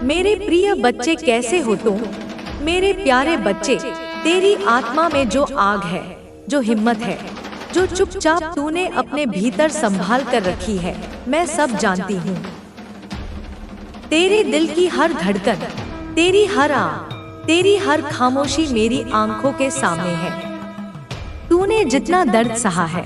मेरे प्रिय बच्चे कैसे हो तुम? मेरे प्यारे बच्चे, तेरी आत्मा में जो आग है, जो हिम्मत है, जो चुपचाप तूने अपने भीतर संभाल कर रखी है, मैं सब जानती हूँ। तेरे दिल की हर धड़कन, तेरी हर आह, तेरी हर खामोशी मेरी आंखों के सामने है। तूने जितना दर्द सहा है।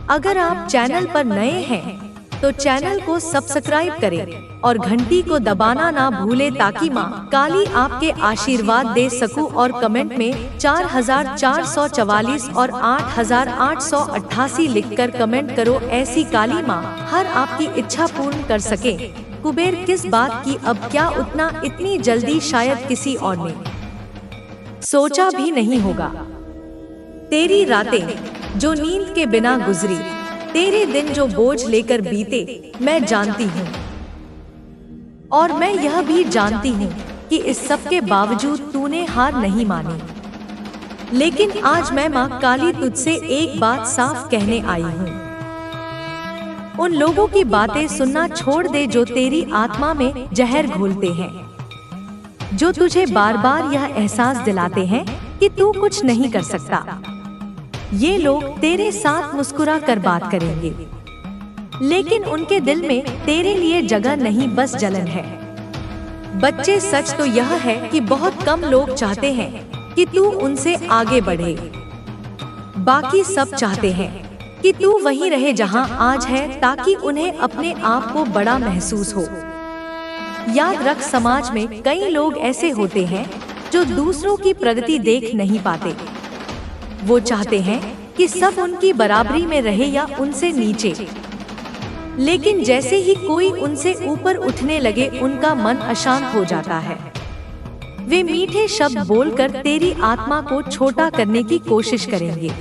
अगर आप चैनल पर नए हैं तो चैनल को सब्सक्राइब करें और घंटी को दबाना ना भूले ताकि माँ काली आपके आशीर्वाद दे सकूं। और कमेंट में 4444 और 8888 लिखकर कमेंट करो। ऐसी काली माँ हर आपकी इच्छा पूर्ण कर सके। कुबेर किस बात की, अब क्या उतना इतनी जल्दी शायद किसी और ने सोचा भी नहीं होगा। तेरी रातें जो नींद के बिना गुजरी, तेरे दिन जो बोझ लेकर बीते, मैं जानती हूँ। और मैं यह भी जानती हूँ कि इस सब के बावजूद तूने हार नहीं मानी। लेकिन आज मैं माँ काली तुझसे एक बात साफ कहने आई हूँ। उन लोगों की बातें सुनना छोड़ दे जो तेरी आत्मा में जहर घोलते हैं, जो तुझे बार बार यह एहसास दिलाते हैं कि तू कुछ नहीं कर सकता। ये लोग तेरे साथ मुस्कुरा कर बात करेंगे, लेकिन उनके दिल में तेरे लिए जगह नहीं, बस जलन है। बच्चे, सच तो यह है कि बहुत कम लोग चाहते हैं कि तू उनसे आगे बढ़े। बाकी सब चाहते हैं कि तू वहीं रहे जहां आज है, ताकि उन्हें अपने आप को बड़ा महसूस हो। याद रख, समाज में कई लोग ऐसे होते हैं जो दूसरों की प्रगति देख नहीं पाते। वो चाहते हैं कि सब उनकी बराबरी में रहे या उनसे नीचे। लेकिन जैसे ही कोई उनसे ऊपर उठने लगे, उनका मन अशांत हो जाता है। वे मीठे शब्द बोलकर तेरी आत्मा को छोटा करने की कोशिश करेंगे।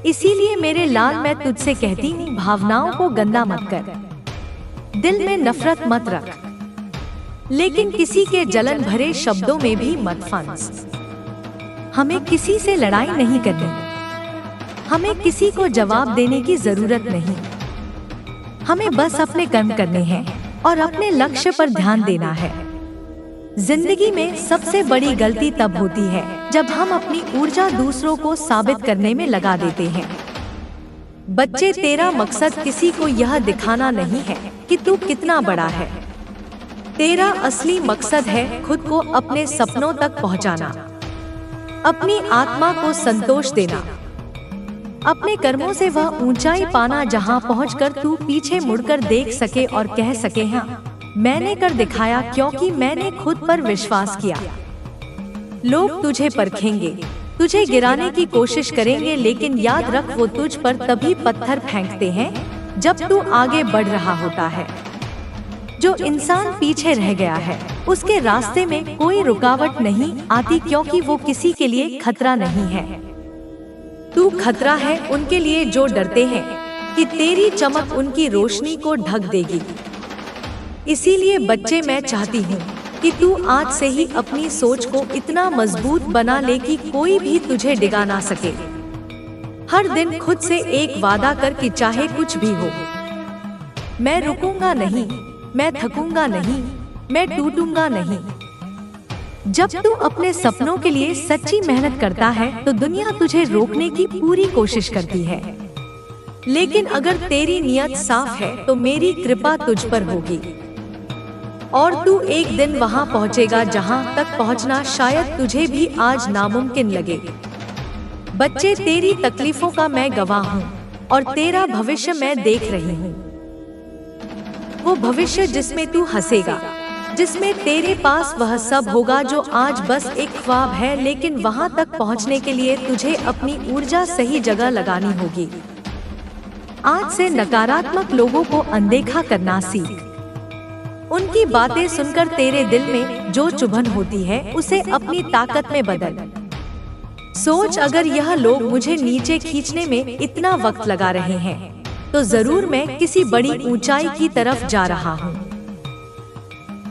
इसीलिए मेरे लाल, मैं तुझसे कहती हूँ, भावनाओं को गंदा मत कर, दिल में नफरत मत रख, लेकिन किसी के जलन भरे शब्दों में भी मत फंस। हमें किसी से लड़ाई नहीं करनी, हमें किसी को जवाब देने की जरूरत नहीं। हमें बस अपने कर्म करने हैं और अपने लक्ष्य पर ध्यान देना है। जिंदगी में सबसे बड़ी गलती तब होती है जब हम अपनी ऊर्जा दूसरों को साबित करने में लगा देते हैं। बच्चे, तेरा मकसद किसी को यह दिखाना नहीं है कि तू कितना बड़ा है। तेरा असली मकसद है खुद को अपने सपनों तक पहुंचाना, अपनी आत्मा को संतोष देना, अपने कर्मों से वह ऊंचाई पाना जहां पहुंचकर तू पीछे मुड़कर देख सके और कह सके, हाँ, मैंने कर दिखाया, क्योंकि मैंने खुद पर विश्वास किया। लोग तुझे परखेंगे, तुझे गिराने की कोशिश करेंगे, लेकिन याद रख, वो तुझ पर तभी पत्थर फेंकते हैं जब तू आगे बढ़ रहा होता है। जो इंसान पीछे रह गया है, उसके रास्ते में कोई रुकावट नहीं आती, क्योंकि वो किसी के लिए खतरा नहीं है। तू खतरा है उनके लिए जो डरते हैं कि तेरी चमक उनकी रोशनी को ढक देगी। इसीलिए बच्चे, मैं चाहती हूँ कि तू आज से ही अपनी सोच को इतना मजबूत बना ले कि कोई भी तुझे डिगा ना सके। हर दिन खुद से एक वादा कर कि चाहे कुछ भी हो, मैं रुकूंगा नहीं, मैं थकूंगा नहीं, मैं टूटूंगा नहीं। जब तू अपने सपनों के लिए सच्ची मेहनत करता है तो दुनिया तुझे रोकने की पूरी कोशिश करती है, लेकिन अगर तेरी नियत साफ है तो मेरी कृपा तुझ पर होगी और तू एक दिन वहां पहुंचेगा जहां तक पहुंचना शायद तुझे भी आज नामुमकिन लगे। बच्चे, तेरी तकलीफों का मैं गवाह हूँ और तेरा भविष्य मैं देख रही हूँ। वो भविष्य जिसमें तू हंसेगा, जिसमें तेरे पास वह सब होगा जो आज बस एक ख्वाब है, लेकिन वहां तक पहुंचने के लिए तुझे अपनी ऊर्जा सही जगह लगानी होगी। आज से नकारात्मक लोगों को अनदेखा करना सीख। उनकी बातें सुनकर तेरे दिल में जो चुभन होती है उसे अपनी ताकत में बदल। सोच, अगर यह लोग मुझे नीचे खींचने में इतना वक्त लगा रहे हैं तो जरूर मैं किसी बड़ी ऊंचाई की तरफ जा रहा हूँ।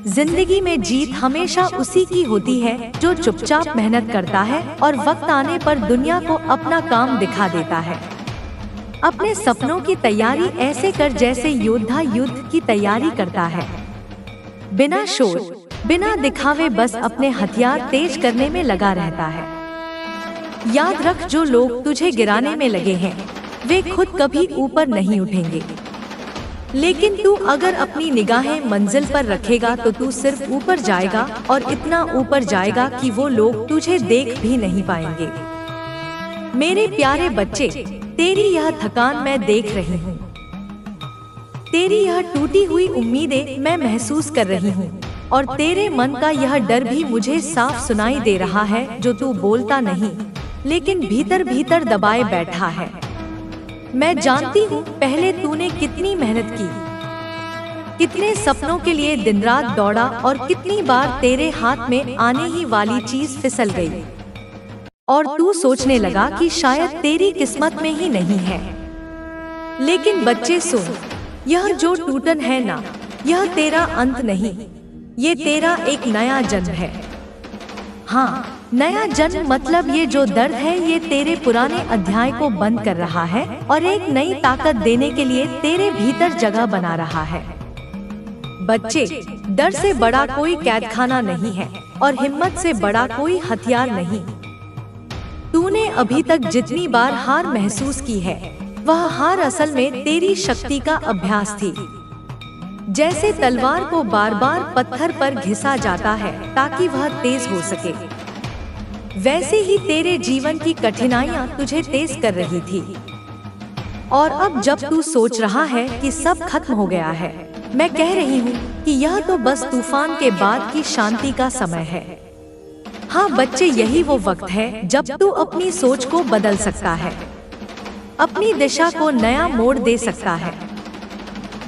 जिंदगी में जीत हमेशा उसी की होती है जो चुपचाप मेहनत करता है और वक्त आने पर दुनिया को अपना काम दिखा देता है। अपने सपनों की तैयारी ऐसे कर जैसे योद्धा युद्ध की तैयारी करता है। बिना शोर, बिना दिखावे बस अपने हथियार तेज करने में लगा रहता है। याद रख, जो लोग तुझे गिराने में लगे हैं वे खुद कभी ऊपर नहीं उठेंगे, लेकिन तू अगर अपनी निगाहें मंजिल पर रखेगा तो तू सिर्फ ऊपर जाएगा, और इतना ऊपर जाएगा कि वो लोग तुझे देख भी नहीं पाएंगे। मेरे प्यारे बच्चे, तेरी यह थकान मैं देख रही हूँ, तेरी यह टूटी हुई उम्मीदें मैं महसूस कर रही हूँ, और तेरे मन का यह डर भी मुझे साफ सुनाई दे रहा है, जो तू बोलता नहीं लेकिन भीतर भीतर दबाए बैठा है। मैं जानती हूँ पहले तूने कितनी मेहनत की, कितने सपनों के लिए दिन रात दौड़ा, और कितनी बार तेरे हाथ में आने ही वाली चीज फिसल गई और तू सोचने लगा कि शायद तेरी किस्मत में ही नहीं है। लेकिन बच्चे सुन, यह जो टूटन है ना, यह तेरा अंत नहीं, ये तेरा एक नया जन्म है। हाँ, नया जन्म मतलब ये जो दर्द है ये तेरे पुराने अध्याय को बंद कर रहा है और एक नई ताकत देने के लिए तेरे भीतर जगह बना रहा है। बच्चे, डर से बड़ा कोई कैदखाना नहीं है और हिम्मत से बड़ा कोई हथियार नहीं। तूने अभी तक जितनी बार हार महसूस की है, वह हार असल में तेरी शक्ति का अभ्यास थी। जैसे तलवार को बार बार पत्थर पर घिसा जाता है ताकि वह तेज हो सके, वैसे ही तेरे जीवन की कठिनाइयां तुझे तेज कर रही थी। और अब जब तू सोच रहा है कि सब खत्म हो गया है, मैं कह रही हूँ कि यह तो बस तूफान के बाद की शांति का समय है। हाँ बच्चे, यही वो वक्त है जब तू अपनी सोच को बदल सकता है, अपनी दिशा को नया मोड़ दे सकता है।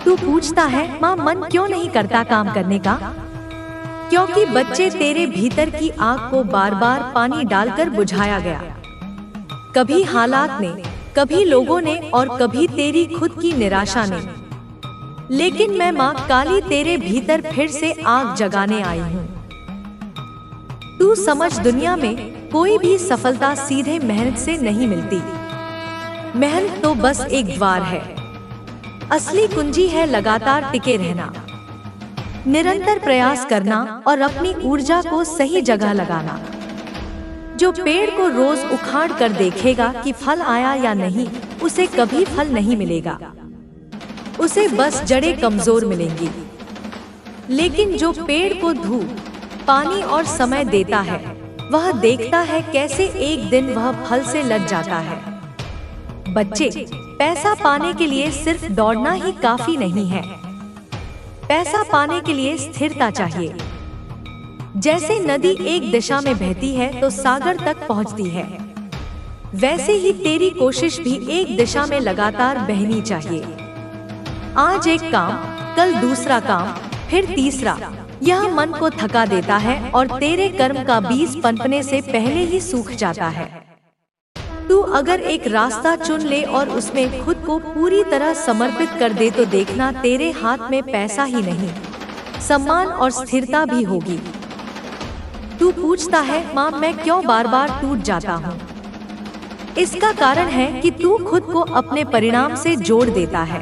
तू पूछता है, माँ मन क्यों नहीं करता काम करने का? क्योंकि बच्चे, तेरे भीतर की आग को बार बार पानी डालकर बुझाया गया, कभी हालात ने, कभी लोगों ने, और कभी तेरी खुद की निराशा ने। लेकिन मैं माँ काली तेरे भीतर फिर से आग जगाने आई हूँ। तू समझ, दुनिया में कोई भी सफलता सीधे मेहनत से नहीं मिलती। मेहनत तो बस एक द्वार है, असली कुंजी है लगातार टिके रहना, निरंतर प्रयास करना और अपनी ऊर्जा को सही जगह लगाना। जो पेड़ को रोज उखाड़ कर देखेगा कि फल आया या नहीं, उसे कभी फल नहीं मिलेगा, उसे बस जड़ें कमजोर मिलेंगी। लेकिन जो पेड़ को धूप, पानी और समय देता है, वह देखता है कैसे एक दिन वह फल से लद जाता है। बच्चे, पैसा पाने के लिए सिर्फ दौड़ना ही काफी नहीं है, पैसा पाने के लिए स्थिरता चाहिए। जैसे नदी एक दिशा में बहती है तो सागर तक पहुंचती है, वैसे ही तेरी कोशिश भी एक दिशा में लगातार बहनी चाहिए। आज एक काम, कल दूसरा काम, फिर तीसरा। यह मन को थका देता है और तेरे कर्म का बीज पनपने से पहले ही सूख जाता है। तू अगर एक रास्ता चुन ले और उसमें खुद को पूरी तरह समर्पित कर दे तो देखना, तेरे हाथ में पैसा ही नहीं, सम्मान और स्थिरता भी होगी। तू पूछता है, माँ मैं क्यों बार बार टूट जाता हूँ? इसका कारण है कि तू खुद को अपने परिणाम से जोड़ देता है।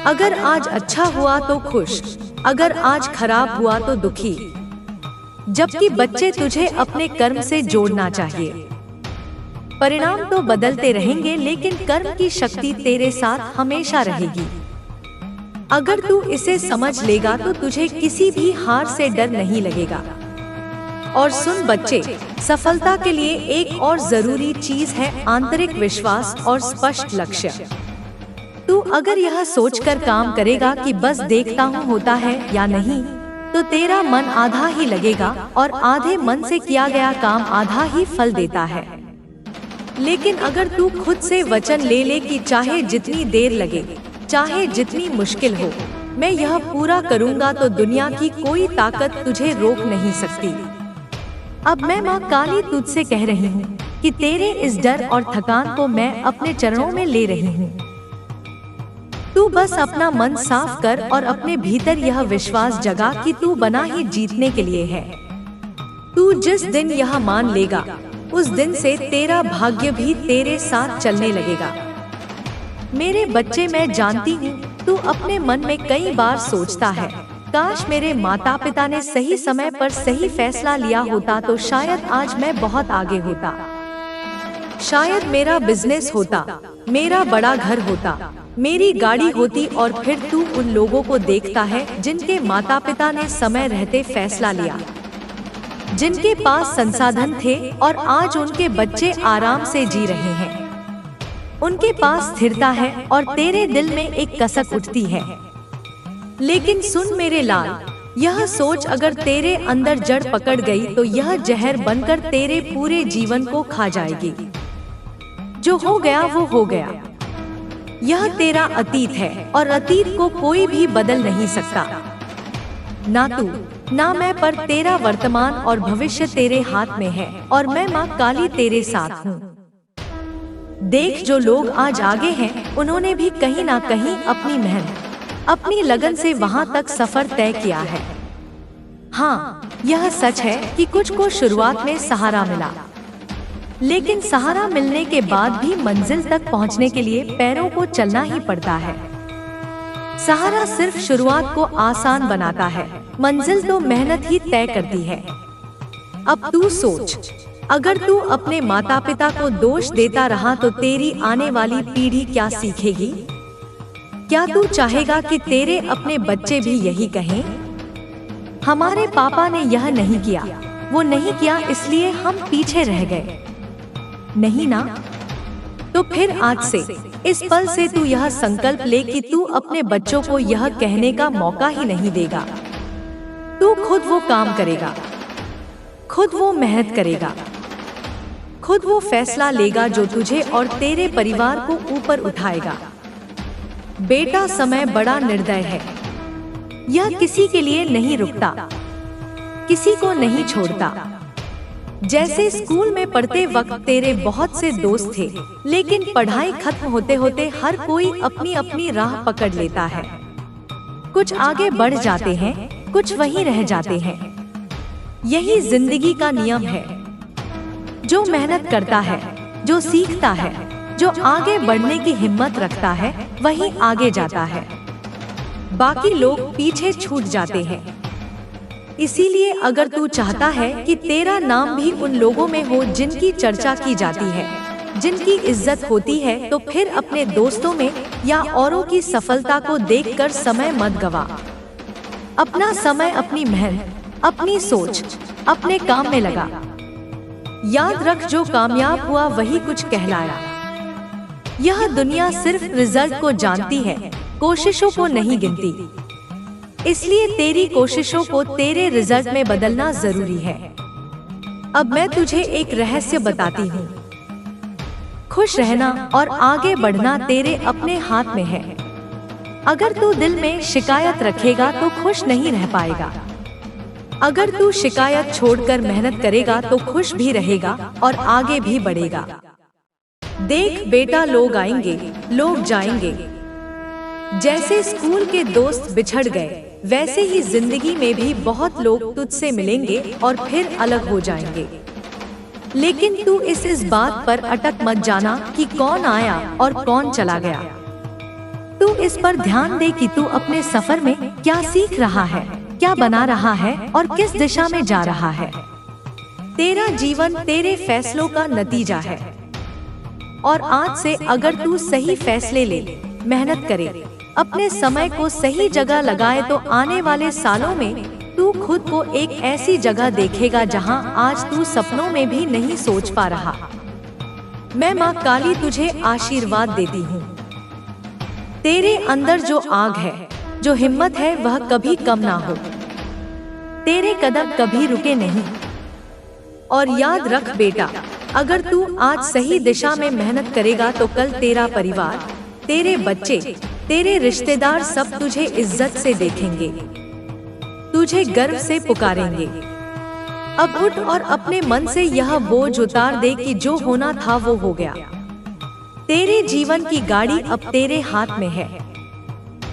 अगर आज अच्छा हुआ तो खुश, अगर आज खराब हुआ तो दुखी। जबकि बच्चे, तुझे अपने कर्म से जोड़ना चाहिए। परिणाम तो बदलते रहेंगे लेकिन कर्म की शक्ति तेरे साथ हमेशा रहेगी। अगर तू इसे समझ लेगा तो तुझे किसी भी हार से डर नहीं लगेगा। और सुन बच्चे, सफलता के लिए एक और जरूरी चीज है आंतरिक विश्वास और स्पष्ट लक्ष्य। तू अगर यह सोचकर काम करेगा कि बस देखता हूँ होता है या नहीं, तो तेरा मन आधा ही लगेगा और आधे मन से किया गया काम आधा ही फल देता है। लेकिन अगर तू खुद से वचन ले ले कि चाहे जितनी देर लगे, चाहे जितनी मुश्किल हो, मैं यह पूरा करूँगा, तो दुनिया की कोई ताकत तुझे रोक नहीं सकती। अब मैं माँ काली तुझसे कह रही हूँ कि तेरे इस डर और थकान को मैं अपने चरणों में ले रही हूँ। तू बस अपना मन साफ कर और अपने भीतर यह विश्वास जगा कि तू बना ही जीतने के लिए है। तू जिस दिन यह मान लेगा, उस दिन से तेरा भाग्य भी तेरे साथ चलने लगेगा। मेरे बच्चे, मैं जानती हूँ तू अपने मन में कई बार सोचता है काश मेरे माता पिता ने सही समय पर सही फैसला लिया होता तो शायद आज मैं बहुत आगे होता। शायद मेरा बिजनेस होता, मेरा बड़ा घर होता, मेरी गाड़ी होती। और फिर तू उन लोगों को देखता है जिनके माता पिता ने समय रहते फैसला लिया, जिनके पास संसाधन थे और आज उनके बच्चे आराम से जी रहे हैं। उनके पास स्थिरता है और तेरे दिल में एक कसक उठती है। लेकिन सुन मेरे लाल, यह सोच अगर तेरे अंदर जड़ पकड़ गई तो यह जहर बनकर तेरे पूरे जीवन को खा जाएगी। जो हो गया वो हो गया। यह तेरा अतीत है और अतीत को कोई भी बदल नहीं सकता, ना तू ना मैं, पर तेरा वर्तमान और भविष्य तेरे हाथ में है और मैं माँ काली तेरे साथ हूँ। देख, जो लोग आज आगे हैं उन्होंने भी कहीं ना कहीं अपनी मेहनत, अपनी लगन से वहाँ तक सफर तय किया है। हाँ, यह सच है कि कुछ को शुरुआत में सहारा मिला, लेकिन सहारा मिलने के बाद भी मंजिल तक पहुंचने के लिए पैरों को चलना ही पड़ता है। सहारा सिर्फ शुरुआत को आसान बनाता है, मंजिल तो मेहनत ही तय करती है। अब तू सोच, अगर तू अपने माता पिता को दोष देता रहा तो तेरी आने वाली पीढ़ी क्या सीखेगी? क्या तू चाहेगा कि तेरे अपने बच्चे भी यही कहें, हमारे पापा ने यह नहीं किया, वो नहीं किया इसलिए हम पीछे रह गए? नहीं ना? तो फिर आज से, इस पल से तू यह संकल्प ले कि तू अपने बच्चों को यह कहने का मौका ही नहीं देगा। तू खुद वो काम करेगा, खुद वो मेहनत करेगा, खुद वो फैसला लेगा जो तुझे और तेरे परिवार को ऊपर उठाएगा। बेटा, समय बड़ा निर्दय है। यह किसी के लिए नहीं रुकता, किसी को नहीं छोड़ता। जैसे स्कूल में पढ़ते वक्त तेरे बहुत से दोस्त थे, लेकिन पढ़ाई खत्म होते होते हर कोई अपनी अपनी राह पकड़ लेता है। कुछ आगे बढ़ जाते हैं, कुछ वहीं रह जाते हैं। यही जिंदगी का नियम है। जो मेहनत करता है, जो सीखता है, जो आगे बढ़ने की हिम्मत रखता है, वही आगे जाता है। बाकी लोग पीछे छूट जाते हैं। इसीलिए अगर तू चाहता है कि तेरा नाम भी उन लोगों में हो जिनकी चर्चा की जाती है, जिनकी इज्जत होती है, तो फिर अपने दोस्तों में या औरों की सफलता को देखकर समय मत गवा। अपना समय अपनी मेहनत, अपनी सोच, अपने काम में लगा। याद रख, जो कामयाब हुआ वही कुछ कहलाया। यह दुनिया सिर्फ रिजल्ट को जानती है, कोशिशों को नहीं गिनती। इसलिए तेरी कोशिशों को तेरे रिजल्ट में बदलना जरूरी है। अब मैं तुझे एक रहस्य बताती हूँ। खुश रहना और आगे बढ़ना तेरे अपने हाथ में है। अगर तू दिल में शिकायत रखेगा तो खुश नहीं रह पाएगा। अगर तू शिकायत छोड़कर मेहनत करेगा तो खुश भी रहेगा और आगे भी बढ़ेगा। देख बेटा, लोग आएंगे, लोग जाएंगे। जैसे स्कूल के दोस्त बिछड़ गए, वैसे ही जिंदगी में भी बहुत लोग तुझसे मिलेंगे और फिर अलग हो जाएंगे। लेकिन तू इस बात पर अटक मत जाना कि कौन आया और कौन चला गया। तू इस पर ध्यान दे कि तू अपने सफर में क्या सीख रहा है, क्या बना रहा है और किस दिशा में जा रहा है। तेरा जीवन तेरे फैसलों का नतीजा है। और आज से अगर तू सही फैसले ले, मेहनत करे, अपने समय को सही जगह लगाए तो आने वाले सालों में तू खुद को एक ऐसी जगह देखेगा जहां आज तू सपनों में भी नहीं सोच पा रहा। मैं माँ काली तुझे आशीर्वाद देती हूँ। तेरे अंदर जो आग है, जो हिम्मत है, वह कभी कम ना हो। तेरे कदम कभी रुके नहीं। और याद रख बेटा, अगर तू आज सही दिशा में मेहनत करेगा तो कल तेरा परिवार, तेरे बच्चे, तेरे रिश्तेदार सब तुझे इज्जत से देखेंगे, तुझे गर्व से पुकारेंगे। अब उठ और अपने मन से यह बोझ उतार दे कि जो होना था वो हो गया। तेरे जीवन की गाड़ी अब तेरे हाथ में है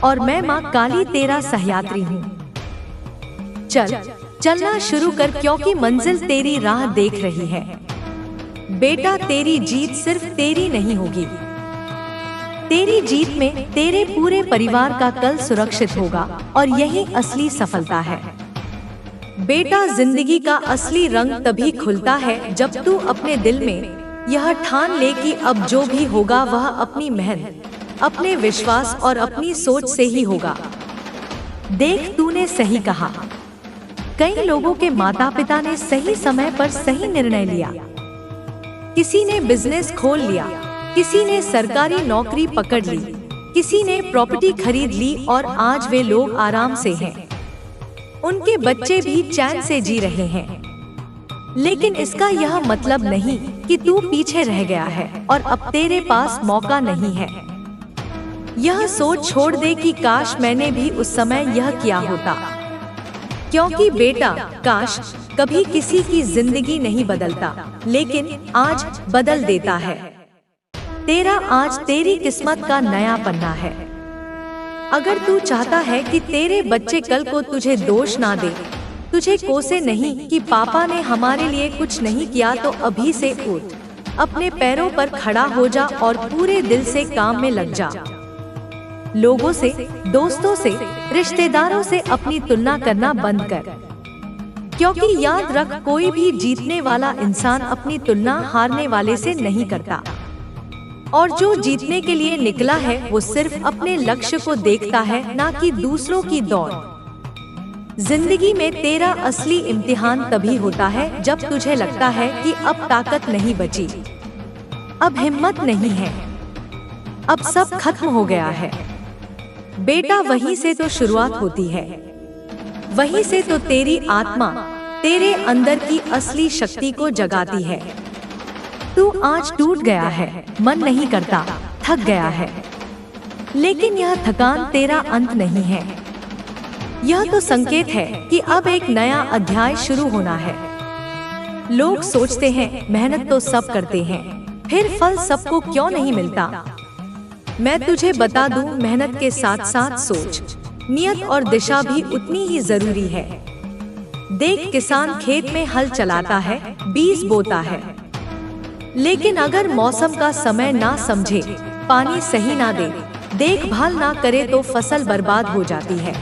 और मैं माँ काली तेरा सहयात्री हूँ। चलना शुरू कर, क्योंकि मंजिल तेरी राह देख रही है। बेटा, तेरी जीत सिर्फ तेरी नहीं होगी, तेरी जीत में तेरे पूरे परिवार का कल सुरक्षित होगा और यही असली सफलता है। बेटा, जिंदगी का असली रंग तभी खुलता है जब तू अपने दिल में यह ठान ले कि अब जो भी होगा वह अपनी मेहनत, अपने विश्वास और अपनी सोच से ही होगा। देख, तूने सही कहा। कई लोगों के माता पिता ने सही समय पर सही निर्णय लिया। किसी ने बिजनेस खोल लिया, किसी ने सरकारी नौकरी पकड़ ली, किसी ने प्रॉपर्टी खरीद ली और आज वे लोग आराम से हैं। उनके बच्चे भी चैन से जी रहे हैं। लेकिन इसका यह मतलब नहीं कि तू पीछे रह गया है और अब तेरे पास मौका नहीं है। यह सोच छोड़ दे कि काश मैंने भी उस समय यह किया होता। क्योंकि बेटा, काश कभी किसी की जिंदगी नहीं बदलता, लेकिन आज बदल देता है। तेरा आज तेरी किस्मत का नया पन्ना है। अगर तू चाहता है कि तेरे बच्चे कल को तुझे दोष ना दे, तुझे कोसे नहीं कि पापा ने हमारे लिए कुछ नहीं किया, तो अभी से उठ, अपने पैरों पर खड़ा हो जा और पूरे दिल से काम में लग जा। लोगों से, दोस्तों से, रिश्तेदारों से अपनी तुलना करना बंद कर। क्योंकि याद रख, कोई भी जीतने वाला इंसान अपनी तुलना हारने वाले से नहीं करता। और जो जीतने के लिए निकला है वो सिर्फ अपने लक्ष्य को देखता है, ना कि दूसरों की दौड़। जिंदगी में तेरा असली इम्तिहान तभी होता है जब तुझे लगता है कि अब ताकत नहीं बची, अब हिम्मत नहीं है, अब सब खत्म हो गया है। बेटा, वहीं से तो शुरुआत होती है। वहीं से तो तेरी आत्मा तेरे अंदर की असली शक्ति को जगाती है। तू आज टूट गया है, मन नहीं करता, थक गया है, लेकिन यह थकान तेरा अंत नहीं है। यह तो संकेत है कि अब एक नया अध्याय शुरू होना है। लोग सोचते हैं मेहनत तो सब करते हैं, फिर फल सबको क्यों नहीं मिलता? मैं तुझे बता दूं, मेहनत के साथ साथ सोच, नियत और दिशा भी उतनी ही जरूरी है। देख, किसान खेत में हल चलाता है, बीज बोता है, लेकिन अगर मौसम का समय ना समझे, पानी सही ना दे, देखभाल ना करे तो फसल बर्बाद हो जाती है।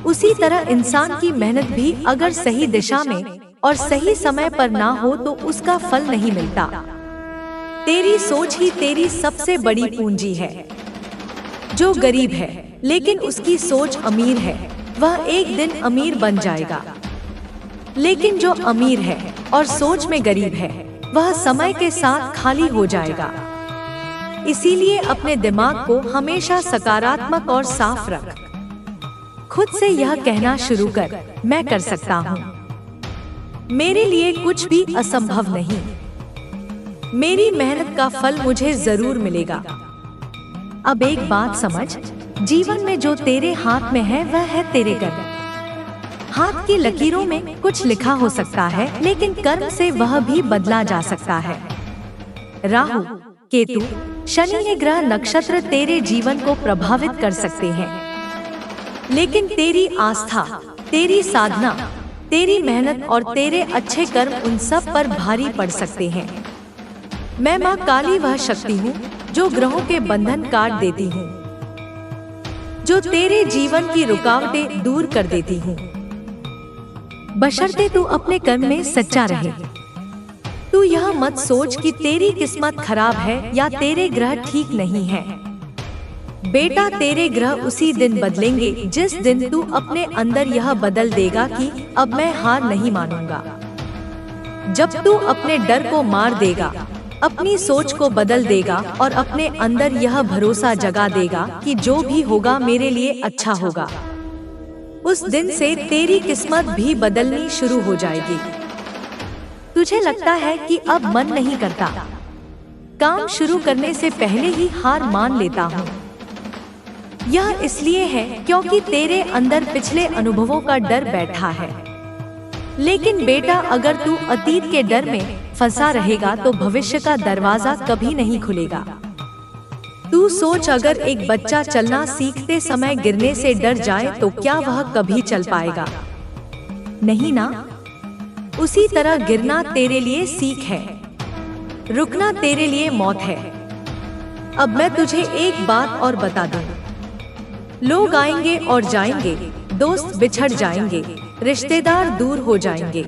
उसी तरह इंसान की मेहनत भी अगर सही दिशा में और सही समय पर ना हो तो उसका फल नहीं मिलता। तेरी सोच ही तेरी सबसे बड़ी पूंजी है। जो गरीब है लेकिन उसकी सोच अमीर है, वह एक दिन अमीर बन जाएगा। लेकिन जो अमीर है और सोच में गरीब है, वह समय के साथ खाली हो जाएगा। इसीलिए अपने दिमाग को हमेशा सकारात्मक और साफ रख। खुद से यह कहना शुरू कर, मैं कर सकता हूँ, मेरे लिए कुछ भी असंभव नहीं, मेरी मेहनत का फल मुझे जरूर मिलेगा। अब एक बात समझ, जीवन में जो तेरे हाथ में है वह है तेरे कर्म। हाथ की लकीरों में कुछ लिखा हो सकता है, लेकिन कर्म से वह भी बदला जा सकता है। राहु, केतु, शनि ये ग्रह नक्षत्र तेरे जीवन को प्रभावित कर सकते हैं, लेकिन तेरी आस्था, तेरी साधना, तेरी मेहनत और तेरे अच्छे कर्म उन सब पर भारी पड़ सकते हैं। मैं माँ काली वह शक्ति हूँ जो ग्रहों के बंधन काट देती हूँ, जो तेरे जीवन की रुकावटें दूर कर देती हूँ, बशर्ते तू अपने कर्म में सच्चा रहे। तू यह मत सोच कि तेरी किस्मत खराब है या तेरे ग्रह ठीक नहीं है। बेटा, तेरे ग्रह उसी दिन बदलेंगे जिस दिन तू अपने अंदर यह बदल देगा कि अब मैं हार नहीं मानूंगा। जब तू अपने डर को मार देगा, अपनी सोच को बदल देगा और अपने अंदर यह भरोसा जगा देगा कि जो भी होगा मेरे लिए अच्छा होगा, उस दिन से तेरी किस्मत भी बदलनी शुरू हो जाएगी। तुझे लगता है कि अब मन नहीं करता, काम शुरू करने से पहले ही हार मान लेता हूँ। यह इसलिए है क्योंकि तेरे अंदर पिछले अनुभवों का डर बैठा है। लेकिन बेटा, अगर तू अतीत के डर में फंसा रहेगा तो भविष्य का दरवाजा कभी नहीं खुलेगा। तू सोच, अगर एक बच्चा चलना सीखते समय गिरने से डर जाए तो क्या वह कभी चल पाएगा? नहीं ना। उसी तरह गिरना तेरे लिए सीख है, रुकना तेरे लिए मौत है। अब मैं तुझे एक बात और बता दूं, लोग आएंगे और जाएंगे, दोस्त बिछड़ जाएंगे, रिश्तेदार दूर हो जाएंगे।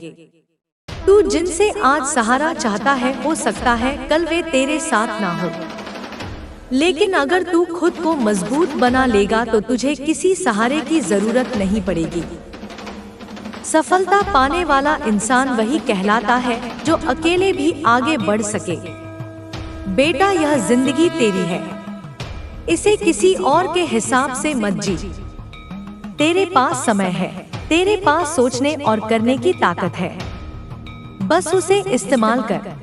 तू जिनसे आज सहारा चाहता है, हो सकता है कल वे तेरे साथ ना हो, लेकिन अगर तू खुद को मजबूत बना लेगा तो तुझे किसी सहारे की जरूरत नहीं पड़ेगी। सफलता पाने वाला इंसान वही कहलाता है जो अकेले भी आगे बढ़ सके। बेटा, यह जिंदगी तेरी है, इसे किसी और के हिसाब से मत जी। तेरे पास समय है, तेरे पास सोचने और करने की ताकत है, बस उसे इस्तेमाल कर।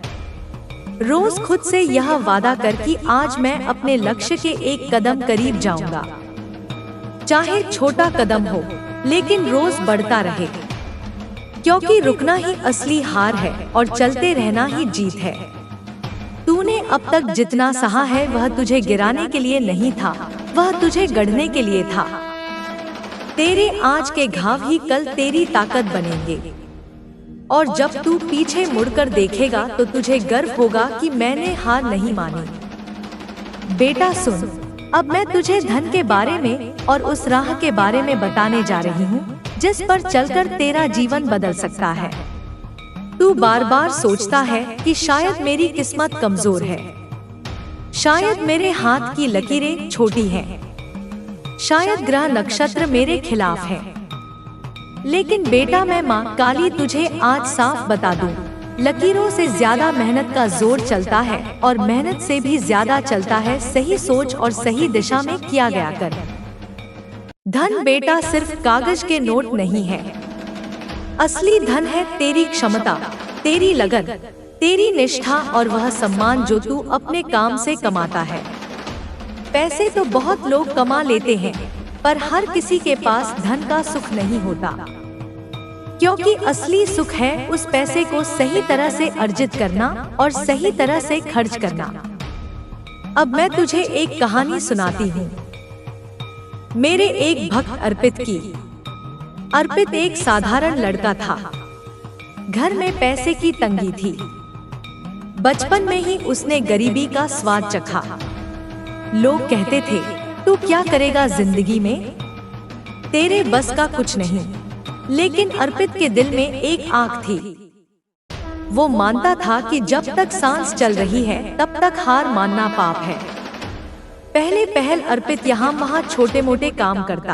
रोज खुद से यह वादा कर कि आज मैं अपने लक्ष्य के एक कदम करीब जाऊंगा। चाहे छोटा कदम हो, लेकिन रोज बढ़ता रहे, क्योंकि रुकना ही असली हार है और चलते रहना ही जीत है। तूने अब तक जितना सहा है वह तुझे गिराने के लिए नहीं था, वह तुझे गढ़ने के लिए था। तेरे आज के घाव ही कल तेरी ताकत बनेंगे, और जब तू पीछे मुड़कर देखेगा तो तुझे गर्व होगा कि मैंने हार नहीं मानी। बेटा सुन, अब मैं तुझे धन के बारे में और उस राह के बारे में बताने जा रही हूँ जिस पर चलकर तेरा जीवन बदल सकता है। तू बार बार सोचता है कि शायद मेरी किस्मत कमजोर है, शायद मेरे हाथ की लकीरें छोटी हैं, शायद ग्रह नक्षत्र मेरे खिलाफ हैं। लेकिन बेटा, मैं माँ काली तुझे आज साफ बता दूं, लकीरों से ज्यादा मेहनत का जोर चलता है, और मेहनत से भी ज्यादा चलता है सही सोच और सही दिशा में किया गया कर। धन बेटा सिर्फ कागज के नोट नहीं है, असली धन है तेरी क्षमता, तेरी लगन, तेरी निष्ठा और वह सम्मान जो तू अपने काम से कमाता है। पैसे तो बहुत लोग कमा लेते हैं, पर हर किसी के पास धन का सुख नहीं होता, क्योंकि असली सुख है उस पैसे को सही तरह से अर्जित करना और सही तरह से खर्च करना। अब मैं तुझे एक कहानी सुनाती हूँ, मेरे एक भक्त अर्पित की। अर्पित एक साधारण लड़का था, घर में पैसे की तंगी थी। बचपन में ही उसने गरीबी का स्वाद चखा। लोग कहते थे, तू क्या करेगा जिंदगी में, तेरे बस का कुछ नहीं। लेकिन अर्पित के दिल में एक आग थी। वो मानता था कि जब तक सांस चल रही है तब तक हार मानना पाप है। पहले पहल अर्पित यहाँ वहाँ छोटे मोटे काम करता,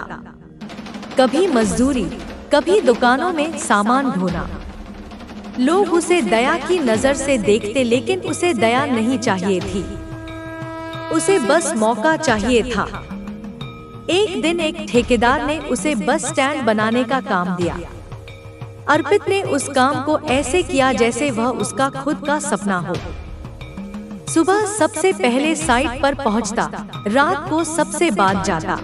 कभी मजदूरी, कभी दुकानों में सामान ढोना। लोग उसे दया की नजर से देखते, लेकिन उसे दया नहीं चाहिए थी, उसे बस मौका चाहिए था। एक दिन एक ठेकेदार ने उसे बस स्टैंड बनाने का काम दिया। अर्पित ने उस काम को ऐसे किया जैसे वह उसका खुद का सपना हो। सुबह सबसे पहले साइट पर पहुंचता, रात को सबसे बाद जाता।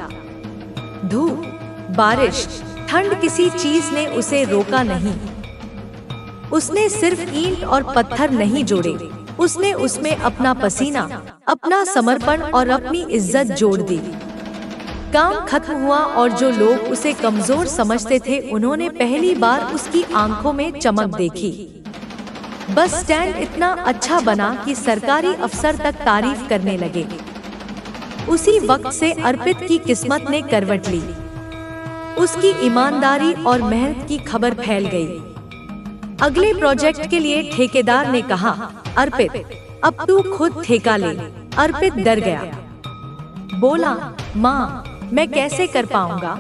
धूप, बारिश, ठंड, किसी चीज ने उसे रोका नहीं। उसने सिर्फ ईंट और पत्थर नहीं जोड़े, उसने उसमें अपना पसीना, अपना समर्पण और अपनी इज्जत जोड़ दी। काम खत्म हुआ और जो लोग उसे कमजोर समझते थे उन्होंने पहली बार उसकी आंखों में चमक देखी। बस स्टैंड इतना अच्छा बना कि सरकारी अफसर तक तारीफ करने लगे। उसी वक्त से अर्पित की किस्मत ने करवट ली। उसकी ईमानदारी और मेहनत की खबर फैल गई। अगले प्रोजेक्ट के लिए ठेकेदार ने कहा, अर्पित अब तू खुद ठेका ले। अर्पित डर गया, बोला, माँ मैं कैसे कर पाऊंगा,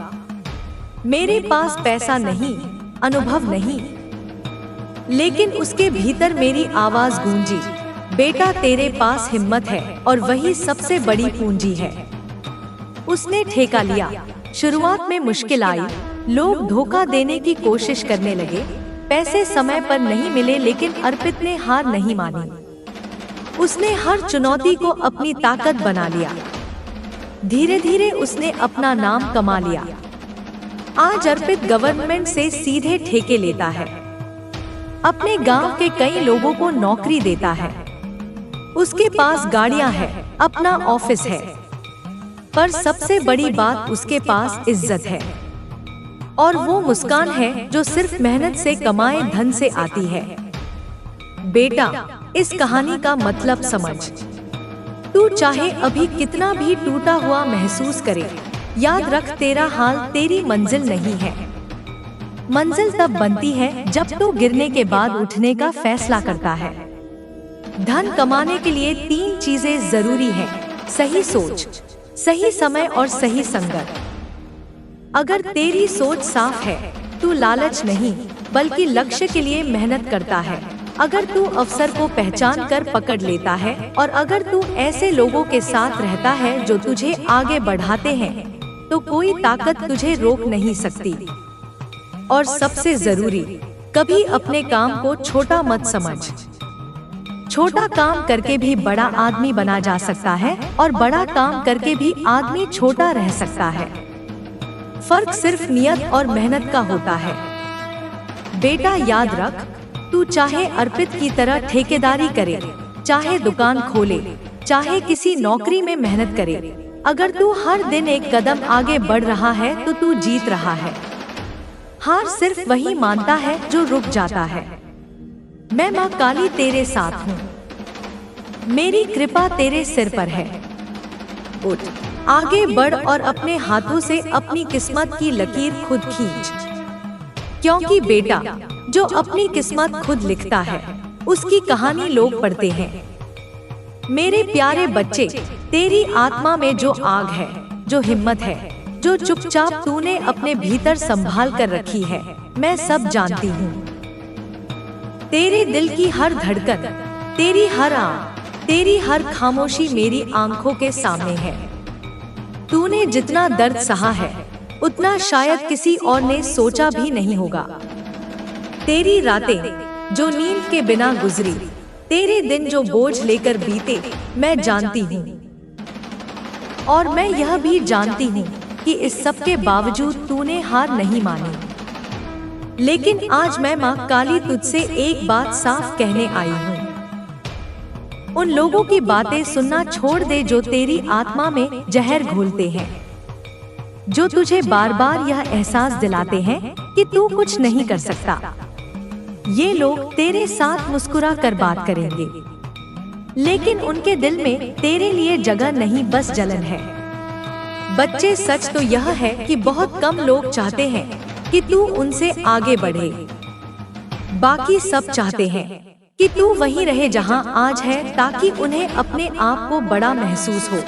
मेरे पास पैसा नहीं, अनुभव नहीं। लेकिन उसके भीतर मेरी आवाज गूंजी, बेटा तेरे पास हिम्मत है और वही सबसे बड़ी पूंजी है। उसने ठेका लिया। शुरुआत में मुश्किल आई, लोग धोखा देने की कोशिश करने लगे, पैसे समय पर नहीं मिले, लेकिन अर्पित ने हार नहीं मानी। उसने हर चुनौती को अपनी ताकत बना लिया। धीरे धीरे उसने अपना नाम कमा लिया। आज अर्पित गवर्नमेंट से सीधे ठेके लेता है, अपने गांव के कई लोगों को नौकरी देता है। उसके पास गाड़ियां हैं, अपना ऑफिस है, पर सबसे बड़ी बात उसके पास इज्जत है। और वो मुस्कान है जो सिर्फ मेहनत से कमाए धन से आती है। बेटा इस कहानी का मतलब समझ, तू चाहे अभी कितना भी टूटा हुआ महसूस करे, याद रख तेरा हाल तेरी मंजिल नहीं है। मंजिल तब बनती है जब तू गिरने के बाद उठने का फैसला करता है। धन कमाने के लिए 3 चीजें जरूरी हैं: सही सोच, सही समय और सही संगत। अगर तेरी सोच साफ है, तू लालच नहीं बल्कि लक्ष्य के लिए मेहनत करता है। अगर तू अवसर को पहचान कर पकड़ लेता है और अगर तू ऐसे लोगों के साथ रहता है जो तुझे आगे बढ़ाते हैं, तो कोई ताकत तुझे रोक नहीं सकती। और सबसे जरूरी, कभी अपने काम को छोटा मत समझ। छोटा काम करके भी बड़ा आदमी बना जा सकता है और बड़ा काम करके भी आदमी छोटा रह सकता है। फर्क सिर्फ नियत और मेहनत का होता है। बेटा याद रख, तू चाहे अर्पित की तरह ठेकेदारी करे, चाहे दुकान खोले, चाहे किसी नौकरी में मेहनत करे, अगर तू हर दिन एक कदम आगे बढ़ रहा है तो तू जीत रहा है। हार सिर्फ वही मानता है जो रुक जाता है। मैं माँ काली तेरे साथ हूँ, मेरी कृपा तेरे सिर पर है। उठ, आगे बढ़ और अपने हाथों से अपनी किस्मत की लकीर खुद खींच। क्योंकि बेटा, जो अपनी किस्मत खुद लिखता है, उसकी कहानी लोग पढ़ते हैं। मेरे प्यारे बच्चे, तेरी आत्मा में जो आग है, जो हिम्मत है, जो चुपचाप तूने अपने भीतर संभाल कर रखी है, मैं सब जानती हूँ। तेरे दिल की हर धड़कन, तेरी हर आँख, तेरी हर खामोशी मेरी आंखों के सामने है। तूने जितना दर्द सहा है, उतना शायद किसी और ने सोचा भी नहीं होगा। तेरी रातें जो नींद के बिना गुजरी, तेरे दिन जो बोझ लेकर बीते, मैं जानती हूँ। और मैं यह भी जानती हूँ कि इस सब के बावजूद तूने हार नहीं मानी। लेकिन आज मैं माँ काली तुझसे एक बात साफ कहने आई हूँ। उन लोगों की बातें सुनना छोड़ दे जो तेरी आत्मा में जहर घोलते हैं, जो तुझे बार बार यह एहसास दिलाते हैं कि तू कुछ नहीं कर सकता। ये लोग तेरे साथ मुस्कुरा कर बात करेंगे, लेकिन उनके दिल में तेरे लिए जगह नहीं, बस जलन है। बच्चे, सच तो यह है कि बहुत कम लोग चाहते हैं कि तू उनसे आगे बढ़े। बाकी सब चाहते हैं कि तू वहीं रहे जहां आज है, ताकि उन्हें अपने आप को बड़ा महसूस हो।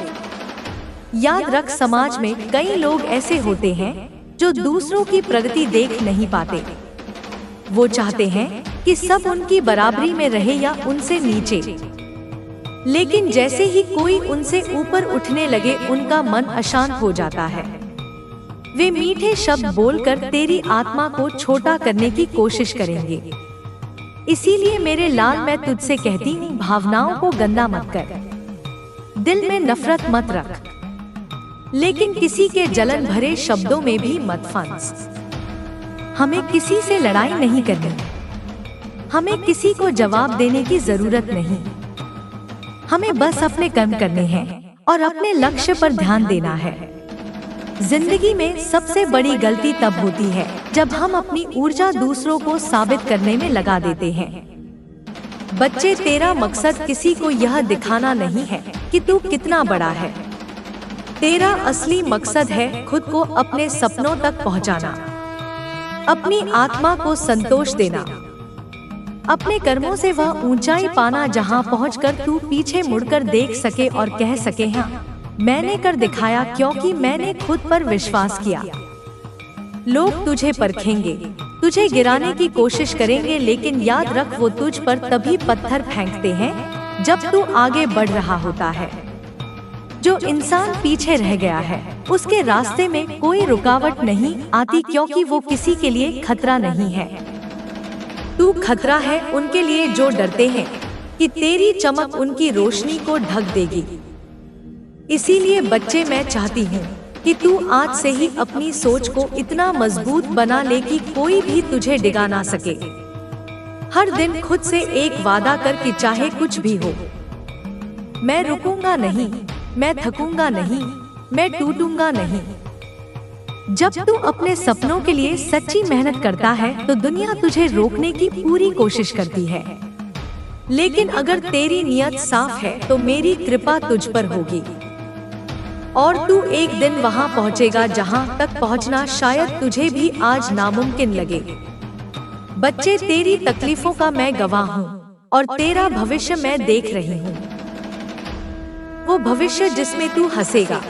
याद रख, समाज में कई लोग ऐसे होते हैं जो दूसरों की प्रगति देख नहीं पाते। वो चाहते हैं कि सब उनकी बराबरी में रहे या उनसे नीचे। लेकिन जैसे ही कोई उनसे ऊपर उठने लगे, उनका मन अशांत हो जाता है। वे मीठे शब्द बोलकर तेरी आत्मा को छोटा करने की कोशिश करेंगे। इसीलिए मेरे लाल, मैं तुझसे कहती हूँ, भावनाओं को गंदा मत कर, दिल में नफरत मत रख, लेकिन किसी के जलन भरे शब्दों में भी मत फंस। हमें किसी से लड़ाई नहीं करनी, हमें किसी को जवाब देने की जरूरत नहीं। हमें बस अपने कर्म करने हैं और अपने लक्ष्य पर ध्यान देना है। जिंदगी में सबसे बड़ी गलती तब होती है जब हम अपनी ऊर्जा दूसरों को साबित करने में लगा देते हैं। बच्चे, तेरा मकसद किसी को यह दिखाना नहीं है कि तू कितना बड़ा है। तेरा असली मकसद है खुद को अपने सपनों तक पहुंचाना, अपनी आत्मा को संतोष देना, अपने कर्मों से वह ऊंचाई पाना जहां पहुंचकर तू पीछे मुड़कर देख सके और कह सके, हाँ मैंने कर दिखाया, क्योंकि मैंने खुद पर विश्वास किया। लोग तुझे परखेंगे, तुझे गिराने की कोशिश करेंगे, लेकिन याद रख, वो तुझ पर तभी पत्थर फेंकते हैं जब तू आगे बढ़ रहा होता है। जो इंसान पीछे रह गया है, उसके रास्ते में कोई रुकावट नहीं आती, क्योंकि वो किसी के लिए खतरा नहीं है। तू खतरा है उनके लिए जो डरते हैं कि तेरी चमक उनकी रोशनी को ढक देगी। इसीलिए बच्चे, मैं चाहती हूँ कि तू आज से ही अपनी सोच को इतना मजबूत बना ले कि कोई भी तुझे डिगा ना सके। हर दिन खुद से एक वादा कर कि चाहे कुछ भी हो, मैं रुकूंगा नहीं, मैं थकूंगा नहीं, मैं टूटूंगा नहीं। जब तू अपने सपनों के लिए सच्ची मेहनत करता है तो दुनिया तुझे रोकने की पूरी कोशिश करती है, लेकिन अगर तेरी नियत साफ है तो मेरी कृपा तुझ पर होगी और तू एक दिन वहां पहुंचेगा जहां तक पहुंचना शायद तुझे भी आज नामुमकिन लगे। बच्चे, तेरी तकलीफों का मैं गवाह हूँ और तेरा भविष्य मैं देख रही हूँ। वो भविष्य जिसमें तू हंसेगा,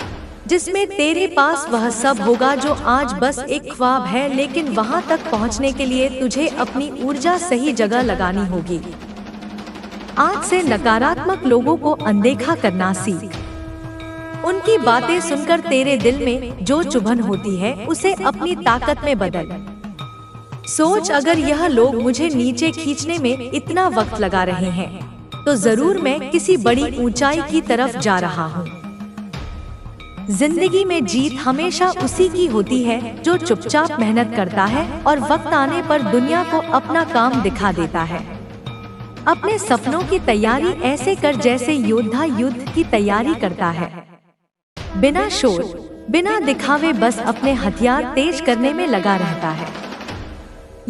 जिसमें तेरे पास वह सब होगा जो आज बस एक ख्वाब है, लेकिन वहां तक पहुंचने के लिए तुझे अपनी ऊर्जा सही जगह लगानी होगी। आज से नकारात्मक लोगों को अनदेखा करना सीख। उनकी बातें सुनकर तेरे दिल में जो चुभन होती है उसे अपनी ताकत में बदल। सोच, अगर यह लोग मुझे नीचे खींचने में इतना वक्त लगा रहे हैं तो जरूर मैं किसी बड़ी ऊंचाई की तरफ जा रहा हूँ। जिंदगी में जीत हमेशा उसी की होती है जो चुपचाप मेहनत करता है और वक्त आने पर दुनिया को अपना काम दिखा देता है। अपने सपनों की तैयारी ऐसे कर जैसे योद्धा युद्ध की तैयारी करता है, बिना शोर, बिना दिखावे, बस अपने हथियार तेज करने में लगा रहता है।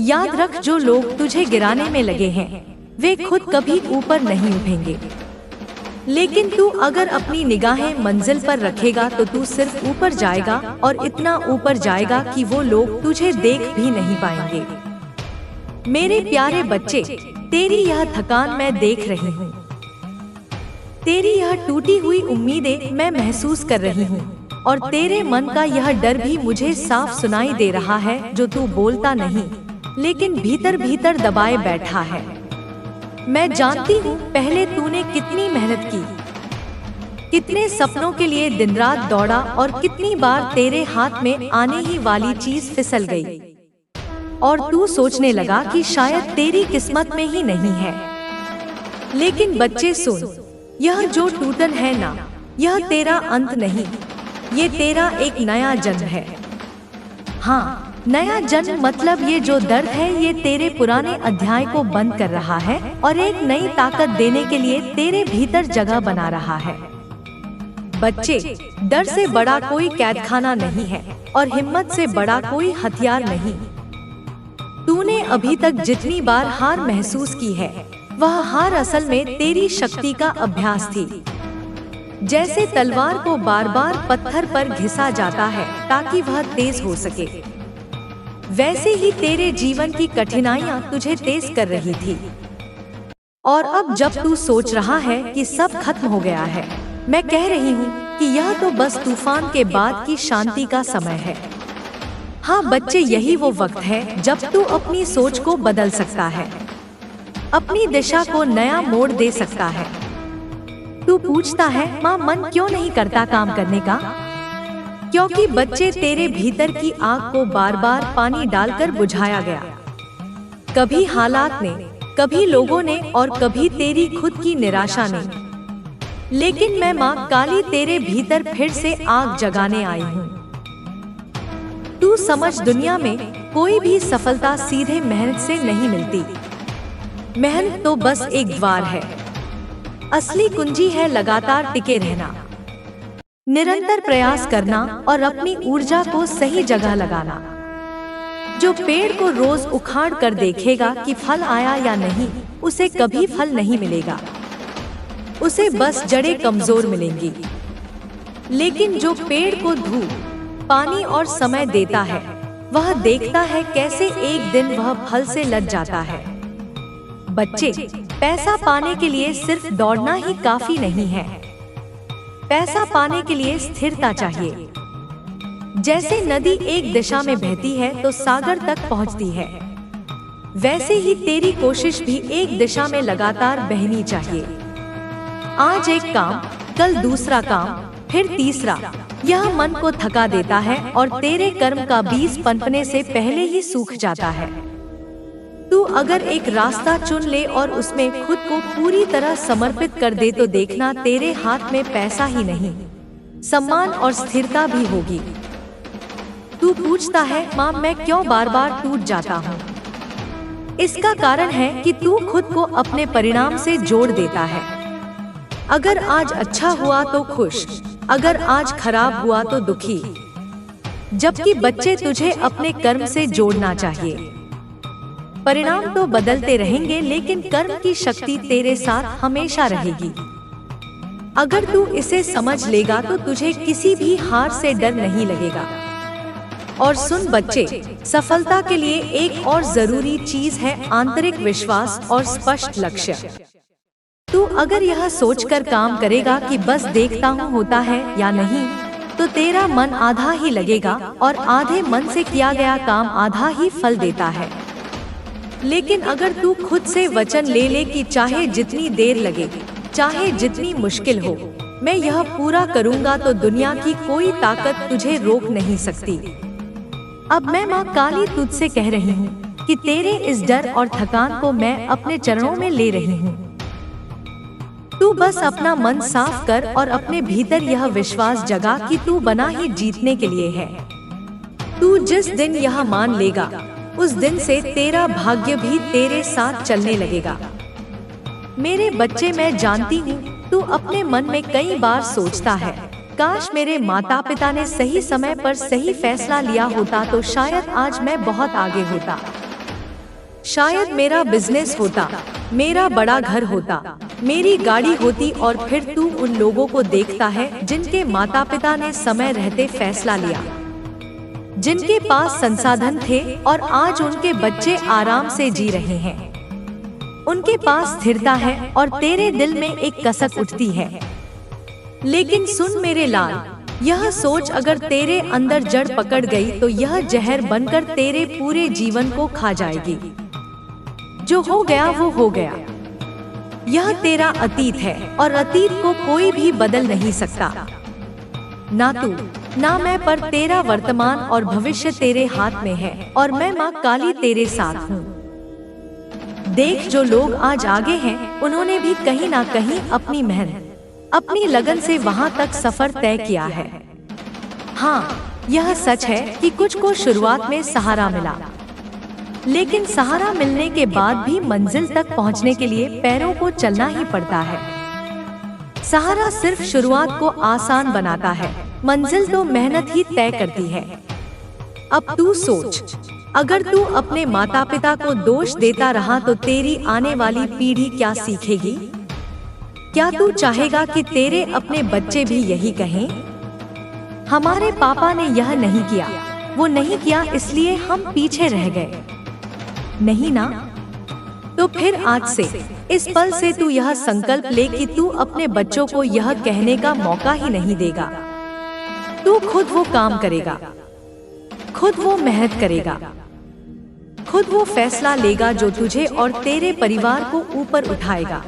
याद रख, जो लोग तुझे गिराने में लगे हैं वे खुद कभी ऊपर नहीं उठेंगे, लेकिन तू अगर अपनी निगाहें मंजिल पर रखेगा तो तू सिर्फ ऊपर जाएगा और इतना ऊपर जाएगा कि वो लोग तुझे देख भी नहीं पाएंगे। मेरे प्यारे बच्चे, तेरी यह थकान मैं देख रही हूँ, तेरी यह टूटी हुई उम्मीदें मैं महसूस कर रही हूँ और तेरे मन का यह डर भी मुझे साफ सुनाई दे रहा है जो तू बोलता नहीं लेकिन भीतर भीतर दबाए बैठा है। मैं जानती हूँ पहले तूने कितनी मेहनत की, कितने सपनों के लिए दिन रात दौड़ा और कितनी बार तेरे हाथ में आने ही वाली चीज फिसल गई और तू सोचने लगा कि शायद तेरी किस्मत में ही नहीं है। लेकिन बच्चे सुन, यह जो टूटन है ना, यह तेरा अंत नहीं, ये तेरा एक नया जन्म है। हाँ, नया जन्म मतलब ये जो दर्द है ये तेरे पुराने अध्याय को बंद कर रहा है और एक नई ताकत देने के लिए तेरे भीतर जगह बना रहा है। बच्चे, डर से बड़ा कोई कैदखाना नहीं है और हिम्मत से बड़ा कोई हथियार नहीं। तूने अभी तक जितनी बार हार महसूस की है वह हार असल में तेरी शक्ति का अभ्यास थी। जैसे तलवार को बार बार पत्थर पर घिसा जाता है ताकि वह तेज हो सके, वैसे ही तेरे जीवन की कठिनाइयां तुझे तेज कर रही थी। और अब जब तू सोच रहा है कि सब खत्म हो गया है, मैं कह रही हूँ कि यह तो बस तूफान के बाद की शांति का समय है। हाँ बच्चे, यही वो वक्त है जब तू अपनी सोच को बदल सकता है, अपनी दिशा को नया मोड़ दे सकता है। तू पूछता है, माँ मन क्यों नहीं करता काम करने का? क्योंकि बच्चे, तेरे भीतर की आग को बार बार पानी डालकर बुझाया गया, कभी हालात ने, कभी लोगों ने और कभी तेरी खुद की निराशा ने। लेकिन मैं माँ काली तेरे भीतर फिर से आग जगाने आई हूँ। तू समझ, दुनिया में कोई भी सफलता सीधे मेहनत से नहीं मिलती। मेहनत तो बस एक द्वार है, असली कुंजी है लगातार टिके रहना, निरंतर प्रयास करना और अपनी ऊर्जा को सही जगह लगाना। जो पेड़ को रोज उखाड़ कर देखेगा कि फल आया या नहीं, उसे कभी फल नहीं मिलेगा, उसे बस जड़ें कमजोर मिलेंगी। लेकिन जो पेड़ को धूप, पानी और समय देता है, वह देखता है कैसे एक दिन वह फल से लद जाता है। बच्चे, पैसा पाने के लिए सिर्फ दौड़ना ही काफी नहीं है, पैसा पाने के लिए स्थिरता चाहिए। जैसे नदी एक दिशा में बहती है तो सागर तक पहुंचती है, वैसे ही तेरी कोशिश भी एक दिशा में लगातार बहनी चाहिए। आज एक काम, कल दूसरा काम, फिर तीसरा। यह मन को थका देता है और तेरे कर्म का बीज पनपने से पहले ही सूख जाता है। तू अगर एक रास्ता चुन ले और उसमें खुद को पूरी तरह समर्पित कर दे तो देखना तेरे हाथ में पैसा ही नहीं, सम्मान और स्थिरता भी होगी। तू पूछता है, माँ मैं क्यों बार बार टूट जाता हूँ? इसका कारण है कि तू खुद को अपने परिणाम से जोड़ देता है। अगर आज अच्छा हुआ तो खुश, अगर आज खराब हुआ तो दुखी। जबकि बच्चे, तुझे अपने कर्म से जोड़ना चाहिए। परिणाम तो बदलते रहेंगे, लेकिन कर्म की शक्ति तेरे साथ हमेशा रहेगी। अगर तू इसे समझ लेगा तो तुझे किसी भी हार से डर नहीं लगेगा। और सुन बच्चे, सफलता के लिए एक और जरूरी चीज है आंतरिक विश्वास और स्पष्ट लक्ष्य। तू अगर यह सोचकर काम करेगा कि बस देखता हूँ होता है या नहीं, तो तेरा मन आधा ही लगेगा और आधे मन से किया गया काम आधा ही फल देता है। लेकिन अगर तू खुद से वचन ले ले कि चाहे जितनी देर लगे, चाहे जितनी मुश्किल हो, मैं यह पूरा करूंगा, तो दुनिया की कोई ताकत तुझे रोक नहीं सकती। अब मैं माँ काली तुझसे कह रही हूँ कि तेरे इस डर और थकान को मैं अपने चरणों में ले रही हूँ। तू बस अपना मन साफ कर और अपने भीतर यह विश्वास जगा कि तू बना ही जीतने के लिए है। तू जिस दिन यह मान लेगा, उस दिन से तेरा भाग्य भी तेरे साथ चलने लगेगा। मेरे बच्चे, मैं जानती हूँ तू अपने मन में कई बार सोचता है, काश मेरे माता पिता ने सही समय पर सही फैसला लिया होता तो शायद आज मैं बहुत आगे होता, शायद मेरा बिजनेस होता, मेरा बड़ा घर होता, मेरी गाड़ी होती। और फिर तू उन लोगों को देखता है जिनके माता पिता ने समय रहते फैसला लिया, जिनके पास संसाधन थे और आज उनके बच्चे आराम से जी रहे हैं। उनके पास स्थिरता है और तेरे दिल में एक कसक उठती है। लेकिन सुन मेरे लाल, यह सोच अगर तेरे अंदर जड़ पकड़ गई तो यह जहर बनकर तेरे पूरे जीवन को खा जाएगी। जो हो गया वो हो गया। यह तेरा अतीत है और अतीत को कोई भी बदल नहीं सकता, ना तू ना मैं, पर तेरा वर्तमान और भविष्य तेरे हाथ में है और मैं माँ काली तेरे साथ हूँ। देख, जो लोग आज आगे हैं, उन्होंने भी कहीं ना कहीं अपनी मेहनत, अपनी लगन से वहाँ तक सफर तय किया है। हाँ, यह सच है कि कुछ को शुरुआत में सहारा मिला, लेकिन सहारा मिलने के बाद भी मंजिल तक पहुँचने के लिए पैरों को चलना ही पड़ता है। सहारा सिर्फ शुरुआत को आसान बनाता है, मंजिल तो मेहनत ही तय करती है। अब तू सोच, अगर तू अपने माता पिता को दोष देता रहा तो तेरी आने वाली पीढ़ी क्या सीखेगी? क्या तू चाहेगा कि तेरे अपने बच्चे भी यही कहें, हमारे पापा ने यह नहीं किया, वो नहीं किया, इसलिए हम पीछे रह गए? नहीं ना? तो फिर आज से, इस पल से तू यह संकल्प ले कि तू अपने बच्चों को यह कहने का मौका ही नहीं देगा। तू खुद वो काम करेगा, खुद वो मेहनत करेगा, खुद वो फैसला लेगा जो तुझे और तेरे परिवार को ऊपर उठाएगा।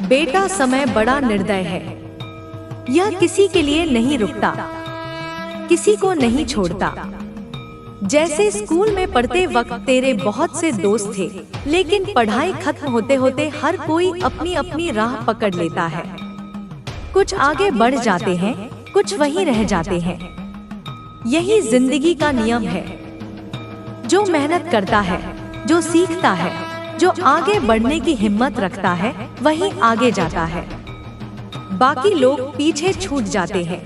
बेटा, समय बड़ा निर्दय है। यह किसी के लिए नहीं रुकता, किसी को नहीं छोड़ता। जैसे स्कूल में पढ़ते वक्त तेरे बहुत से दोस्त थे, लेकिन पढ़ाई खत्म होते होते हर कोई अपनी अपनी राह पकड़ लेता है। कुछ आगे बढ़ जाते हैं, कुछ वहीं रह जाते हैं। यही जिंदगी का नियम है। जो मेहनत करता है, जो सीखता है, जो आगे बढ़ने की हिम्मत रखता है, वही आगे जाता है। बाकी लोग पीछे छूट जाते हैं।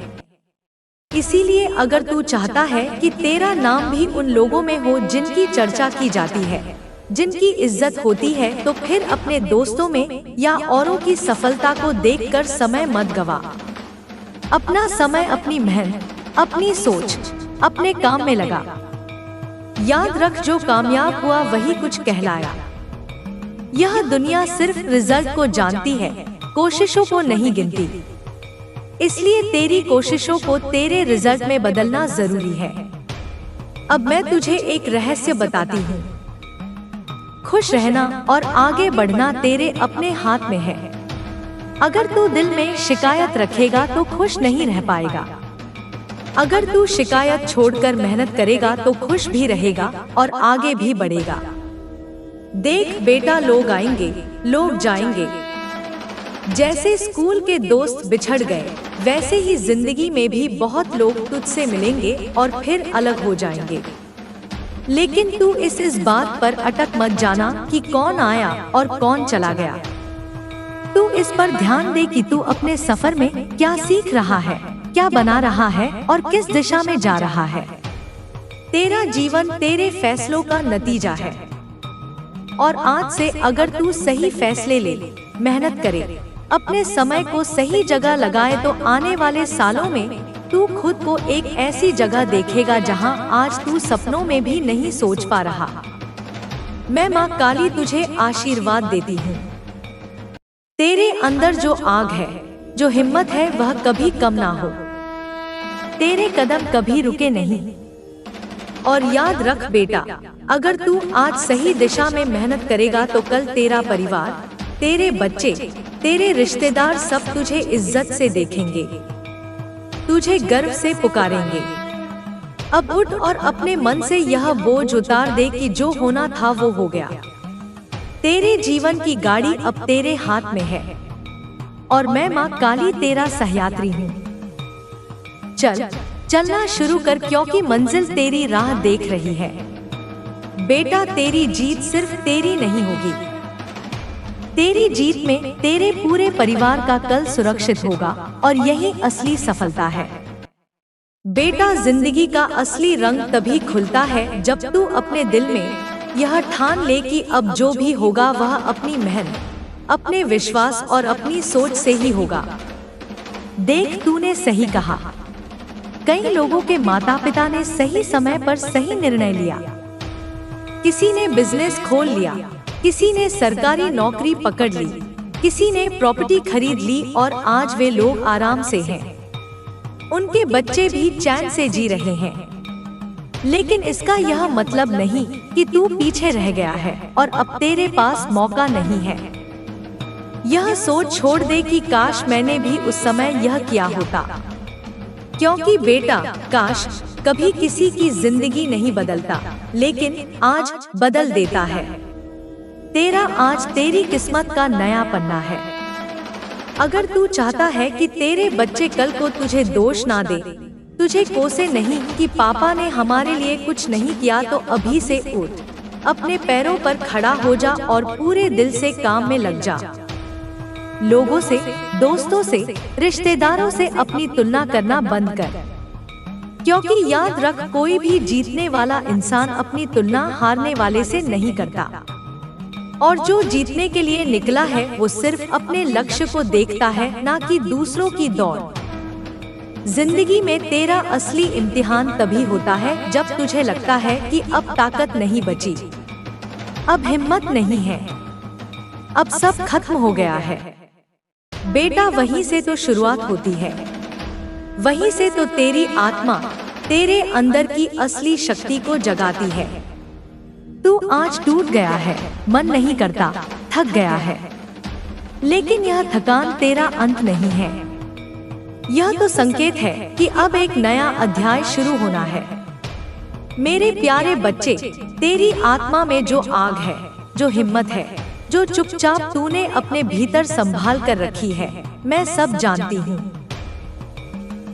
इसीलिए अगर तू चाहता है कि तेरा नाम भी उन लोगों में हो जिनकी चर्चा की जाती है, जिनकी इज्जत होती है, तो फिर अपने दोस्तों में या औरों की सफलता को देखकर समय मत गवा। अपना समय अपनी मेहनत, अपनी सोच, अपने काम में लगा। याद रख, जो कामयाब हुआ वही कुछ कहलाया। यह दुनिया सिर्फ रिजल्ट को जानती है, कोशिशों को नहीं गिनती। इसलिए तेरी कोशिशों को तेरे रिजल्ट में बदलना जरूरी है। अब मैं तुझे एक रहस्य बताती हूँ। खुश रहना और आगे बढ़ना तेरे अपने हाथ में है। अगर तू दिल में शिकायत रखेगा तो खुश नहीं रह पाएगा। अगर तू शिकायत छोड़कर मेहनत करेगा तो खुश भी रहेगा और आगे भी बढ़ेगा। देख बेटा, लोग आएंगे, लोग जाएंगे। जैसे स्कूल के दोस्त बिछड़ गए, वैसे ही जिंदगी में भी बहुत लोग तुझसे मिलेंगे और फिर अलग हो जाएंगे। लेकिन तू इस बात पर अटक मत जाना कि कौन आया और कौन चला गया। तू इस पर ध्यान दे कि तू अपने सफर में क्या सीख रहा है, क्या बना रहा है और किस दिशा में जा रहा है। तेरा जीवन तेरे फैसलों का नतीजा है। और आज से अगर तू सही फैसले ले, मेहनत करे, अपने समय को सही जगह लगाए, तो आने वाले सालों में तू खुद को एक ऐसी जगह देखेगा जहां आज तू सपनों में भी नहीं सोच पा रहा। मैं माँ काली तुझे आशीर्वाद देती हूँ। तेरे अंदर जो आग है, जो हिम्मत है, वह कभी कम ना हो। तेरे कदम कभी रुके नहीं। और याद रख बेटा, अगर तू आज सही दिशा में मेहनत करेगा तो कल तेरा परिवार, तेरे बच्चे, तेरे रिश्तेदार सब तुझे इज्जत से देखेंगे, तुझे गर्व से पुकारेंगे। अब उठ और अपने मन से यह बोझ उतार दे कि जो होना था वो हो गया। तेरे जीवन की गाड़ी अब तेरे हाथ में है और मैं माँ काली तेरा सहयात्री हूँ। चलना शुरू कर, क्योंकि मंजिल तेरी राह देख रही है। बेटा, तेरी जीत सिर्फ तेरी नहीं होगी, तेरी जीत में तेरे पूरे परिवार का कल सुरक्षित होगा और यही असली सफलता है। बेटा, जिंदगी का असली रंग तभी खुलता है जब तू अपने दिल में यह ठान ले कि अब जो भी होगा वह अपनी मेहनत, अपने विश्वास और अपनी सोच से ही होगा। देख, तूने सही कहा। कई लोगों के माता पिता ने सही समय पर सही निर्णय लिया। किसी ने बिजनेस खोल लिया, किसी ने सरकारी नौकरी पकड़ ली, किसी ने प्रॉपर्टी खरीद ली और आज वे लोग आराम से हैं। उनके बच्चे भी चैन से जी रहे हैं। लेकिन इसका यह मतलब नहीं कि तू पीछे रह गया है और अब तेरे पास मौका नहीं है। यह सोच छोड़ दे कि काश मैंने भी उस समय यह किया होता। क्योंकि बेटा, काश कभी किसी की जिंदगी नहीं बदलता, लेकिन आज बदल देता है। तेरा आज तेरी किस्मत का नया पन्ना है। अगर तू चाहता है कि तेरे बच्चे कल को तुझे दोष ना दे, तुझे कोसे नहीं कि पापा ने हमारे लिए कुछ नहीं किया, तो अभी से उठ, अपने पैरों पर खड़ा हो जा और पूरे दिल से काम में लग जा। लोगों से, दोस्तों से, रिश्तेदारों से अपनी तुलना करना बंद कर। क्योंकि याद रख, कोई भी जीतने वाला इंसान अपनी तुलना हारने वाले से नहीं करता। और जो जीतने के लिए निकला है वो सिर्फ अपने लक्ष्य को देखता है, ना कि दूसरों की दौड़। जिंदगी में तेरा असली इम्तिहान तभी होता है जब तुझे लगता है कि अब ताकत नहीं बची, अब हिम्मत नहीं है, अब सब खत्म हो गया है। बेटा, वहीं से तो शुरुआत होती है। वहीं से तो तेरी आत्मा तेरे अंदर की असली शक्ति को जगाती है। तू आज टूट गया है, मन नहीं करता, थक गया है, लेकिन यह थकान तेरा अंत नहीं है। यह तो संकेत है कि अब एक नया अध्याय शुरू होना है। मेरे प्यारे बच्चे, तेरी आत्मा में जो आग है, जो हिम्मत है, जो चुपचाप तूने अपने भीतर संभाल कर रखी है, मैं सब जानती हूँ।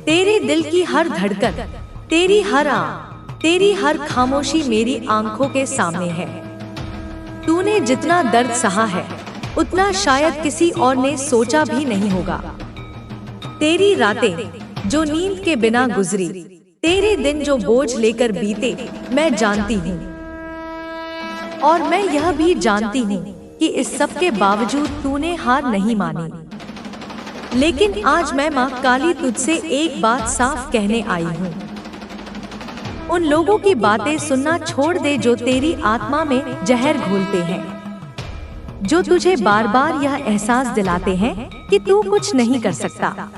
तेरे दिल की हर धड़कन, तेरी हर आह, तेरी हर खामोशी मेरी आंखों के सामने है। तूने जितना दर्द सहा है, उतना शायद किसी और ने सोचा भी नहीं होगा। तेरी रातें जो नींद के बिना गुजरी, तेरे दिन जो बोझ लेकर बीते, मैं जानती हूँ। और मैं यह भी जानती हूँ कि इस सब के बावजूद तूने हार नहीं मानी। लेकिन आज मैं माँ काली तुझसे एक बात साफ कहने आई हूँ। उन लोगों की बातें सुनना छोड़ दे जो तेरी आत्मा में जहर घोलते हैं, जो तुझे बार बार यह एहसास दिलाते हैं कि तू कुछ नहीं कर सकता।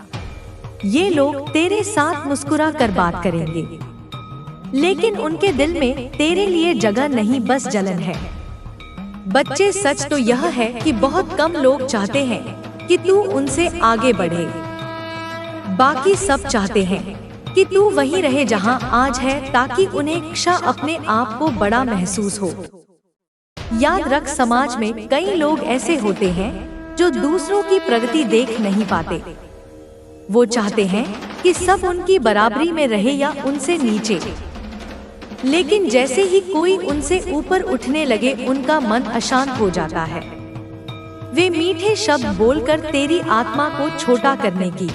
ये लोग तेरे साथ मुस्कुरा कर बात करेंगे, लेकिन उनके दिल में तेरे लिए जगह नहीं, बस जलन है। बच्चे, सच तो यह है कि बहुत कम लोग चाहते हैं कि तू उनसे आगे बढ़े। बाकी सब चाहते हैं कि तू वहीं रहे जहां आज है, ताकि उन्हें क्षण अपने आप को बड़ा महसूस हो। याद रख, समाज में कई लोग ऐसे होते हैं जो दूसरों की प्रगति देख नहीं पाते। वो चाहते हैं कि सब उनकी बराबरी में रहे या उनसे नीचे, लेकिन जैसे ही कोई उनसे ऊपर उठने लगे, उनका मन अशांत हो जाता है। वे मीठे शब्द बोलकर तेरी आत्मा को छोटा करने की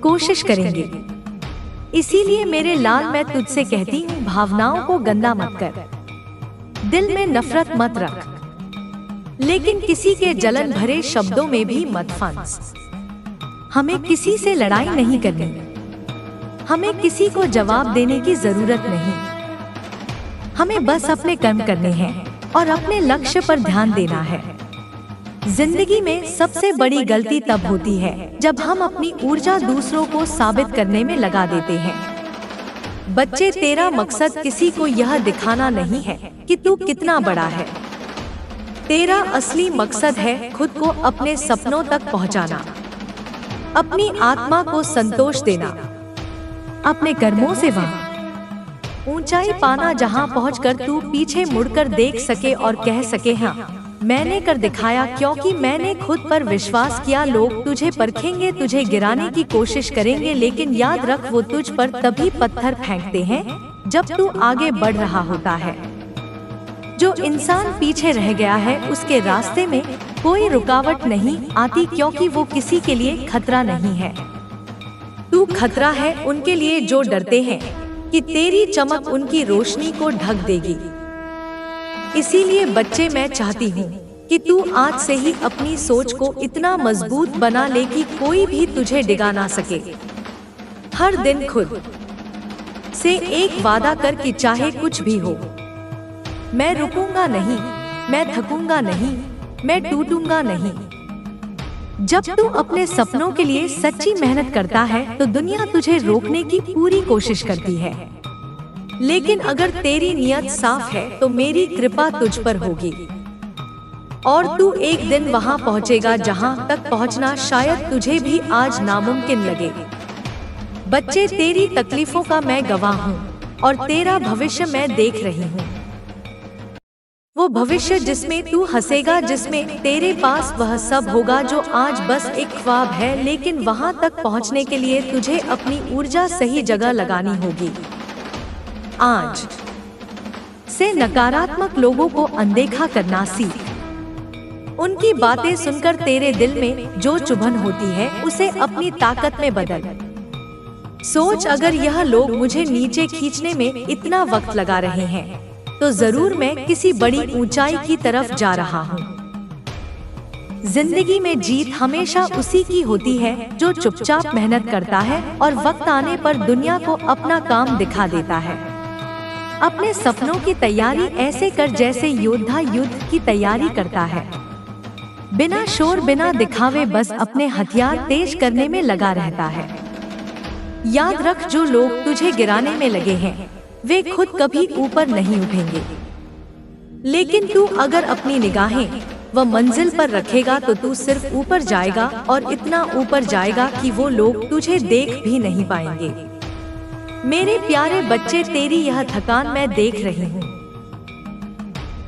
कोशिश करेंगे। इसीलिए मेरे लाल, मैं तुझसे कहती हूँ, भावनाओं को गंदा मत कर। दिल में नफरत मत रख, लेकिन किसी के जलन भरे शब्दों में भी मत फंस। हमें किसी से लड़ाई नहीं करनी, हमें किसी को जवाब देने की जरूरत नहीं। हमें बस अपने कर्म करने हैं और अपने लक्ष्य पर ध्यान देना है। जिंदगी में सबसे बड़ी गलती तब होती है जब हम अपनी ऊर्जा दूसरों को साबित करने में लगा देते हैं। बच्चे, तेरा मकसद किसी को यह दिखाना नहीं है कि तू कितना बड़ा है। तेरा असली मकसद है खुद को अपने सपनों तक पहुंचाना, अपनी आत्मा को संतोष देना, अपने कर्मों से वहां ऊंचाई पाना जहां पहुंचकर तू पीछे मुड़कर देख सके और कह सके, हाँ मैंने कर दिखाया, क्योंकि मैंने खुद पर विश्वास किया। लोग तुझे परखेंगे, तुझे गिराने की कोशिश करेंगे, लेकिन याद रख वो तुझ पर तभी पत्थर फेंकते हैं जब तू आगे बढ़ रहा होता है। जो इंसान पीछे रह गया है उसके रास्ते में कोई रुकावट नहीं आती, क्योंकि वो किसी के लिए खतरा नहीं है। तू खतरा है उनके लिए जो डरते हैं कि तेरी चमक उनकी रोशनी को ढक देगी। इसीलिए बच्चे, मैं चाहती हूँ कि तू आज से ही अपनी सोच को इतना मजबूत बना ले कि कोई भी तुझे डिगा ना सके। हर दिन खुद से एक वादा कर कि चाहे कुछ भी हो, मैं रुकूंगा नहीं, मैं थकूंगा नहीं, मैं टूटूंगा नहीं। जब तू अपने सपनों के लिए सच्ची मेहनत करता है तो दुनिया तुझे रोकने की पूरी कोशिश करती है, लेकिन अगर तेरी नियत साफ है तो मेरी कृपा तुझ पर होगी और तू एक दिन वहां पहुंचेगा जहां तक पहुंचना शायद तुझे भी आज नामुमकिन लगे। बच्चे, तेरी तकलीफों का मैं गवाह हूँ और तेरा भविष्य मैं देख रही हूँ। वो भविष्य जिसमें तू हंसेगा, जिसमें तेरे पास वह सब होगा जो आज बस एक ख्वाब है, लेकिन वहां तक पहुंचने के लिए तुझे अपनी ऊर्जा सही जगह लगानी होगी। आज से नकारात्मक लोगों को अनदेखा करना सीख। उनकी बातें सुनकर तेरे दिल में जो चुभन होती है उसे अपनी ताकत में बदल। सोच, अगर यह लोग मुझे नीचे खींचने में इतना वक्त लगा रहे हैं तो जरूर मैं किसी बड़ी ऊंचाई की तरफ जा रहा हूँ। जिंदगी में जीत हमेशा उसी की होती है जो चुपचाप मेहनत करता है और वक्त आने पर दुनिया को अपना काम दिखा देता है। अपने सपनों की तैयारी ऐसे कर जैसे योद्धा युद्ध की तैयारी करता है, बिना शोर बिना दिखावे बस अपने हथियार तेज करने में लगा रहता है। याद रख, जो लोग तुझे गिराने में लगे हैं वे खुद कभी ऊपर नहीं उठेंगे, लेकिन तू अगर अपनी निगाहें वह मंजिल पर रखेगा तो तू सिर्फ ऊपर जाएगा और इतना ऊपर जाएगा कि वो लोग तुझे देख भी नहीं पाएंगे। मेरे प्यारे बच्चे, तेरी यह थकान मैं देख रही हूँ,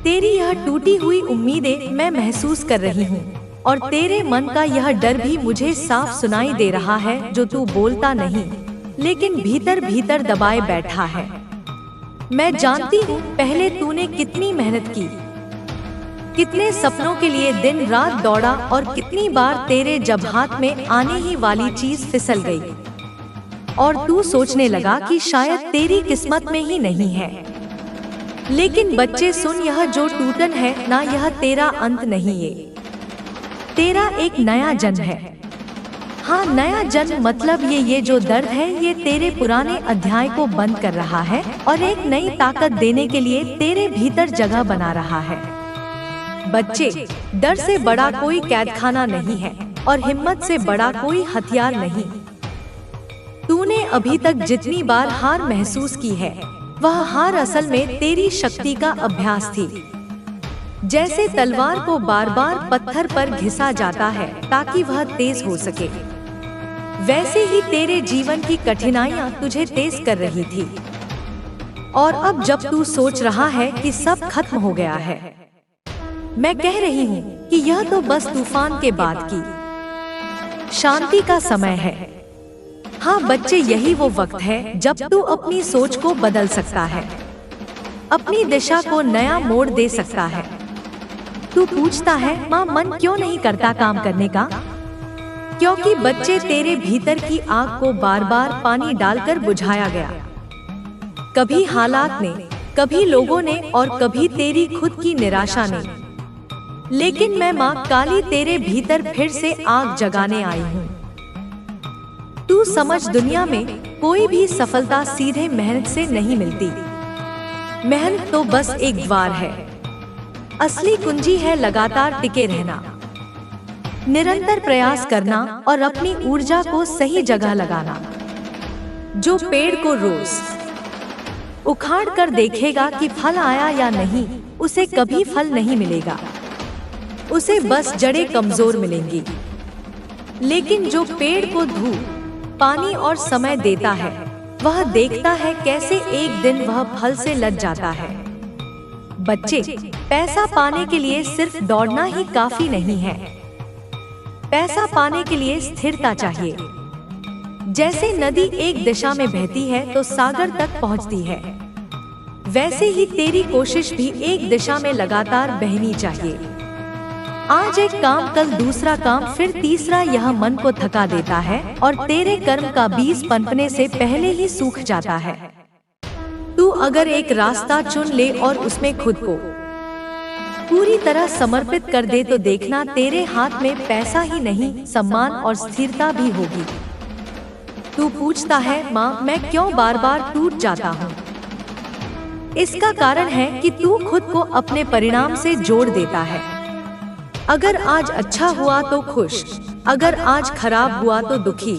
तेरी यह टूटी हुई उम्मीदें मैं महसूस कर रही हूँ और तेरे मन का यह डर भी मुझे साफ सुनाई दे रहा है जो तू बोलता नहीं लेकिन भीतर भीतर दबाए बैठा है। मैं जानती हूँ पहले तूने कितनी मेहनत की, कितने सपनों के लिए दिन रात दौड़ा और कितनी बार तेरे जब हाथ में आने ही वाली चीज फिसल गई और तू सोचने लगा कि शायद तेरी किस्मत में ही नहीं है। लेकिन बच्चे सुन, यह जो टूटन है ना, यह तेरा अंत नहीं, ये तेरा एक नया जन्म है। हाँ, नया जन्म मतलब ये जो दर्द है ये तेरे पुराने अध्याय को बंद कर रहा है और एक नई ताकत देने के लिए तेरे भीतर जगह बना रहा है। बच्चे, डर से बड़ा कोई कैदखाना नहीं है और हिम्मत से बड़ा कोई हथियार नहीं। तूने अभी तक जितनी बार हार महसूस की है वह हार असल में तेरी शक्ति का अभ्यास थी। जैसे तलवार को बार बार पत्थर पर घिसा जाता है ताकि वह तेज हो सके, वैसे ही तेरे जीवन की कठिनाइयां तुझे तेज कर रही थी। और अब जब तू सोच रहा है कि सब खत्म हो गया है, मैं कह रही हूँ कि यह तो बस तूफान के बाद की शांति का समय है। हाँ बच्चे, यही वो वक्त है जब तू अपनी सोच को बदल सकता है, अपनी दिशा को नया मोड़ दे सकता है। तू पूछता है, माँ मन क्यों नहीं करता काम करने का? क्योंकि बच्चे, तेरे भीतर की आग को बार बार पानी डालकर बुझाया गया। कभी हालात ने, कभी लोगों ने और कभी तेरी खुद की निराशा ने। लेकिन मैं माँ काली तेरे भीतर फिर से आग जगाने आई हूँ। तू समझ, दुनिया में कोई भी सफलता सीधे मेहनत से नहीं मिलती। मेहनत तो बस एक द्वार है। असली कुंजी है लगातार टिके रहना, निरंतर प्रयास करना और अपनी ऊर्जा को सही जगह लगाना। जो पेड़ को रोज उखाड़ कर देखेगा कि फल आया या नहीं, उसे कभी फल नहीं मिलेगा, उसे बस जड़ें कमजोर मिलेंगी। लेकिन जो पेड़ को धूप, पानी और समय देता है, वह देखता है कैसे एक दिन वह फल से लद जाता है। बच्चे, पैसा पाने के लिए सिर्फ दौड़ना ही काफी नहीं है। पैसा पाने के लिए स्थिरता चाहिए। जैसे नदी एक दिशा में बहती है तो सागर तक पहुंचती है, वैसे ही तेरी कोशिश भी एक दिशा में लगातार बहनी चाहिए। आज एक काम, कल दूसरा काम, फिर तीसरा। यह मन को थका देता है और तेरे कर्म का बीज पनपने से पहले ही सूख जाता है। तू अगर एक रास्ता चुन ले और उसमें खुद को पूरी तरह समर्पित कर दे तो देखना तेरे हाथ में पैसा ही नहीं, सम्मान और स्थिरता भी होगी। तू पूछता है, माँ मैं क्यों बार बार टूट जाता हूँ? इसका कारण है कि तू खुद को अपने परिणाम से जोड़ देता है। अगर आज अच्छा हुआ तो खुश, अगर आज खराब हुआ तो दुखी।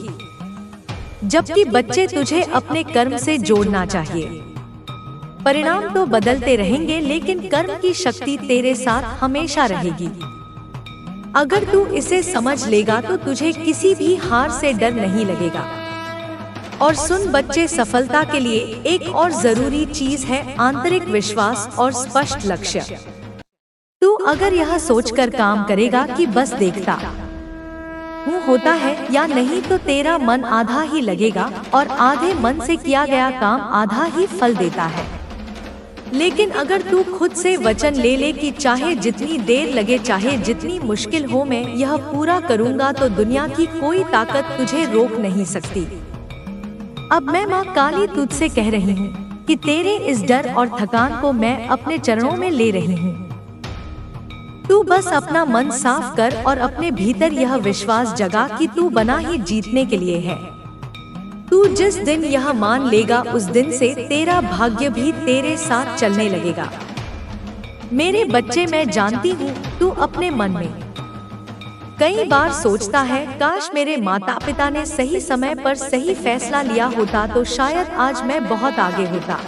जबकि बच्चे, तुझे अपने कर्म से जोड़ना चाहिए। परिणाम तो बदलते रहेंगे लेकिन कर्म की शक्ति तेरे साथ हमेशा रहेगी। अगर तू इसे समझ लेगा तो तुझे किसी भी हार से डर नहीं लगेगा। और सुन बच्चे, सफलता के लिए एक और जरूरी चीज है आंतरिक विश्वास और स्पष्ट लक्ष्य। तू अगर यह सोचकर काम करेगा कि बस देखता हूँ होता है या नहीं, तो तेरा मन आधा ही लगेगा और आधे मन से किया गया काम आधा ही फल देता है। लेकिन अगर तू खुद से वचन ले ले कि चाहे जितनी देर लगे, चाहे जितनी मुश्किल हो, मैं यह पूरा करूँगा, तो दुनिया की कोई ताकत तुझे रोक नहीं सकती। अब मैं माँ काली तुझसे कह रही हूँ कि तेरे इस डर और थकान को मैं अपने चरणों में ले रही हूँ। तू बस अपना मन साफ कर और अपने भीतर यह विश्वास जगा कि तू बना ही जीतने के लिए है। तू जिस दिन यह मान लेगा, उस दिन से तेरा भाग्य भी तेरे साथ चलने लगेगा। मेरे बच्चे, मैं जानती हूँ तू अपने मन में कई बार सोचता है, काश मेरे माता पिता ने सही समय पर सही फैसला लिया होता तो शायद आज मैं बहुत आगे होता।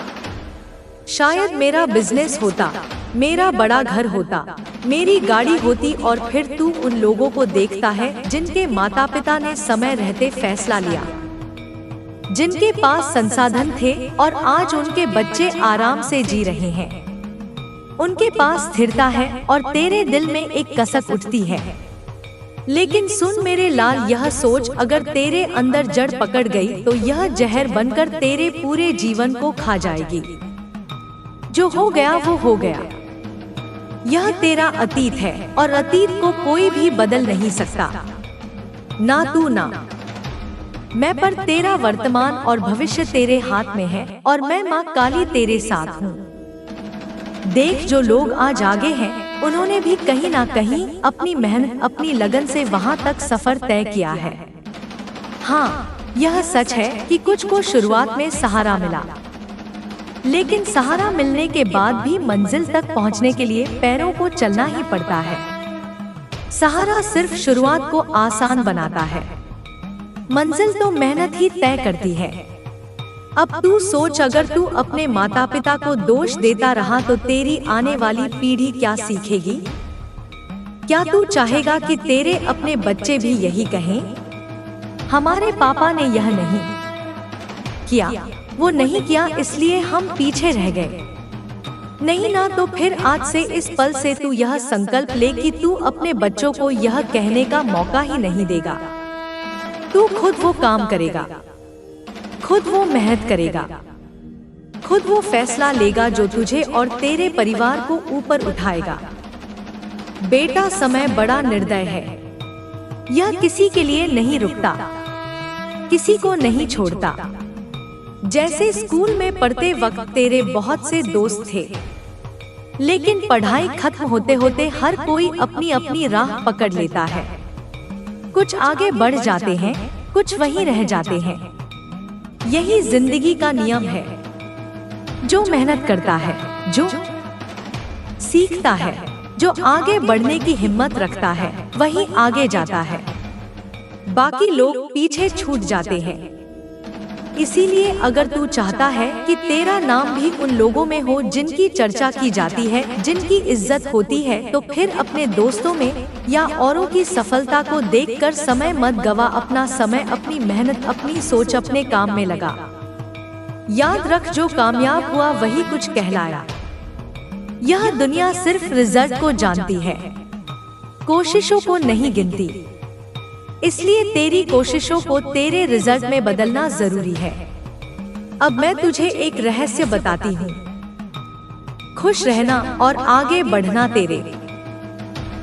शायद मेरा बिजनेस होता, मेरा बड़ा घर होता, मेरी गाड़ी होती। और फिर तू उन लोगों को देखता है जिनके माता पिता ने समय रहते फैसला लिया, जिनके पास संसाधन थे और आज उनके बच्चे आराम से जी रहे हैं। उनके पास स्थिरता है और तेरे दिल में एक कसक उठती है। लेकिन सुन मेरे लाल, यह सोच अगर तेरे अंदर जड़ पकड़ गई तो यह जहर बनकर तेरे पूरे जीवन को खा जाएगी। जो हो गया वो हो गया। यह तेरा अतीत है और अतीत को कोई भी बदल नहीं सकता, ना तू ना मैं। पर तेरा वर्तमान और भविष्य तेरे हाथ में है और मैं माँ काली तेरे साथ हूँ। देख, जो लोग आज आगे हैं उन्होंने भी कहीं ना कहीं अपनी मेहनत, अपनी लगन से वहाँ तक सफर तय किया है। हाँ, यह सच है कि कुछ को शुरुआत में सहारा मिला, लेकिन सहारा मिलने के बाद भी मंजिल तक पहुँचने के लिए पैरों को चलना ही पड़ता है। सहारा सिर्फ शुरुआत को आसान बनाता है, मंजिल तो मेहनत ही तय करती है। अब तू सोच, अगर तू अपने माता पिता को दोष देता रहा तो तेरी आने वाली पीढ़ी क्या सीखेगी? क्या तू चाहेगा कि तेरे अपने बच्चे भी यही कहें, हमारे पापा ने यह नहीं किया, वो नहीं किया इसलिए हम पीछे रह गए? नहीं ना। तो फिर आज से, इस पल से तू यह संकल्प ले कि तू अपने बच्चों को यह कहने का मौका ही नहीं देगा। तू खुद वो काम करेगा, खुद वो मेहनत करेगा, खुद वो फैसला लेगा जो तुझे और तेरे परिवार को ऊपर उठाएगा। बेटा, समय बड़ा निर्दय है। यह किसी के लिए नहीं रुकता, किसी को नहीं छोड़ता। जैसे स्कूल में पढ़ते वक्त तेरे बहुत से दोस्त थे, लेकिन पढ़ाई खत्म होते होते हर कोई अपनी अपनी राह पकड़ लेता है। कुछ आगे बढ़ जाते हैं, कुछ वहीं रह जाते हैं। यही जिंदगी का नियम है। जो मेहनत करता है, जो सीखता है, जो आगे बढ़ने की हिम्मत रखता है, वही आगे जाता है। बाकी लोग पीछे छूट जाते हैं। इसीलिए अगर तू चाहता है कि तेरा नाम भी उन लोगों में हो जिनकी चर्चा की जाती है, जिनकी इज्जत होती है, तो फिर अपने दोस्तों में या औरों की सफलता को देखकर समय मत गवा। अपना समय, अपनी मेहनत, अपनी सोच अपने काम में लगा। याद रख, जो कामयाब हुआ वही कुछ कहलाया। यह दुनिया सिर्फ रिजल्ट को जानती है, कोशिशों को नहीं गिनती। इसलिए तेरी कोशिशों को तेरे रिजल्ट में बदलना जरूरी है। अब मैं तुझे एक रहस्य बताती हूँ। खुश रहना और आगे बढ़ना तेरे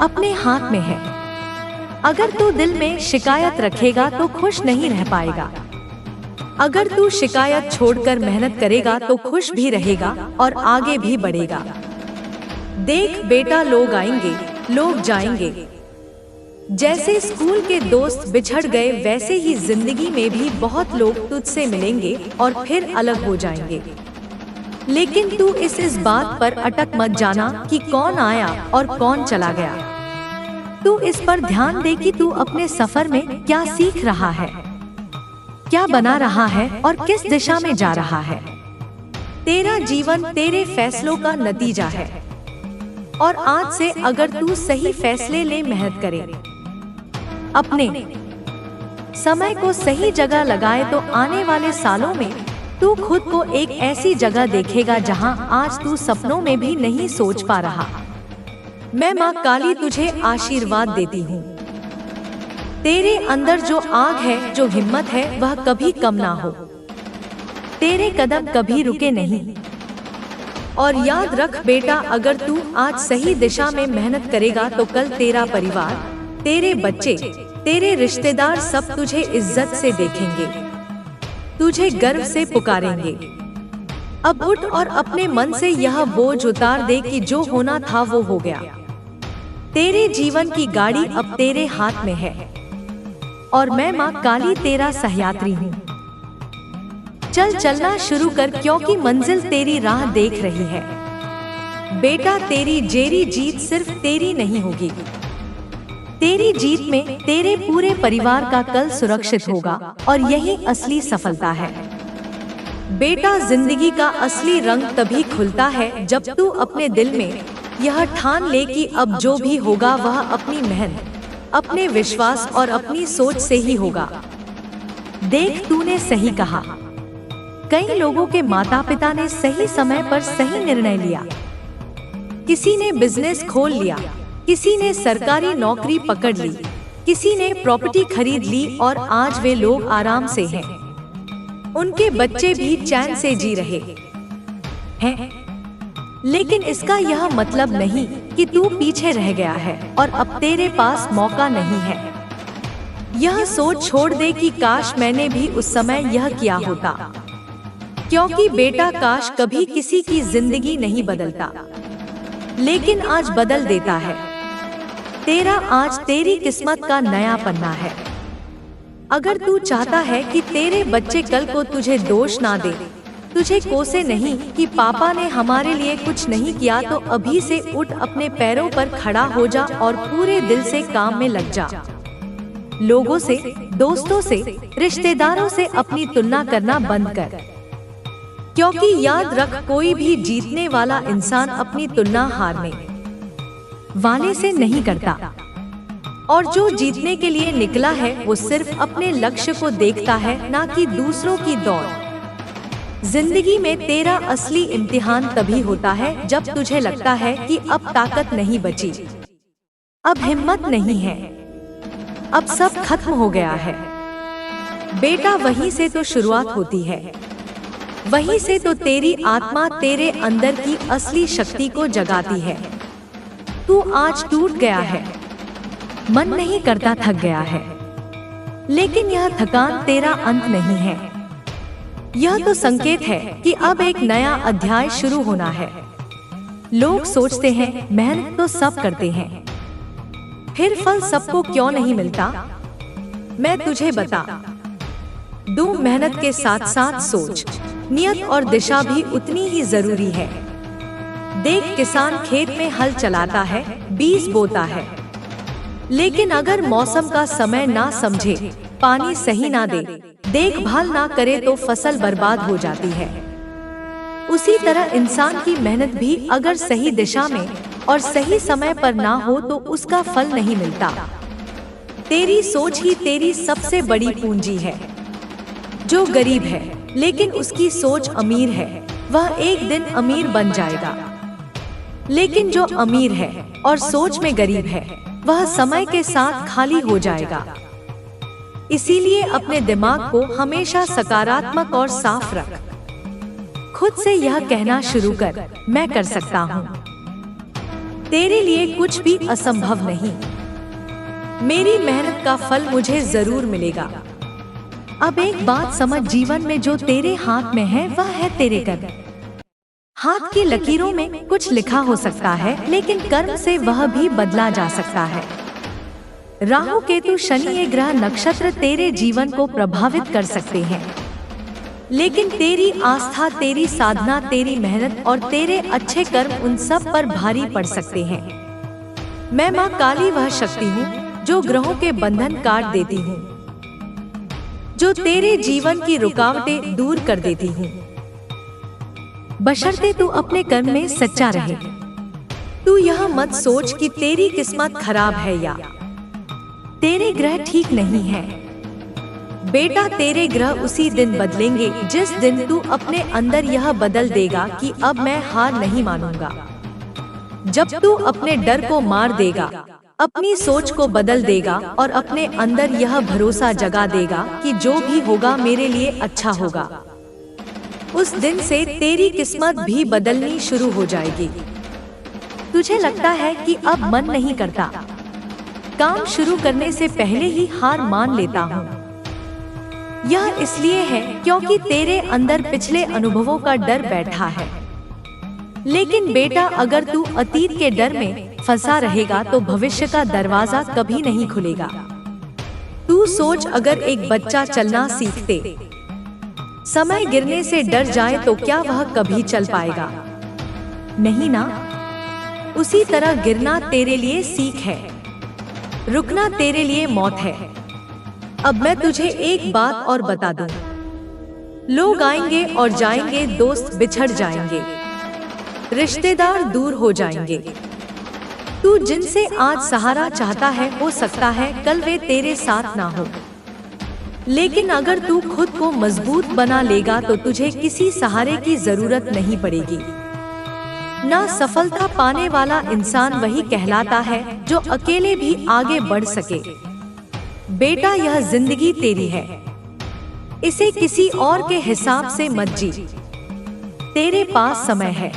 अपने हाथ में है। अगर तू दिल में शिकायत रखेगा तो खुश नहीं रह पाएगा। अगर तू शिकायत छोड़कर मेहनत करेगा तो खुश भी रहेगा और आगे भी बढ़ेगा। देख बेटा, लोग आएंगे, लोग जाएंगे। जैसे स्कूल के दोस्त बिछड़ गए, वैसे ही जिंदगी में भी बहुत लोग तुझसे मिलेंगे और फिर अलग हो जाएंगे। लेकिन तू इस बात पर अटक मत जाना कि कौन आया और कौन चला गया। तू इस पर ध्यान दे कि तू अपने सफर में क्या सीख रहा है, क्या बना रहा है और किस दिशा में जा रहा है। तेरा जीवन तेरे फैसलों का नतीजा है। और आज से अगर तू सही फैसले ले, मेहनत करे, अपने समय को सही जगह लगाए, तो आने वाले सालों में तू खुद को एक ऐसी जगह देखेगा जहां आज तू सपनों में भी नहीं सोच पा रहा। मैं माँ काली तुझे आशीर्वाद देती हूँ। तेरे अंदर जो आग है, जो हिम्मत है, वह कभी कम ना हो। तेरे कदम कभी रुके नहीं। और याद रख बेटा, अगर तू आज सही दिशा में मेहनत करेगा तो कल तेरा परिवार, तेरे बच्चे, तेरे रिश्तेदार सब तुझे इज्जत से देखेंगे, तुझे गर्व से पुकारेंगे। अब उठ और अपने मन से यह बोझ उतार दे कि जो होना था वो हो गया। तेरे जीवन की गाड़ी अब तेरे हाथ में है और मैं माँ काली तेरा सहयात्री हूँ। चल चलना शुरू कर, क्योंकि मंजिल तेरी राह देख रही है। बेटा, तेरी जेरी जीत सिर्फ तेरी नहीं होगी। तेरी जीत में तेरे पूरे परिवार का कल सुरक्षित होगा और यही असली सफलता है। बेटा, जिंदगी का असली रंग तभी खुलता है जब तू अपने दिल में यह ठान ले कि अब जो भी होगा वह अपनी मेहनत, अपने विश्वास और अपनी सोच से ही होगा। देख, तूने सही कहा। कई लोगों के माता पिता ने सही समय पर सही निर्णय लिया। किसी ने बिजनेस खोल लिया, किसी ने सरकारी नौकरी पकड़ ली, किसी ने प्रॉपर्टी खरीद ली और आज वे लोग आराम से हैं। उनके बच्चे भी चैन से जी रहे हैं। लेकिन इसका यह मतलब नहीं कि तू पीछे रह गया है और अब तेरे पास मौका नहीं है। यह सोच छोड़ दे कि काश मैंने भी उस समय यह किया होता। क्योंकि बेटा, काश कभी किसी की जिंदगी नहीं बदलता, लेकिन आज बदल देता है। तेरा आज तेरी किस्मत का नया पन्ना है। अगर तू चाहता है कि तेरे बच्चे कल को तुझे दोष ना दे, तुझे कोसे नहीं कि पापा ने हमारे लिए कुछ नहीं किया, तो अभी से उठ, अपने पैरों पर खड़ा हो जा और पूरे दिल से काम में लग जा। लोगों से, दोस्तों से, रिश्तेदारों से अपनी तुलना करना बंद कर। क्योंकि याद रख, कोई भी जीतने वाला इंसान अपनी तुलना हारने वाले से नहीं करता। और जो जीतने के लिए निकला है वो सिर्फ अपने लक्ष्य को देखता है, ना कि दूसरों की दौड़। जिंदगी में तेरा असली इम्तिहान तभी होता है जब तुझे लगता है कि अब ताकत नहीं बची, अब हिम्मत नहीं है, अब सब खत्म हो गया है। बेटा, वहीं से तो शुरुआत होती है। वहीं से तो तेरी आत्मा तेरे अंदर की असली शक्ति को जगाती है। तू आज टूट गया है, मन नहीं करता, थक गया है, लेकिन यह थकान तेरा अंत नहीं है। यह तो संकेत है कि अब एक नया अध्याय शुरू होना है। लोग सोचते हैं मेहनत तो सब करते हैं, फिर फल सबको क्यों नहीं मिलता? मैं तुझे बता दूं, मेहनत के साथ साथ सोच, नियत और दिशा भी उतनी ही जरूरी है। देख, किसान खेत में हल चलाता है, बीज बोता है, लेकिन अगर मौसम का समय ना समझे, पानी सही ना दे, देखभाल ना करे तो फसल बर्बाद हो जाती है। उसी तरह इंसान की मेहनत भी अगर सही दिशा में और सही समय पर ना हो तो उसका फल नहीं मिलता। तेरी सोच ही तेरी सबसे बड़ी पूंजी है। जो गरीब है लेकिन उसकी सोच अमीर है, वह एक दिन अमीर बन जाएगा। लेकिन जो अमीर है और सोच में गरीब है, वह समय के साथ खाली हो जाएगा। इसीलिए अपने दिमाग को हमेशा सकारात्मक और साफ रख। खुद से यह कहना शुरू कर, मैं कर सकता हूँ। तेरे लिए कुछ भी असंभव नहीं। मेरी मेहनत का फल मुझे जरूर मिलेगा। अब एक बात समझ, जीवन में जो तेरे हाथ में है वह है तेरे कर्म। हाथ की लकीरों में कुछ लिखा हो सकता है, लेकिन कर्म से वह भी बदला जा सकता है। राहु, केतु, शनि ये ग्रह नक्षत्र तेरे जीवन को प्रभावित कर सकते हैं, लेकिन तेरी आस्था, तेरी साधना, तेरी मेहनत और तेरे अच्छे कर्म उन सब पर भारी पड़ सकते हैं। मैं माँ काली वह शक्ति हूँ जो ग्रहों के बंधन काट देती हूँ, जो तेरे जीवन की रुकावटें दूर कर देती हूँ, बशर्ते तू अपने कर्म में सच्चा रहे। तू यह मत सोच कि तेरी किस्मत खराब है या तेरे ग्रह ठीक नहीं है। बेटा, तेरे ग्रह उसी दिन बदलेंगे जिस दिन तू अपने अंदर यह बदल देगा कि अब मैं हार नहीं मानूंगा। जब तू अपने डर को मार देगा, अपनी सोच को बदल देगा और अपने अंदर यह भरोसा जगा देगा कि जो भी होगा मेरे लिए अच्छा होगा, उस दिन से तेरी किस्मत भी बदलनी शुरू हो जाएगी। तुझे लगता है कि अब मन नहीं करता, काम शुरू करने से पहले ही हार मान लेता हूँ। यह इसलिए है क्योंकि तेरे अंदर पिछले अनुभवों का डर बैठा है। लेकिन बेटा, अगर तू अतीत के डर में फंसा रहेगा तो भविष्य का दरवाजा कभी नहीं खुलेगा। तू सोच, अगर एक बच्चा चलना सीखते समय गिरने से डर जाए तो क्या वह कभी चल पाएगा? नहीं ना। उसी तरह गिरना तेरे लिए सीख है, रुकना तेरे लिए मौत है। अब मैं तुझे एक बात और बता दूं, लोग आएंगे और जाएंगे, दोस्त बिछड़ जाएंगे, रिश्तेदार दूर हो जाएंगे। तू जिनसे आज सहारा चाहता है, हो सकता है कल वे तेरे साथ ना हो। लेकिन अगर तू खुद को मजबूत बना लेगा तो तुझे किसी सहारे की जरूरत नहीं पड़ेगी। ना सफलता पाने वाला इंसान वही कहलाता है जो अकेले भी आगे बढ़ सके। बेटा, यह जिंदगी तेरी है, इसे किसी और के हिसाब से मत जी। तेरे पास समय है,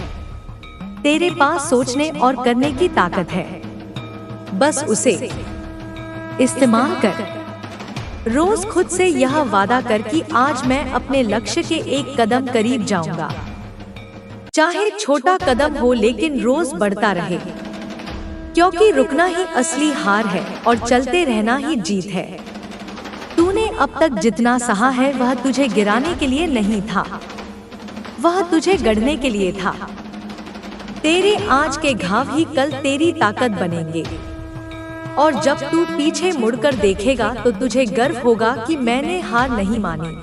तेरे पास सोचने और करने की ताकत है, बस उसे इस्तेमाल कर। रोज खुद से यह वादा कर कि आज मैं अपने लक्ष्य के एक कदम करीब जाऊंगा। चाहे छोटा कदम हो, लेकिन रोज बढ़ता रहे, क्योंकि रुकना ही असली हार है और चलते रहना ही जीत है। तूने अब तक जितना सहा है वह तुझे गिराने के लिए नहीं था, वह तुझे गढ़ने के लिए था। तेरे आज के घाव ही कल तेरी ताकत बनेंगे, और जब तू पीछे मुड़कर देखेगा तो तुझे गर्व होगा कि मैंने हार नहीं मानी।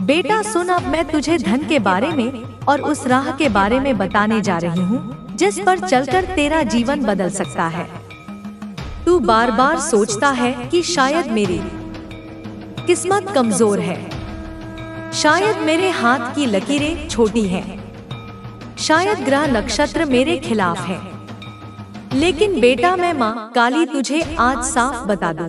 बेटा सुन, अब मैं तुझे धन के बारे में और उस राह के बारे में बताने जा रही हूँ जिस पर चलकर तेरा जीवन बदल सकता है। तू बार बार सोचता है कि शायद मेरी किस्मत कमजोर है, शायद मेरे हाथ की लकीरें छोटी हैं, शायद ग्रह नक्षत्र मेरे खिलाफ है। लेकिन बेटा, मैं माँ काली तुझे आज साफ बता दूं,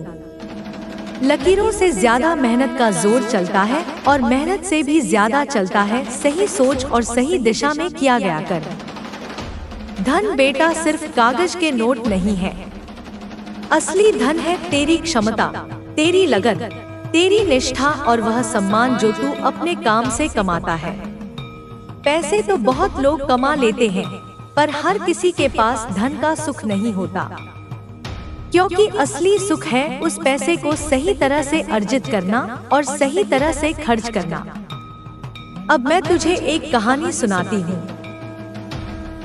लकीरों से ज्यादा मेहनत का जोर चलता है और मेहनत से भी ज्यादा चलता है सही सोच और सही दिशा में किया गया कर। धन बेटा सिर्फ कागज के नोट नहीं है, असली धन है तेरी क्षमता, तेरी लगन, तेरी निष्ठा और वह सम्मान जो तू अपने काम से कमाता है। पैसे तो बहुत लोग कमा लेते हैं, पर हर किसी के पास धन का सुख नहीं होता, क्योंकि असली सुख है उस पैसे को सही तरह से अर्जित करना और सही तरह से खर्च करना। अब मैं तुझे एक कहानी सुनाती हूँ।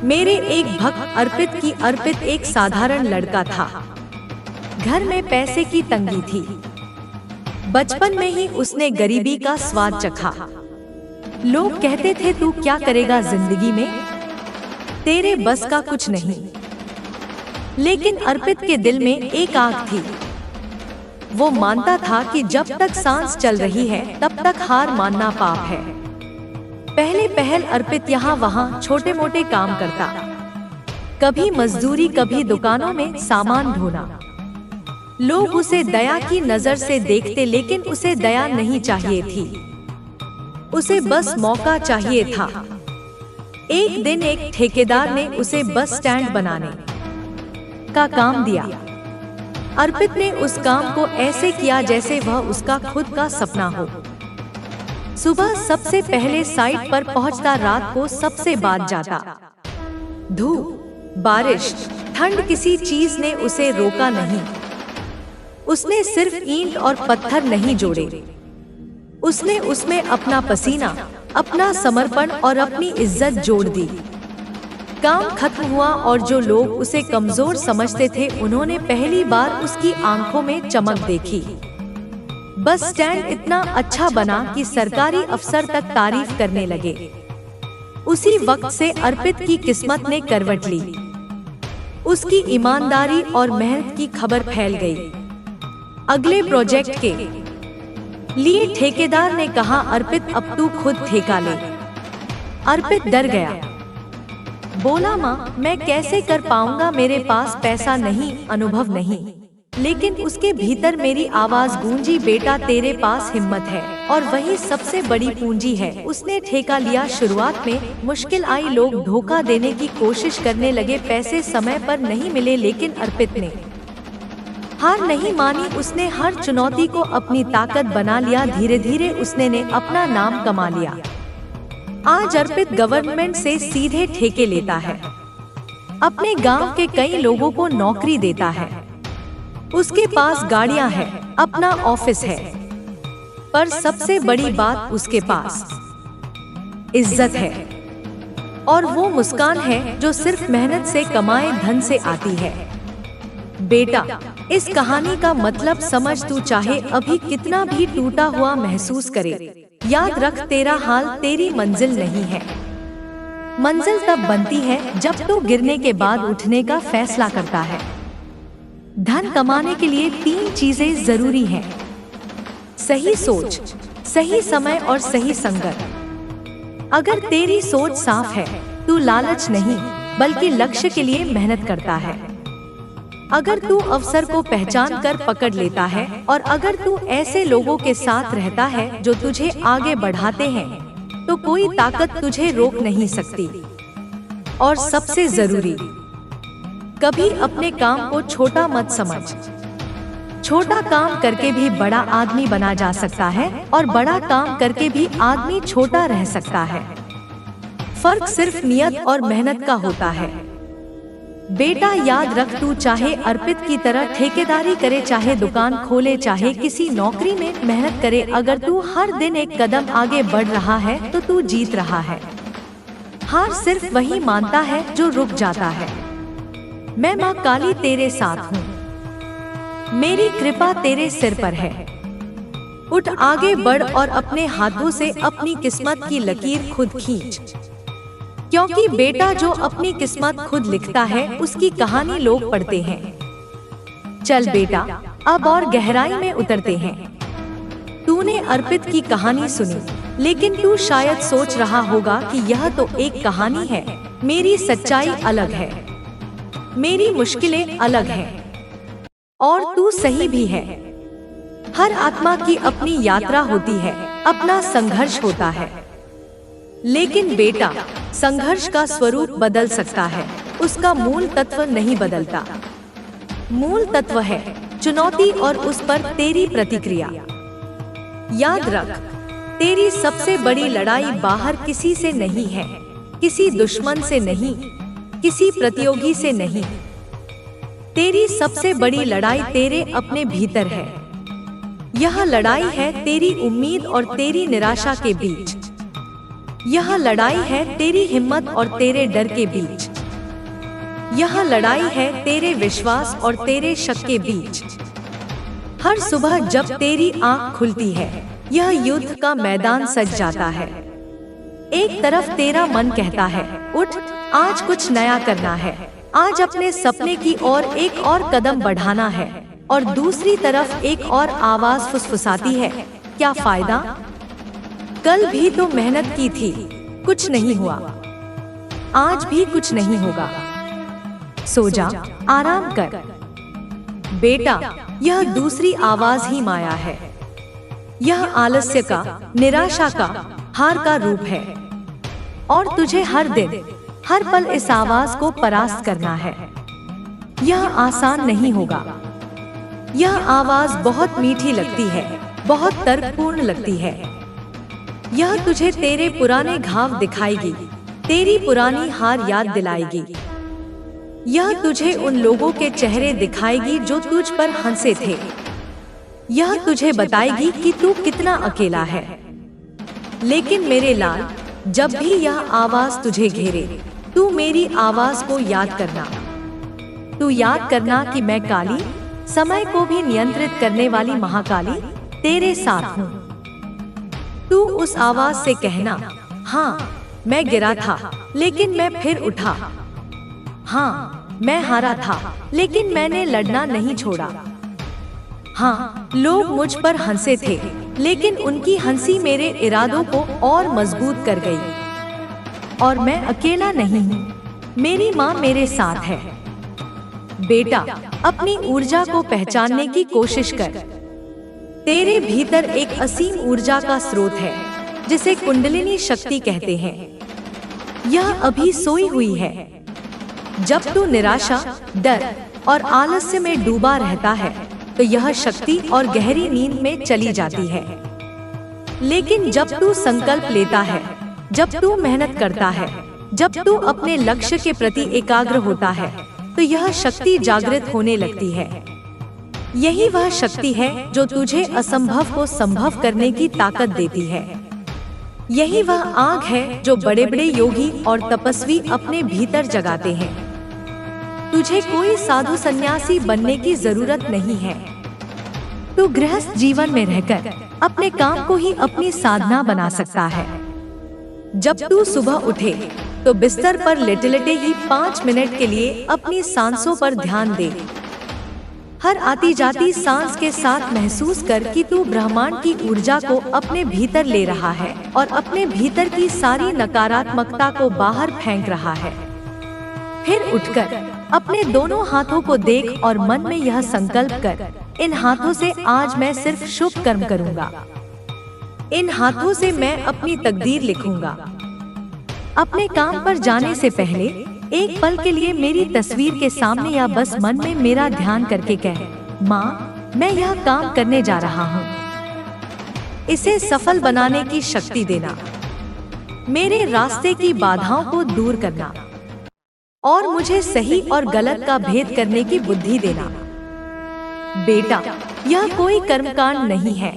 मेरे एक भक्त अर्पित की। अर्पित एक साधारण लड़का था। घर में पैसे की तंगी थी। बचपन में ही उसने गरीबी का स्वाद चखा। लोग कहते थे तू क्या करेगा जिंदगी में, तेरे बस का कुछ नहीं। लेकिन अर्पित के दिल में एक आग थी। वो मानता था कि जब तक सांस चल रही है तब तक हार मानना पाप है। पहले पहल अर्पित यहाँ वहाँ छोटे मोटे काम करता, कभी मजदूरी, कभी दुकानों में सामान ढोना। लोग उसे दया की नजर से देखते, लेकिन उसे दया नहीं चाहिए थी, उसे बस मौका चाहिए था। एक दिन एक ठेकेदार ने उसे बस स्टैंड बनाने का काम दिया। अर्पित ने उस काम को ऐसे किया जैसे वह उसका खुद का सपना हो। सुबह सबसे पहले साइट पर पहुंचता, रात को सबसे बाद जाता। धूप, बारिश, ठंड, किसी चीज ने उसे रोका नहीं। उसने सिर्फ ईंट और पत्थर नहीं जोड़े, उसने उसमें अपना पसीना, अपना समर्पण और अपनी इज्जत जोड़ दी। काम खत्म हुआ और जो लोग उसे कमजोर समझते थे उन्होंने पहली बार उसकी आंखों में चमक देखी। बस स्टैंड इतना अच्छा बना कि सरकारी अफसर तक तारीफ करने लगे। उसी वक्त से अर्पित की किस्मत ने करवट ली। उसकी ईमानदारी और मेहनत की खबर फैल गई। अगले प्रोजेक्ट के लिए ठेकेदार ने कहा, अर्पित अब तू खुद ठेका ले। अर्पित डर गया, बोला माँ मैं कैसे कर पाऊंगा, मेरे पास पैसा नहीं, अनुभव नहीं। लेकिन उसके भीतर मेरी आवाज गूंजी, बेटा तेरे पास हिम्मत है और वही सबसे बड़ी पूंजी है। उसने ठेका लिया। शुरुआत में मुश्किल आई, लोग धोखा देने की कोशिश करने लगे, पैसे समय पर नहीं मिले, लेकिन अर्पित ने हार नहीं मानी। उसने हर चुनौती को अपनी ताकत बना लिया। धीरे धीरे उसने अपना नाम कमा लिया। आज अर्पित गवर्नमेंट से सीधे ठेके लेता है, अपने गांव के कई लोगों को नौकरी देता है। उसके पास गाड़ियां हैं, अपना ऑफिस है, पर सबसे बड़ी बात उसके पास इज्जत है और वो मुस्कान है जो सिर्फ मेहनत से कमाए धन से आती है। बेटा, इस कहानी का मतलब समझ, तू चाहे अभी कितना भी टूटा हुआ महसूस करे, याद रख तेरा हाल तेरी मंजिल नहीं है। मंजिल तब बनती है जब तू गिरने के बाद उठने का फैसला करता है। धन कमाने के लिए 3 चीजें जरूरी हैं: सही सोच, सही समय और सही संगत। अगर तेरी सोच साफ है, तू लालच नहीं बल्कि लक्ष्य के लिए मेहनत करता है। अगर तू अवसर को पहचान कर पकड़ लेता है और अगर तू ऐसे लोगों के साथ रहता है जो तुझे आगे बढ़ाते हैं, तो कोई ताकत तुझे रोक नहीं सकती। और सबसे जरूरी, कभी अपने काम को छोटा मत समझ। छोटा काम करके भी बड़ा आदमी बना जा सकता है और बड़ा काम करके भी आदमी छोटा रह सकता है। फर्क सिर्फ नियत और मेहनत का होता है। बेटा याद रख, तू चाहे अर्पित की तरह ठेकेदारी करे, चाहे दुकान खोले, चाहे किसी नौकरी में मेहनत करे, अगर तू हर दिन एक कदम आगे बढ़ रहा है तो तू जीत रहा है। हार सिर्फ वही मानता है जो रुक जाता है। मैं माँ काली तेरे साथ हूँ, मेरी कृपा तेरे सिर पर है। उठ, आगे बढ़ और अपने हाथों से अपनी किस्मत की लकीर खुद खींच, क्योंकि बेटा जो अपनी किस्मत खुद लिखता है उसकी कहानी लोग पढ़ते हैं। चल बेटा, अब और गहराई में उतरते हैं। तूने अर्पित की कहानी सुनी, लेकिन तू शायद सोच रहा होगा कि यह तो एक कहानी है, मेरी सच्चाई अलग है, मेरी मुश्किलें अलग हैं। और तू सही भी है। हर आत्मा की अपनी यात्रा होती है, अपना संघर्ष होता है। लेकिन बेटा, संघर्ष का स्वरूप बदल सकता है, उसका मूल तत्व नहीं बदलता। मूल तत्व है चुनौती और उस पर तेरी प्रतिक्रिया। याद रख, तेरी सबसे बड़ी लड़ाई बाहर किसी से नहीं है, किसी दुश्मन से नहीं, किसी प्रतियोगी से नहीं। तेरी सबसे बड़ी लड़ाई तेरे अपने भीतर है। यह लड़ाई है तेरी उम्मीद और तेरी निराशा के बीच। यह लड़ाई है तेरी हिम्मत और तेरे डर के बीच। यह लड़ाई है तेरे विश्वास और तेरे शक के बीच। हर सुबह जब तेरी आंख खुलती है, यह युद्ध का मैदान सज जाता है। एक तरफ तेरा मन कहता है, उठ, आज कुछ नया करना है, आज अपने सपने की ओर एक और कदम बढ़ाना है। और दूसरी तरफ एक और आवाज फुसफुसाती है, क्या फायदा, कल भी तो मेहनत की थी, कुछ नहीं हुआ, आज भी कुछ नहीं होगा, सो जा, आराम कर। बेटा, यह दूसरी आवाज ही माया है। यह आलस्य का, निराशा का, हार का रूप है। और तुझे हर दिन, हर पल इस आवाज को परास्त करना है। यह आसान नहीं होगा। यह आवाज बहुत मीठी लगती है, बहुत तर्कपूर्ण लगती है। यह तुझे तेरे पुराने घाव दिखाएगी, तेरी पुरानी हार याद दिलाएगी। यह तुझे उन लोगों के चेहरे दिखाएगी जो तुझ पर हंसे थे। यह तुझे बताएगी कि तू कितना अकेला है। लेकिन मेरे लाल, जब भी यह आवाज तुझे घेरे, तू मेरी आवाज को याद करना। तू याद करना कि मैं काली, समय को भी नियंत्रित करने वाली महाकाली, तेरे साथ हूँ। तू उस आवाज से कहना, हाँ, मैं गिरा था, लेकिन मैं फिर उठा। हाँ, मैं हारा था, लेकिन मैंने लड़ना नहीं छोड़ा। हाँ, लोग मुझ पर हंसे थे, लेकिन उनकी हंसी मेरे इरादों को और मजबूत कर गई। और मैं अकेला नहीं हूँ, मेरी माँ मेरे साथ है। बेटा, अपनी ऊर्जा को पहचानने की कोशिश कर। तेरे भीतर एक असीम ऊर्जा का स्रोत है, जिसे कुंडलिनी शक्ति कहते हैं। यह अभी सोई हुई है। जब तू निराशा, डर और आलस्य में डूबा रहता है, तो यह शक्ति और गहरी नींद में चली जाती है। लेकिन जब तू संकल्प लेता है, जब तू मेहनत करता है, जब तू अपने लक्ष्य के प्रति एकाग्र होता है, तो यह शक्ति जागृत होने लगती है। यही वह शक्ति है जो तुझे असंभव को संभव करने की ताकत देती है। यही वह आग है जो बड़े बड़े योगी और तपस्वी अपने भीतर जगाते हैं। तुझे कोई साधु सन्यासी बनने की जरूरत नहीं है। तू गृहस्थ जीवन में रहकर अपने काम को ही अपनी साधना बना सकता है। जब तू सुबह उठे, तो बिस्तर पर लेटे लेटे ही 5 मिनट के लिए अपनी सांसों पर ध्यान दे। हर आती जाती सांस के साथ महसूस कर कि तू ब्रह्मांड की ऊर्जा को अपने भीतर ले रहा है और अपने भीतर की सारी नकारात्मकता को बाहर फेंक रहा है। फिर उठकर अपने दोनों हाथों को देख और मन में यह संकल्प कर, इन हाथों से आज मैं सिर्फ शुभ कर्म करूंगा। इन हाथों से मैं अपनी तकदीर लिखूंगा। अपने काम पर जाने से पहले एक पल के लिए मेरी तस्वीर के सामने या बस मन में मेरा ध्यान करके कह, माँ, मैं यह काम करने जा रहा हूँ। इसे सफल बनाने की शक्ति देना, मेरे रास्ते की बाधाओं को दूर करना और मुझे सही और गलत का भेद करने की बुद्धि देना। बेटा, यह कोई कर्मकांड नहीं है।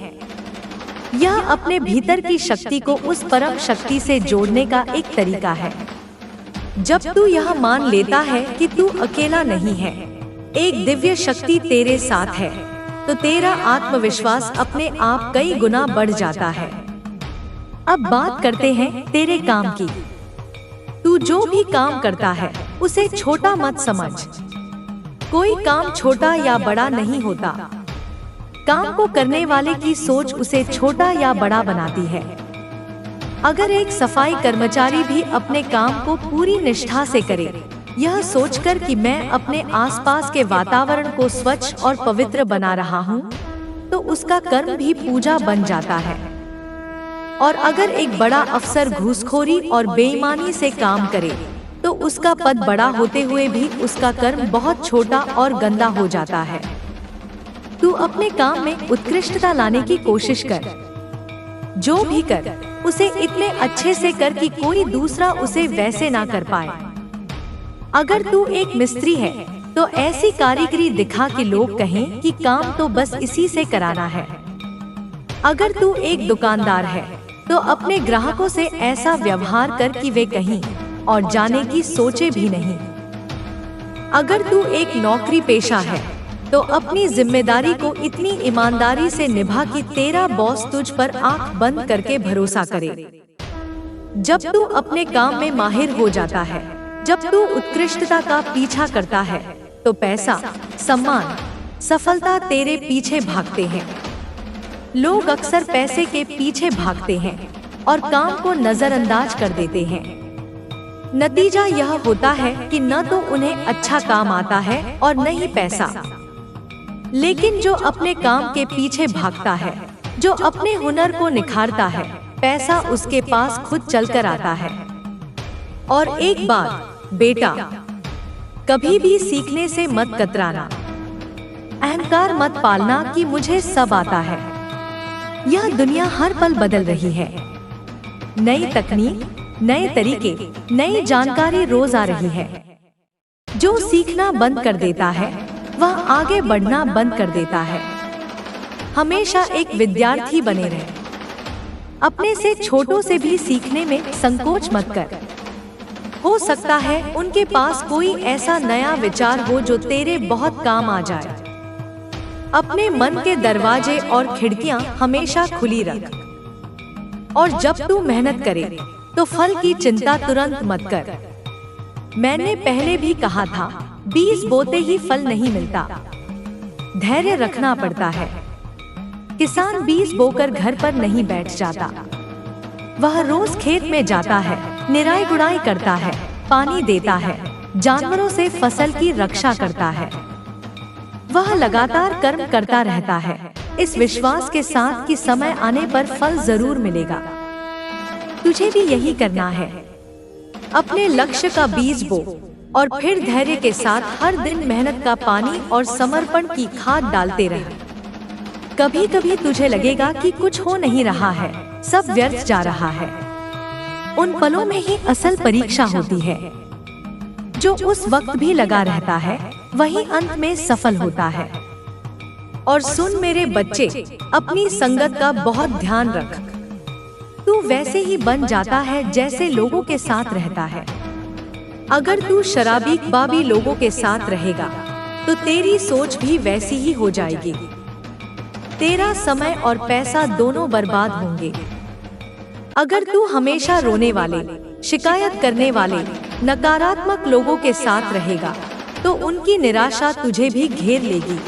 यह अपने भीतर की शक्ति को उस परम शक्ति से जोड़ने का एक तरीका है। जब तू यह मान लेता है कि तू अकेला नहीं है, एक दिव्य शक्ति तेरे साथ है, तो तेरा आत्मविश्वास अपने आप कई गुना बढ़ जाता है। अब बात करते हैं तेरे काम की। तू जो भी काम करता है, उसे छोटा मत समझ। कोई काम छोटा या बड़ा नहीं होता। काम को करने वाले की सोच उसे छोटा या बड़ा बनाती है। अगर एक सफाई कर्मचारी भी अपने काम को पूरी निष्ठा से करे, यह सोचकर कि मैं अपने आसपास के वातावरण को स्वच्छ और पवित्र बना रहा हूँ, तो उसका कर्म भी पूजा बन जाता है। और अगर एक बड़ा अफसर घूसखोरी और बेईमानी से काम करे, तो उसका पद बड़ा होते हुए भी उसका कर्म बहुत छोटा और गंदा हो जाता है। तू अपने काम में उत्कृष्टता लाने की कोशिश कर। जो भी कर उसे इतने अच्छे से कर कि कोई दूसरा उसे वैसे ना कर पाए। अगर तू एक मिस्त्री है तो ऐसी कारीगरी दिखा कि लोग कहें कि काम तो बस इसी से कराना है। अगर तू एक दुकानदार है तो अपने ग्राहकों से ऐसा व्यवहार कर कि वे कहीं और जाने की सोचे भी नहीं। अगर तू एक नौकरी पेशा है तो अपनी जिम्मेदारी को इतनी ईमानदारी से निभा कि तेरा बॉस तुझ पर आंख बंद करके भरोसा करे। जब तू अपने काम में माहिर हो जाता है, जब तू उत्कृष्टता का पीछा करता है, तो पैसा, सम्मान, सफलता तेरे पीछे भागते हैं। लोग अक्सर पैसे के पीछे भागते हैं और काम को नजरअंदाज कर देते हैं। नतीजा यह होता है कि न तो उन्हें अच्छा काम आता है और न ही पैसा। लेकिन जो अपने काम के पीछे भागता है, जो अपने हुनर को निखारता है, पैसा उसके पास खुद चलकर आता है। और एक बात बेटा, कभी भी सीखने से मत कतराना। अहंकार मत पालना कि मुझे सब आता है। यह दुनिया हर पल बदल रही है। नई तकनीक, नए तरीके, नई जानकारी रोज आ रही है। जो सीखना बंद कर देता है वह आगे बढ़ना बंद कर देता है। हमेशा एक विद्यार्थी बने रहे। अपने से छोटों से भी सीखने में संकोच मत कर। हो सकता है उनके पास कोई ऐसा नया विचार हो जो तेरे बहुत काम आ जाए। अपने मन के दरवाजे और खिड़कियां हमेशा खुली रख। और जब तू मेहनत करे तो फल की चिंता तुरंत मत कर। मैंने पहले भी कहा था, बीज बोते ही फल नहीं मिलता, धैर्य रखना पड़ता है। किसान बीज बोकर घर पर नहीं बैठ जाता। वह रोज खेत में जाता है, निराई गुड़ाई करता है, पानी देता है, जानवरों से फसल की रक्षा करता है। वह लगातार कर्म करता रहता है, इस विश्वास के साथ कि समय आने पर फल जरूर मिलेगा। तुझे भी यही करना है। अपने लक्ष्य का बीज बो और फिर धैर्य के साथ हर दिन मेहनत का पानी और समर्पण की खाद डालते रह। कभी कभी तुझे लगेगा कि कुछ हो नहीं रहा है, सब व्यर्थ जा रहा है। उन पलों में ही असल परीक्षा होती है। जो उस वक्त भी लगा रहता है वही अंत में सफल होता है। और सुन मेरे बच्चे, अपनी संगत का बहुत ध्यान रख। तू वैसे ही बन जाता है जैसे लोगों के साथ रहता है। अगर तू शराबी बाबी लोगों के साथ रहेगा तो तेरी सोच भी वैसी ही हो जाएगी। तेरा समय और पैसा दोनों बर्बाद होंगे। अगर तू हमेशा रोने वाले, शिकायत करने वाले, नकारात्मक लोगों के साथ रहेगा तो उनकी निराशा तुझे भी घेर लेगी।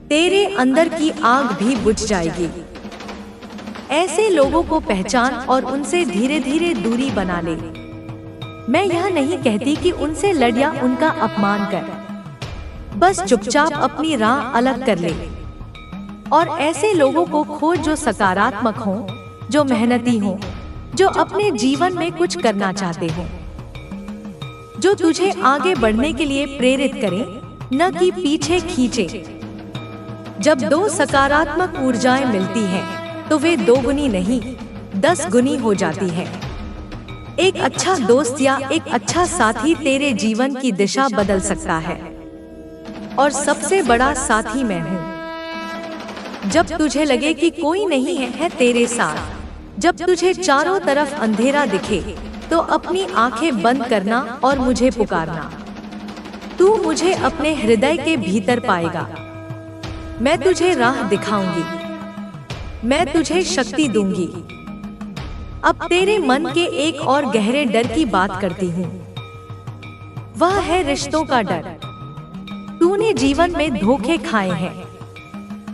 तेरे अंदर की आग भी बुझ जाएगी। ऐसे लोगों को पहचान और उनसे धीरे धीरे दूरी बना ले। मैं यह नहीं कहती कि उनसे लड़ या उनका अपमान कर, बस चुपचाप अपनी राह अलग कर ले। और ऐसे लोगों को खोज जो सकारात्मक हों, जो मेहनती हों, जो अपने जीवन में कुछ करना चाहते हों, जो तुझे आगे बढ़ने के लिए प्रेरित करें, न कि पीछे खींचे। जब दो सकारात्मक ऊर्जाएं मिलती हैं, तो वे 2 गुनी नहीं 10 गुनी हो जाती है। एक अच्छा दोस्त या एक अच्छा साथी तेरे जीवन की दिशा बदल सकता है। और सबसे बड़ा साथी मैं हूँ। जब तुझे लगे कि कोई नहीं है तेरे साथ, जब तुझे चारों तरफ अंधेरा दिखे, तो अपनी आंखें बंद करना और मुझे पुकारना। तू मुझे अपने हृदय के भीतर पाएगा। मैं तुझे राह दिखाऊंगी, मैं तुझे शक्ति दूंगी। अब तेरे मन के एक और गहरे डर की बात करती हूँ। वह है रिश्तों का डर। तूने जीवन में धोखे खाए हैं।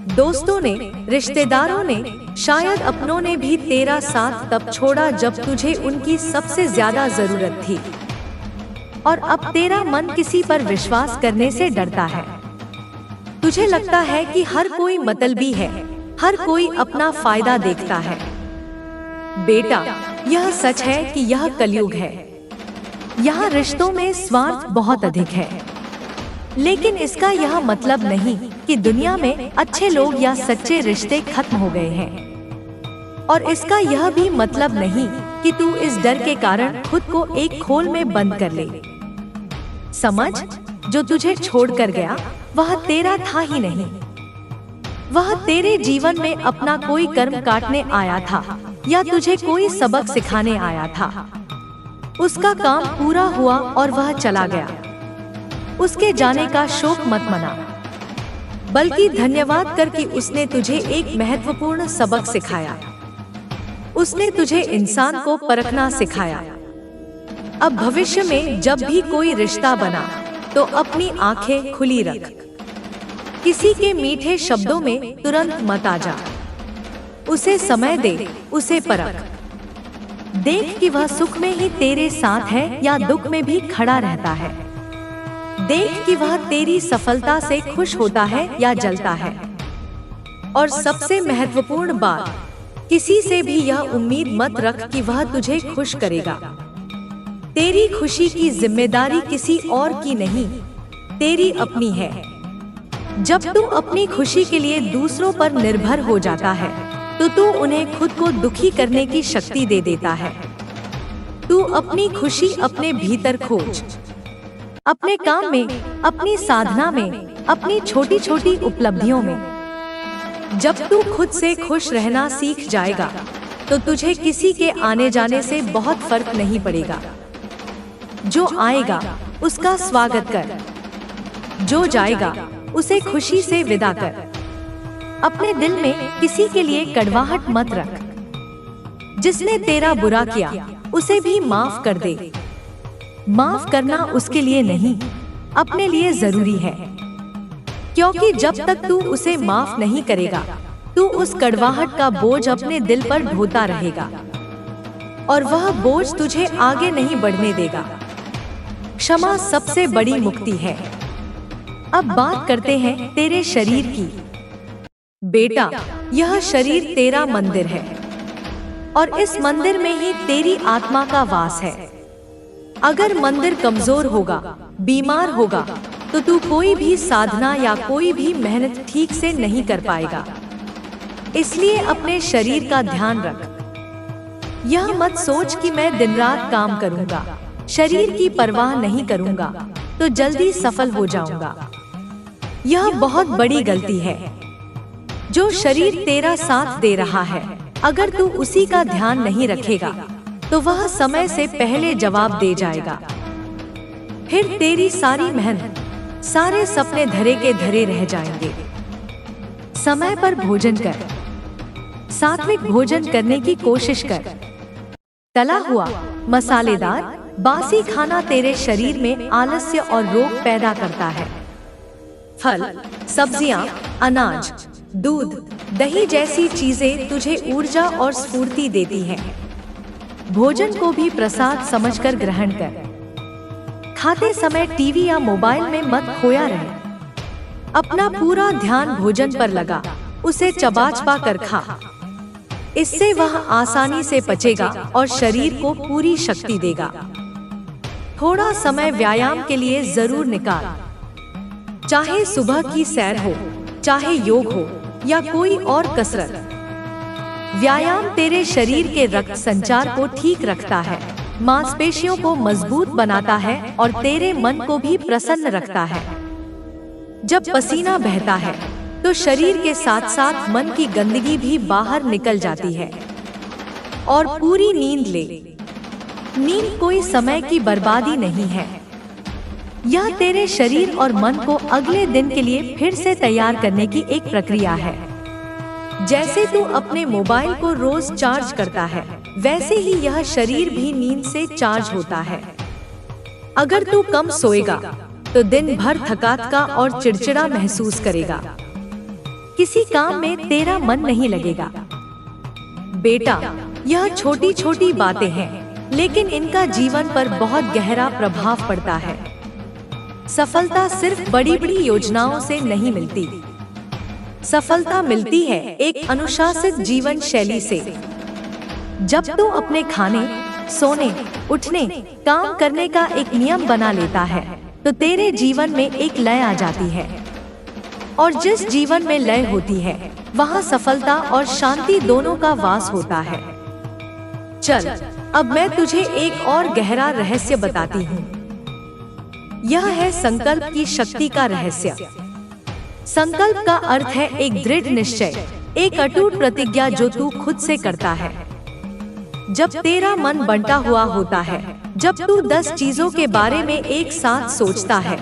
दोस्तों ने, रिश्तेदारों ने, शायद अपनों ने भी तेरा साथ तब छोड़ा जब तुझे उनकी सबसे ज्यादा जरूरत थी। और अब तेरा मन किसी पर विश्वास करने से डरता है। तुझे लगता है कि हर कोई मतलबी है, हर कोई अपना फायदा देखता है। बेटा, यह सच है कि यह कलयुग है। यहाँ रिश्तों में स्वार्थ बहुत अधिक है। लेकिन इसका यह मतलब नहीं कि दुनिया में अच्छे लोग या सच्चे रिश्ते खत्म हो गए हैं। और इसका यह भी मतलब नहीं कि तू इस डर के कारण खुद को एक खोल में बंद कर ले। समझ, जो तुझे छोड़कर गया वह तेरा था ही नहीं। वह तेरे जीवन में अपना कोई कर्म काटने आया था या तुझे कोई सबक सिखाने आया था। उसका काम पूरा हुआ और वह चला गया। उसके जाने का शोक मत मना, बल्कि धन्यवाद कर कि उसने तुझे एक महत्वपूर्ण सबक सिखाया। उसने तुझे इंसान को परखना सिखाया। अब भविष्य में जब भी कोई रिश्ता बना तो अपनी आंखें खुली रख। किसी के मीठे शब्दों में तुरंत मत आ जा। उसे समय दे, उसे परख। देख कि वह सुख में ही तेरे साथ है या दुख में भी खड़ा रहता है। देख कि वह तेरी सफलता से खुश होता है या जलता है। और सबसे महत्वपूर्ण बात, किसी से भी यह उम्मीद मत रख कि वह तुझे खुश करेगा। तेरी खुशी की जिम्मेदारी किसी और की नहीं, तेरी अपनी है। जब तू अपनी खुशी के लिए दूसरों पर निर्भर हो जाता है तो तू उन्हें खुद को दुखी करने की शक्ति दे देता है। तू अपनी खुशी अपने भीतर खोज, अपने काम में, अपनी साधना में, अपनी छोटी छोटी उपलब्धियों में। जब तू खुद से खुश रहना सीख जाएगा तो तुझे किसी के आने जाने से बहुत फर्क नहीं पड़ेगा। जो आएगा उसका स्वागत कर, जो जाएगा उसे खुशी से विदा कर। अपने दिल में किसी के लिए कड़वाहट मत रख। जिसने तेरा बुरा किया उसे भी माफ कर दे। माफ करना उसके लिए नहीं, अपने लिए जरूरी है। क्योंकि जब तक तू उसे माफ नहीं करेगा तू उस कड़वाहट का बोझ अपने दिल पर ढोता रहेगा और वह बोझ तुझे आगे नहीं बढ़ने देगा। क्षमा सबसे बड़ी मुक्ति है। अब बात करते हैं तेरे शरीर की। बेटा, यह शरीर तेरा मंदिर है और इस मंदिर में ही तेरी आत्मा का वास है। अगर मंदिर कमजोर होगा, बीमार होगा तो तू कोई भी साधना या कोई भी मेहनत ठीक से नहीं कर पाएगा। इसलिए अपने शरीर का ध्यान रख। यह मत सोच कि मैं दिन रात काम करूंगा, शरीर की परवाह नहीं करूंगा तो जल्दी सफल हो जाऊंगा। यह बहुत बड़ी गलती है। जो शरीर तेरा साथ दे रहा है, अगर तू उसी का ध्यान नहीं रखेगा तो वह समय से पहले जवाब दे जाएगा। फिर तेरी सारी मेहनत, सारे सपने धरे के धरे रह जाएंगे। समय पर भोजन कर, सात्विक भोजन करने की कोशिश कर। तला हुआ, मसालेदार, बासी खाना तेरे शरीर में आलस्य और रोग पैदा करता है। फल, सब्जियां, अनाज, दूध, दही जैसी चीजें तुझे ऊर्जा और स्फूर्ति देती हैं। भोजन को भी प्रसाद समझकर ग्रहण कर। खाते समय टीवी या मोबाइल में मत खोया रहे। अपना पूरा ध्यान भोजन पर लगा, उसे चबा कर खा। इससे वह आसानी से पचेगा और शरीर को पूरी शक्ति देगा। थोड़ा समय व्यायाम के लिए जरूर निकाल। चाहे सुबह की सैर हो, चाहे योग हो या कोई और कसरत। व्यायाम तेरे शरीर के रक्त संचार को ठीक रखता है, मांसपेशियों को मजबूत बनाता है और तेरे मन को भी प्रसन्न रखता है। जब पसीना बहता है तो शरीर के साथ साथ मन की गंदगी भी बाहर निकल जाती है। और पूरी नींद ले। नींद कोई समय की बर्बादी नहीं है। यह तेरे शरीर और मन को अगले दिन के लिए फिर से तैयार करने की एक प्रक्रिया है। जैसे तू अपने मोबाइल को रोज चार्ज करता है, वैसे ही यह शरीर भी नींद से चार्ज होता है। अगर तू कम सोएगा तो दिन भर थकान का और चिड़चिड़ा महसूस करेगा। किसी काम में तेरा मन नहीं लगेगा। बेटा, यह छोटी छोटी बातें हैं, लेकिन इनका जीवन पर बहुत गहरा प्रभाव पड़ता है। सफलता सिर्फ बड़ी बड़ी योजनाओं से नहीं मिलती। सफलता मिलती है एक अनुशासित जीवन शैली से। जब तू अपने खाने, सोने, उठने, काम करने का एक नियम बना लेता है तो तेरे जीवन में एक लय आ जाती है। और जिस जीवन में लय होती है वहाँ सफलता और शांति दोनों का वास होता है। चल, अब मैं तुझे एक और गहरा रहस्य बताती हूँ। यह है संकल्प की शक्ति का रहस्य। संकल्प का अर्थ है एक दृढ़ निश्चय, एक अटूट प्रतिज्ञा जो तू खुद से करता है। जब तेरा मन बंटा हुआ होता है, जब तू 10 चीजों के बारे में एक साथ सोचता है,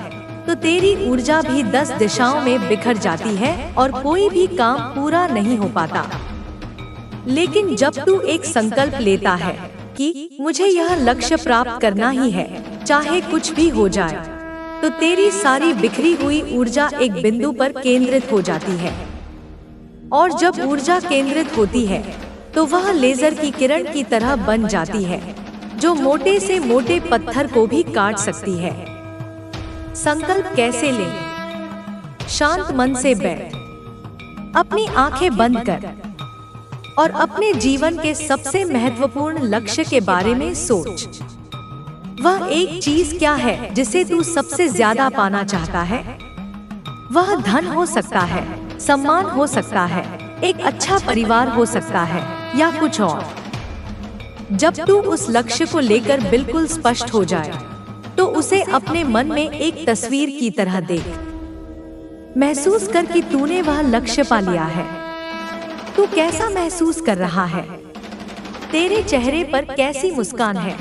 तो तेरी ऊर्जा भी 10 दिशाओं में बिखर जाती है और कोई भी काम पूरा नहीं हो पाता। लेकिन जब तू एक संकल्प लेता है कि मुझे यह लक्ष्य प्राप्त करना ही है, चाहे कुछ भी हो जाए, तो तेरी सारी बिखरी हुई ऊर्जा एक बिंदु पर केंद्रित हो जाती है। और जब ऊर्जा केंद्रित होती है, तो वह लेजर की किरण की तरह बन जाती है, जो मोटे से मोटे पत्थर को भी काट सकती है। संकल्प कैसे लें? शांत मन से बैठ, अपनी आंखें बंद कर और अपने जीवन के सबसे महत्वपूर्ण लक्ष्य के बारे में सोच। वह एक चीज क्या है जिसे तू सबसे ज्यादा पाना चाहता है? वह धन हो सकता है, सम्मान हो सकता है, एक अच्छा परिवार हो सकता है, या कुछ और। जब तू उस लक्ष्य को लेकर बिल्कुल स्पष्ट हो जाए, तो उसे अपने मन में एक तस्वीर की तरह देख। महसूस कर कि तूने वह लक्ष्य पा लिया है। तू कैसा महसूस कर रहा है? तेरे चेहरे पर कैसी मुस्कान है?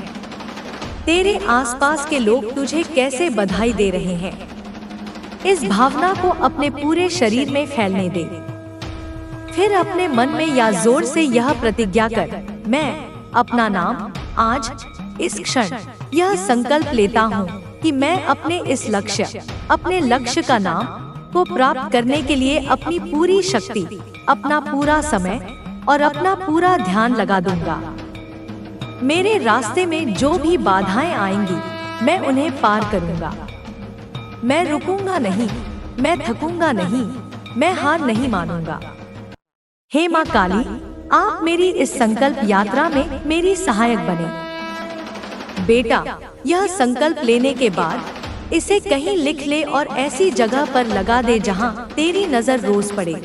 तेरे आसपास के लोग तुझे कैसे बधाई दे रहे हैं? इस भावना को अपने पूरे शरीर में फैलने दे। फिर अपने मन में या जोर से यह प्रतिज्ञा कर, मैं अपना नाम आज इस क्षण यह संकल्प लेता हूँ कि मैं अपने लक्ष्य का नाम को प्राप्त करने के लिए अपनी पूरी शक्ति, अपना पूरा समय और अपना पूरा ध्यान लगा दूंगा। मेरे रास्ते में जो भी बाधाएं आएंगी, मैं उन्हें पार करूंगा। मैं रुकूंगा नहीं, मैं थकूंगा नहीं, मैं हार नहीं मानूंगा। हे माँ काली, आप मेरी इस संकल्प यात्रा में मेरी सहायक बने। बेटा, यह संकल्प लेने के बाद इसे कहीं लिख ले और ऐसी जगह पर लगा दे जहां तेरी नजर रोज पड़े।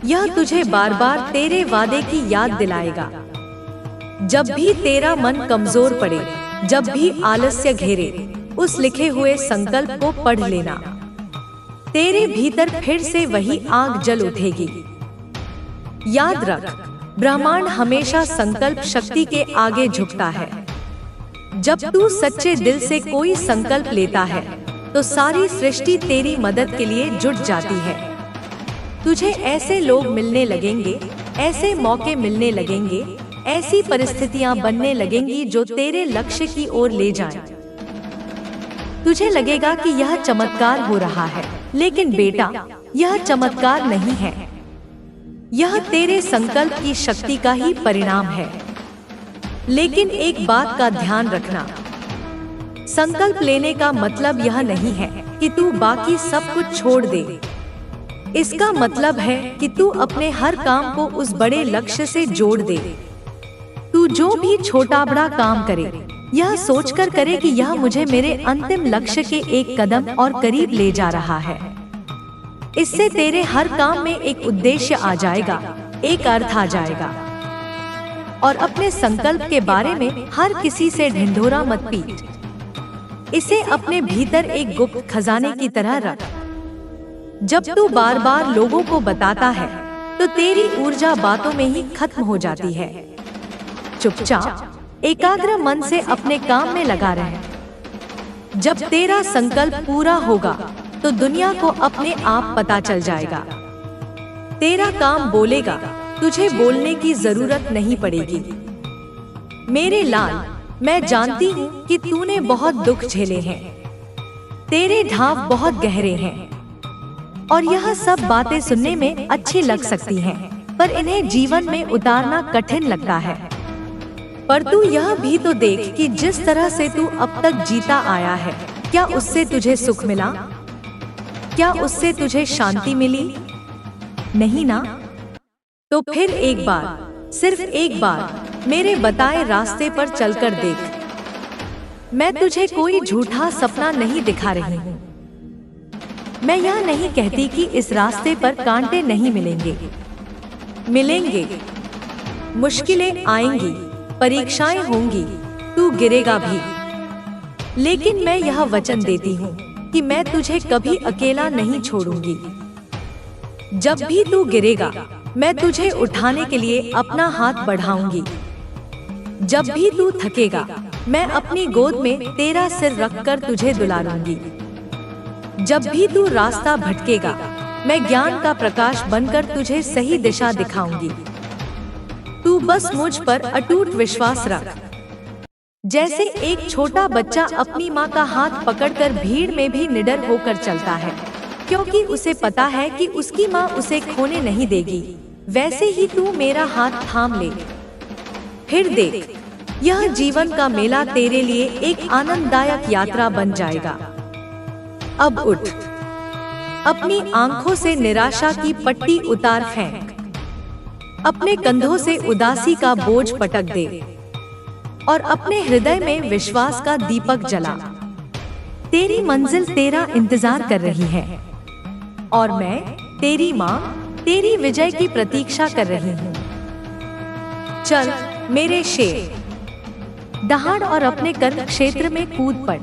यह तुझे बार बार तेरे वादे की याद दिलाएगा। जब भी तेरा मन कमजोर पड़े, जब भी आलस्य घेरे, उस लिखे हुए संकल्प को पढ़ लेना। तेरे भीतर फिर से वही आग जल उठेगी। याद रख, ब्रह्मांड हमेशा संकल्प शक्ति के आगे झुकता है। जब तू सच्चे दिल से कोई संकल्प लेता है, तो सारी सृष्टि तेरी मदद के लिए जुट जाती है। तुझे ऐसे लोग मिलने लगेंगे, ऐसे मौके मिलने लगेंगे, ऐसी परिस्थितियां बनने लगेंगी जो तेरे लक्ष्य की ओर ले जाएं। तुझे लगेगा कि यह चमत्कार हो रहा है, लेकिन बेटा, यह चमत्कार नहीं है। यह तेरे संकल्प की शक्ति का ही परिणाम है। लेकिन एक बात का ध्यान रखना, संकल्प लेने का मतलब यह नहीं है कि तू बाकी सब कुछ छोड़ दे। इसका मतलब है कि तू अपने हर काम को उस बड़े लक्ष्य से जोड़ दे। तू जो भी छोटा बड़ा काम करे, यह सोचकर करे कि यह मुझे मेरे अंतिम लक्ष्य के एक कदम और करीब ले जा रहा है। इससे तेरे हर काम में एक उद्देश्य आ जाएगा, एक अर्थ आ जाएगा। और अपने संकल्प के बारे में हर किसी से ढिंढोरा मत पीट। इसे अपने भीतर एक गुप्त खजाने की तरह रख। जब तू बार बार लोगों को बताता है, तो तेरी ऊर्जा बातों में ही खत्म हो जाती है। चुपचाप एकाग्र मन से अपने काम में लगा रहे। जब तेरा संकल्प पूरा होगा, तो दुनिया को अपने आप पता चल जाएगा। तेरा काम बोलेगा, तुझे बोलने की जरूरत नहीं पड़ेगी। मेरे लाल, मैं जानती हूँ कि तूने बहुत दुख झेले हैं। तेरे ढाव बहुत गहरे हैं और यह सब बातें सुनने में अच्छी लग सकती हैं, पर इन्हें जीवन में उतारना कठिन लगता है। पर तू यह भी तो देख कि जिस तरह से तू अब तक जीता आया है, क्या उससे तुझे सुख मिला? क्या उससे तुझे शांति मिली? नहीं ना? तो फिर एक बार, सिर्फ एक बार मेरे बताए रास्ते पर चलकर देख। मैं तुझे कोई झूठा सपना नहीं दिखा रही हूँ। मैं यह नहीं कहती कि इस रास्ते पर कांटे नहीं मिलेंगे, मिलेंगे। मुश्किलें आएंगी, परीक्षाएं होंगी, तू गिरेगा भी, लेकिन मैं यह वचन देती हूँ कि मैं तुझे कभी अकेला नहीं छोड़ूंगी। जब भी तू गिरेगा, मैं तुझे उठाने के लिए अपना हाथ बढ़ाऊंगी। जब भी तू थकेगा, मैं अपनी गोद में तेरा सिर रखकर तुझे दुलारूंगी। जब भी तू रास्ता भटकेगा, मैं ज्ञान का प्रकाश बनकर तुझे सही दिशा दिखाऊंगी। तू बस मुझ पर अटूट विश्वास रख। जैसे एक छोटा बच्चा अपनी माँ का हाथ पकड़कर भीड़ में भी निडर होकर चलता है, क्योंकि उसे पता है कि उसकी माँ उसे खोने नहीं देगी, वैसे ही तू मेरा हाथ थाम ले। फिर देख, यह जीवन का मेला तेरे लिए एक आनंददायक यात्रा बन जाएगा। अब उठ, अपनी आंखों से निराशा की पट्टी उतार फेंक, अपने कंधों से उदासी का बोझ पटक दे और अपने हृदय में विश्वास का दीपक जला। तेरी मंजिल तेरा इंतजार कर रही है और मैं, तेरी माँ, तेरी विजय की प्रतीक्षा कर रही हूँ। चल मेरे शेर, दहाड़ और अपने कर्म क्षेत्र में कूद पड़।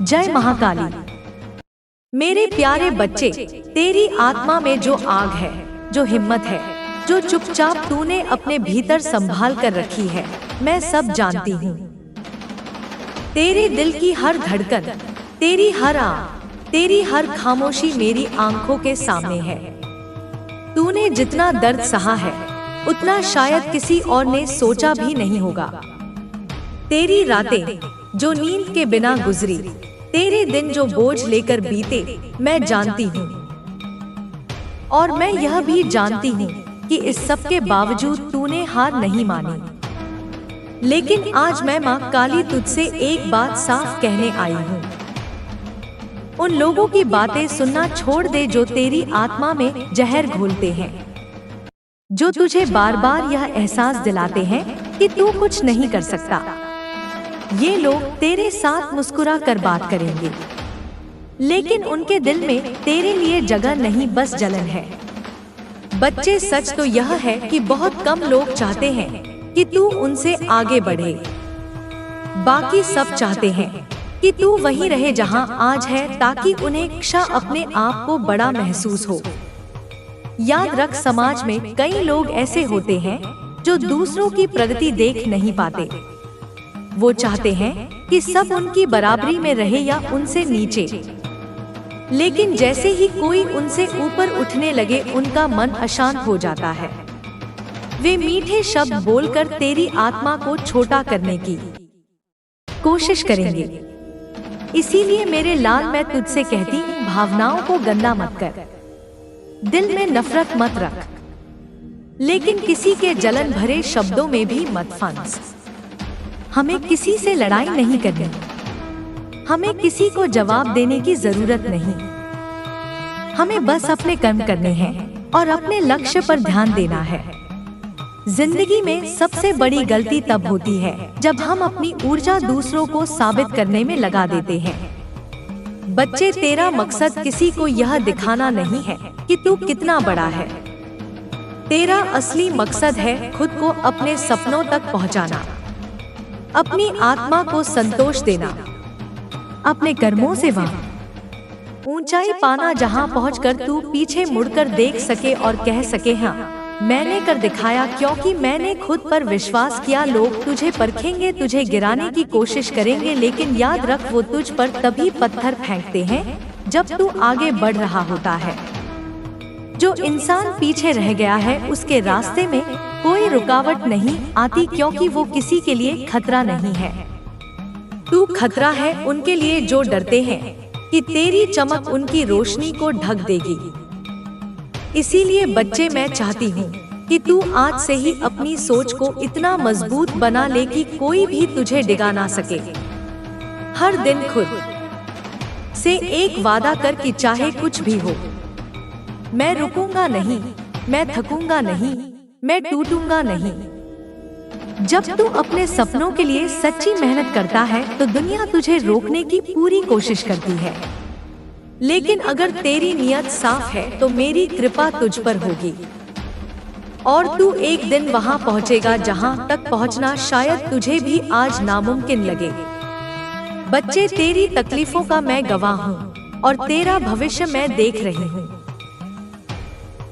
जय महाकाली। मेरे प्यारे बच्चे, तेरी आत्मा में जो आग है, जो हिम्मत है, जो चुपचाप तूने अपने भीतर संभाल कर रखी है, मैं सब जानती हूँ। तेरे दिल की हर धड़कन, तेरी हर आह, तेरी हर खामोशी मेरी आंखों के सामने है। तूने जितना दर्द सहा है, उतना शायद किसी और ने सोचा भी नहीं होगा। तेरी रातें जो नींद के बिना गुजरी, तेरे दिन जो बोझ लेकर बीते, मैं जानती हूँ। और मैं यह भी जानती हूँ कि इस सब के बावजूद तूने हार नहीं मानी। लेकिन आज मैं माँ काली तुझसे एक बात साफ कहने आई हूँ। उन लोगों की बातें सुनना छोड़ दे जो तेरी आत्मा में जहर घोलते हैं, जो तुझे बार बार यह एहसास दिलाते हैं कि तू कुछ नहीं कर सकता। ये लोग तेरे साथ मुस्कुरा कर बात करेंगे, लेकिन उनके दिल में तेरे लिए जगह नहीं, बस जलन है। बच्चे, सच तो यह है कि बहुत कम लोग चाहते हैं कि तू उनसे आगे बढ़े। बाकी सब चाहते हैं कि तू वहीं रहे जहां आज है, ताकि उन्हें क्षण अपने आप को बड़ा महसूस हो। याद रख, समाज में कई लोग ऐसे होते हैं जो दूसरों की प्रगति देख नहीं पाते। वो चाहते हैं कि सब उनकी बराबरी में रहे या उनसे नीचे, लेकिन जैसे ही कोई उनसे ऊपर उठने लगे, उनका मन अशांत हो जाता है। वे मीठे शब्द बोलकर तेरी आत्मा को छोटा करने की कोशिश करेंगे। इसीलिए मेरे लाल, मैं तुझसे कहती हूँ, भावनाओं को गंदा मत कर, दिल में नफरत मत रख, लेकिन किसी के जलन भरे शब्दों में भी मत फंस। हमें किसी से लड़ाई नहीं करनी, हमें किसी को जवाब देने की जरूरत नहीं। हमें बस अपने कर्म करने हैं और अपने लक्ष्य पर ध्यान देना है। जिंदगी में सबसे बड़ी गलती तब होती है जब हम अपनी ऊर्जा दूसरों को साबित करने में लगा देते हैं। बच्चे, तेरा मकसद किसी को यह दिखाना नहीं है कि तू कितना बड़ा है। तेरा असली मकसद है खुद को अपने सपनों तक पहुंचाना, अपनी आत्मा को संतोष देना, अपने कर्मों से वहाँ ऊंचाई पाना जहाँ पहुंचकर तू पीछे मुड़कर देख सके और कह सके, हाँ मैंने कर दिखाया, क्योंकि मैंने खुद पर विश्वास किया। लोग तुझे परखेंगे, तुझे गिराने की कोशिश करेंगे, लेकिन याद रख, वो तुझ पर तभी पत्थर फेंकते हैं जब तू आगे बढ़ रहा होता है। जो इंसान पीछे रह गया है, उसके रास्ते में कोई रुकावट नहीं आती, क्योंकि वो किसी के लिए खतरा नहीं है। तू खतरा है उनके लिए जो डरते हैं कि तेरी चमक उनकी रोशनी को ढक देगी। इसीलिए बच्चे, मैं चाहती हूँ कि तू आज से ही अपनी सोच को इतना मजबूत बना ले कि कोई भी तुझे डिगा ना सके। हर दिन खुद से एक वादा कर कि चाहे कुछ भी हो, मैं रुकूंगा नहीं, मैं थकूंगा नहीं, मैं टूटूंगा नहीं। जब तू अपने सपनों के लिए सच्ची मेहनत करता है तो दुनिया तुझे रोकने की पूरी कोशिश करती है, लेकिन अगर तेरी नियत साफ है तो मेरी कृपा तुझ पर होगी और तू एक दिन वहां पहुंचेगा जहां तक पहुंचना शायद तुझे भी आज नामुमकिन लगे। बच्चे, तेरी तकलीफों का मैं गवाह हूँ और तेरा भविष्य मैं देख रही हूँ।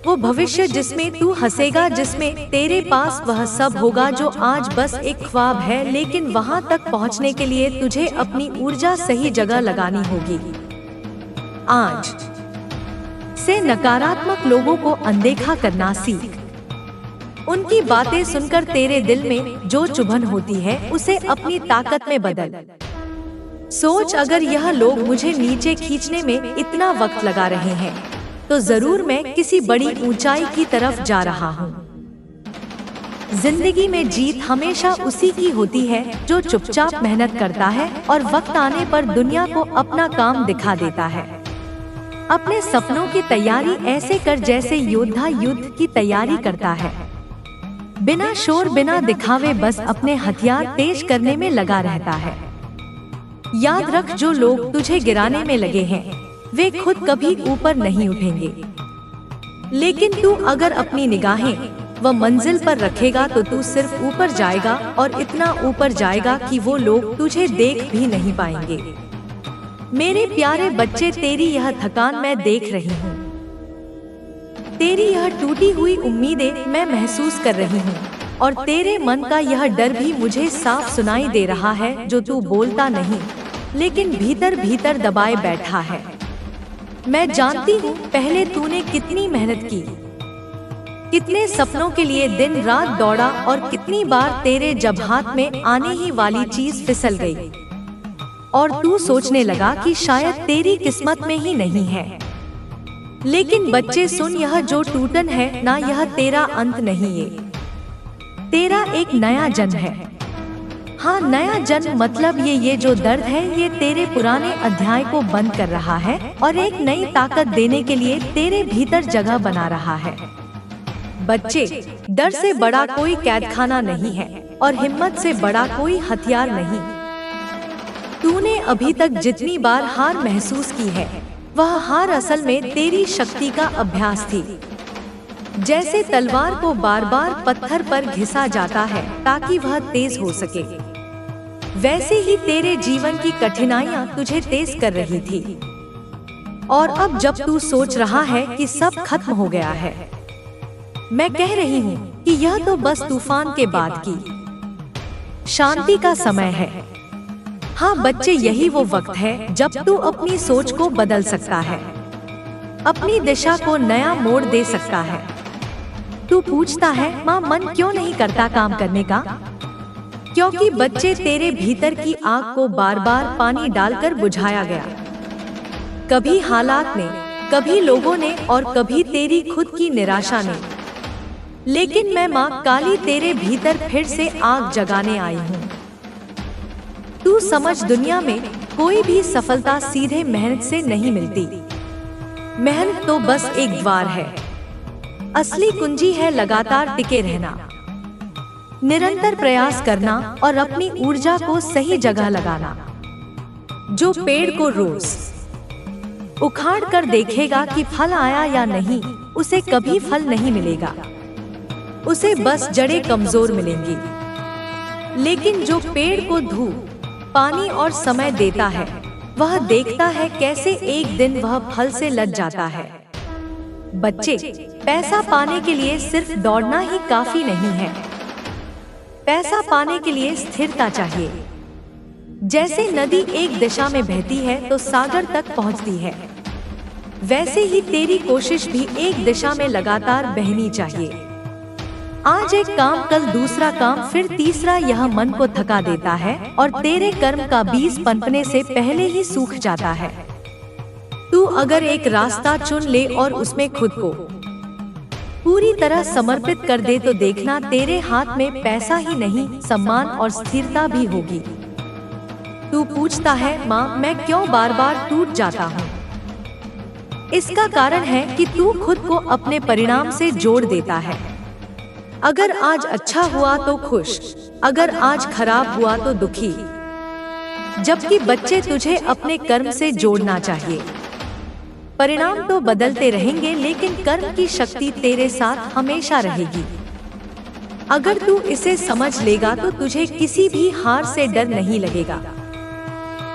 वो भविष्य जिसमें तू हंसेगा, जिसमें तेरे पास वह सब होगा जो आज बस एक ख्वाब है, लेकिन वहां तक पहुंचने के लिए तुझे अपनी ऊर्जा सही जगह लगानी होगी। आज से नकारात्मक लोगों को अनदेखा करना सीख। उनकी बातें सुनकर तेरे दिल में जो चुभन होती है उसे अपनी ताकत में बदल। सोच, अगर यह लोग मुझे नीचे खींचने में इतना वक्त लगा रहे हैं तो जरूर मैं किसी बड़ी ऊंचाई की तरफ जा रहा हूँ। जिंदगी में जीत हमेशा उसी की होती है जो चुपचाप मेहनत करता है और वक्त आने पर दुनिया को अपना काम दिखा देता है। अपने सपनों की तैयारी ऐसे कर जैसे योद्धा युद्ध की तैयारी करता है, बिना शोर बिना दिखावे, बस अपने हथियार तेज करने में लगा रहता है। याद रख, जो लोग तुझे गिराने में लगे हैं वे खुद कभी ऊपर नहीं उठेंगे, लेकिन तू अगर अपनी निगाहें वह मंजिल पर रखेगा तो तू सिर्फ ऊपर जाएगा और इतना ऊपर जाएगा कि वो लोग तुझे देख भी नहीं पाएंगे। मेरे प्यारे बच्चे, तेरी यह थकान मैं देख रही हूँ, तेरी यह टूटी हुई उम्मीदें मैं महसूस कर रही हूँ और तेरे मन का यह डर भी मुझे साफ सुनाई दे रहा है जो तू बोलता नहीं लेकिन भीतर भीतर दबाए बैठा है। मैं जानती हूँ पहले तूने कितनी मेहनत की, कितने सपनों के लिए दिन रात दौड़ा और कितनी बार तेरे जब हाथ में आने ही वाली चीज फिसल गई और तू सोचने लगा कि शायद तेरी किस्मत में ही नहीं है। लेकिन बच्चे सुन, यह जो टूटन है ना, यह तेरा अंत नहीं, ये तेरा एक नया जन्म है। हाँ, नया जन्म मतलब ये जो दर्द है ये तेरे पुराने अध्याय को बंद कर रहा है और एक नई ताकत देने के लिए तेरे भीतर जगह बना रहा है। बच्चे, डर से बड़ा कोई कैदखाना नहीं है और हिम्मत से बड़ा कोई हथियार नहीं। तूने अभी तक जितनी बार हार महसूस की है वह हार असल में तेरी शक्ति का अभ्यास थी। जैसे तलवार को बार बार पत्थर पर घिसा जाता है ताकि वह तेज हो सके, वैसे ही तेरे जीवन की कठिनाइयां तुझे तेज कर रही थी। और अब जब तू सोच रहा है कि सब खत्म हो गया है, मैं कह रही हूँ कि यह तो बस तूफान के बाद की शांति का समय है। हाँ बच्चे, यही वो वक्त है जब तू अपनी सोच को बदल सकता है, अपनी दिशा को नया मोड़ दे सकता है। तू पूछता है, माँ मन क्यों नहीं करता काम करने का? क्योंकि बच्चे, तेरे भीतर की आग को बार बार पानी डालकर बुझाया गया, कभी हालात ने, कभी लोगों ने और कभी तेरी खुद की निराशा ने। लेकिन मैं माँ काली तेरे भीतर फिर से आग जगाने आई हूँ। तू समझ, दुनिया में कोई भी सफलता सीधे मेहनत से नहीं मिलती। मेहनत तो बस एक द्वार है, असली कुंजी है लगातार टिके रहना, निरंतर प्रयास करना और अपनी ऊर्जा को सही जगह लगाना। जो पेड़ को रोज उखाड़ कर देखेगा कि फल आया या नहीं, उसे कभी फल नहीं मिलेगा, उसे बस जड़ें कमजोर मिलेंगी। लेकिन जो पेड़ को धूप, पानी और समय देता है, वह देखता है कैसे एक दिन वह फल से लद जाता है। बच्चे, पैसा पाने के लिए सिर्फ दौड़ना ही काफी नहीं है, पैसा पाने के लिए स्थिरता चाहिए। जैसे नदी एक दिशा में बहती है तो सागर तक पहुंचती है, वैसे ही तेरी कोशिश भी एक दिशा में लगातार बहनी चाहिए। आज एक काम, कल दूसरा काम, फिर तीसरा, यह मन को थका देता है और तेरे कर्म का बीज पनपने से पहले ही सूख जाता है। तू अगर एक रास्ता चुन ले और उसमें खुद को पूरी तरह समर्पित कर दे तो देखना तेरे हाथ में पैसा ही नहीं, सम्मान और स्थिरता भी होगी। तू पूछता है, माँ मैं क्यों बार बार टूट जाता हूँ? इसका कारण है कि तू खुद को अपने परिणाम से जोड़ देता है। अगर आज अच्छा हुआ तो खुश, अगर आज खराब हुआ तो दुखी। जबकि बच्चे, तुझे अपने कर्म से जोड़ना चाहिए। परिणाम तो बदलते रहेंगे, लेकिन कर्म की शक्ति तेरे साथ हमेशा रहेगी। अगर तू इसे समझ लेगा तो तुझे किसी भी हार से डर नहीं लगेगा।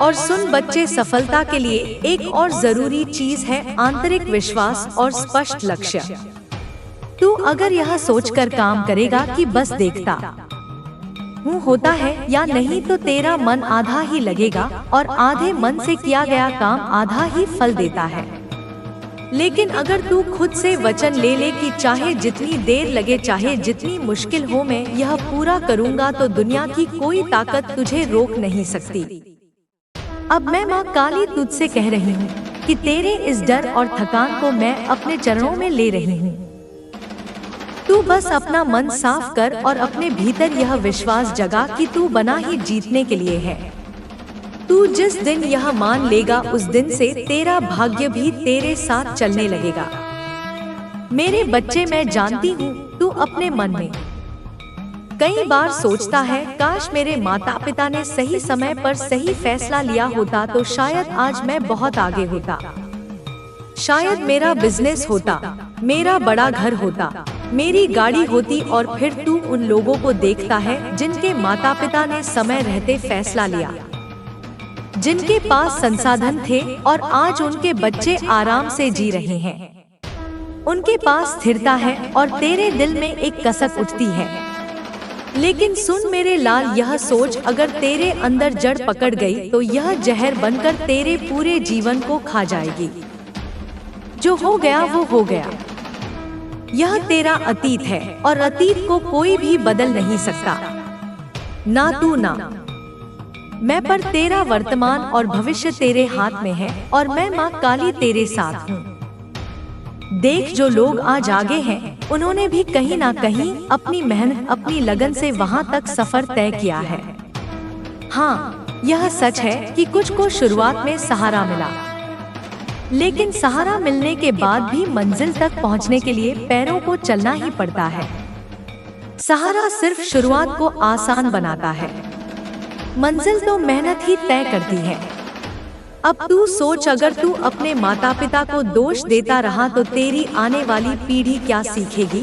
और सुन बच्चे, सफलता के लिए एक और जरूरी चीज है आंतरिक विश्वास और स्पष्ट लक्ष्य। तू अगर यह सोचकर काम करेगा कि बस देखता हूँ होता है या नहीं, तो तेरा मन आधा ही लगेगा और आधे मन से किया गया काम आधा ही फल देता है। लेकिन अगर तू खुद से वचन ले ले कि चाहे जितनी देर लगे, चाहे जितनी मुश्किल हो, मैं यह पूरा करूँगा, तो दुनिया की कोई ताकत तुझे रोक नहीं सकती। अब मैं माँ काली तुझसे कह रही हूँ कि तेरे इस डर और थकान को मैं अपने चरणों में ले रही हूँ। तू बस अपना मन साफ कर और अपने भीतर यह विश्वास जगा कि तू बना ही जीतने के लिए है। तू जिस दिन यह मान लेगा, उस दिन से तेरा भाग्य भी तेरे साथ चलने लगेगा। मेरे बच्चे, मैं जानती हूँ तू अपने मन में कई बार सोचता है, काश मेरे माता पिता ने सही समय पर सही फैसला लिया होता तो शायद आज मैं बहुत आगे होता, शायद मेरा बिजनेस होता, मेरा बड़ा घर होता, मेरी गाड़ी होती। और फिर तू उन लोगों को देखता है जिनके माता पिता ने समय रहते फैसला लिया, जिनके पास संसाधन थे और आज उनके बच्चे आराम से जी रहे हैं, उनके पास स्थिरता है और तेरे दिल में एक कसक उठती है। लेकिन सुन मेरे लाल, यह सोच अगर तेरे अंदर जड़ पकड़ गई तो यह जहर बनकर तेरे पूरे जीवन को खा जाएगी। जो हो गया वो हो गया, यह तेरा अतीत है और अतीत को कोई भी बदल नहीं सकता, ना तू ना मैं। पर तेरा वर्तमान और भविष्य तेरे हाथ में है और मैं माँ काली तेरे साथ हूँ। देख, जो लोग आज आगे हैं उन्होंने भी कहीं ना कहीं अपनी मेहनत, अपनी लगन से वहाँ तक सफर तय किया है। हाँ, यह सच है कि कुछ को शुरुआत में सहारा मिला, लेकिन सहारा मिलने के बाद भी मंजिल तक पहुँचने के लिए पैरों को चलना ही पड़ता है। सहारा सिर्फ शुरुआत को आसान बनाता है, मंजिल तो मेहनत ही तय करती है। अब तू सोच, अगर तू अपने माता पिता को दोष देता रहा तो तेरी आने वाली पीढ़ी क्या सीखेगी?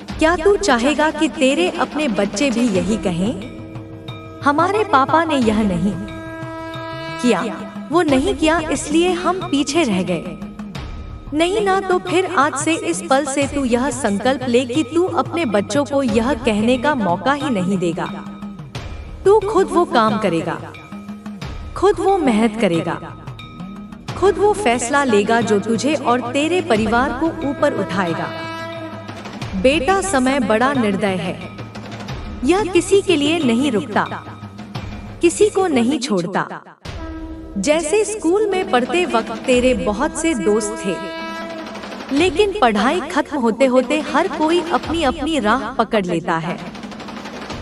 क्या तू चाहेगा कि तेरे अपने बच्चे भी यही कहें, हमारे पापा ने यह नहीं किया, वो नहीं किया इसलिए हम पीछे रह गए? नहीं ना। तो फिर आज से, इस पल से तू यह संकल्प ले कि तू अपने बच्चों को यह कहने का मौका ही नहीं देगा। तू खुद वो काम करेगा, खुद वो मेहनत करेगा, खुद वो फैसला लेगा जो तुझे और तेरे परिवार को ऊपर उठाएगा। बेटा, समय बड़ा निर्दय है, यह किसी के लिए नहीं रुकता, किसी को नहीं छोड़ता। जैसे स्कूल में पढ़ते वक्त तेरे बहुत से दोस्त थे, लेकिन पढ़ाई खत्म होते होते हर कोई अपनी अपनी राह पकड़ लेता है।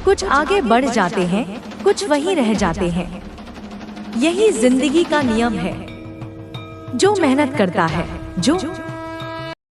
कुछ आगे बढ़ जाते हैं, कुछ वहीं रह जाते हैं। यही जिंदगी का नियम है। जो मेहनत करता है, जो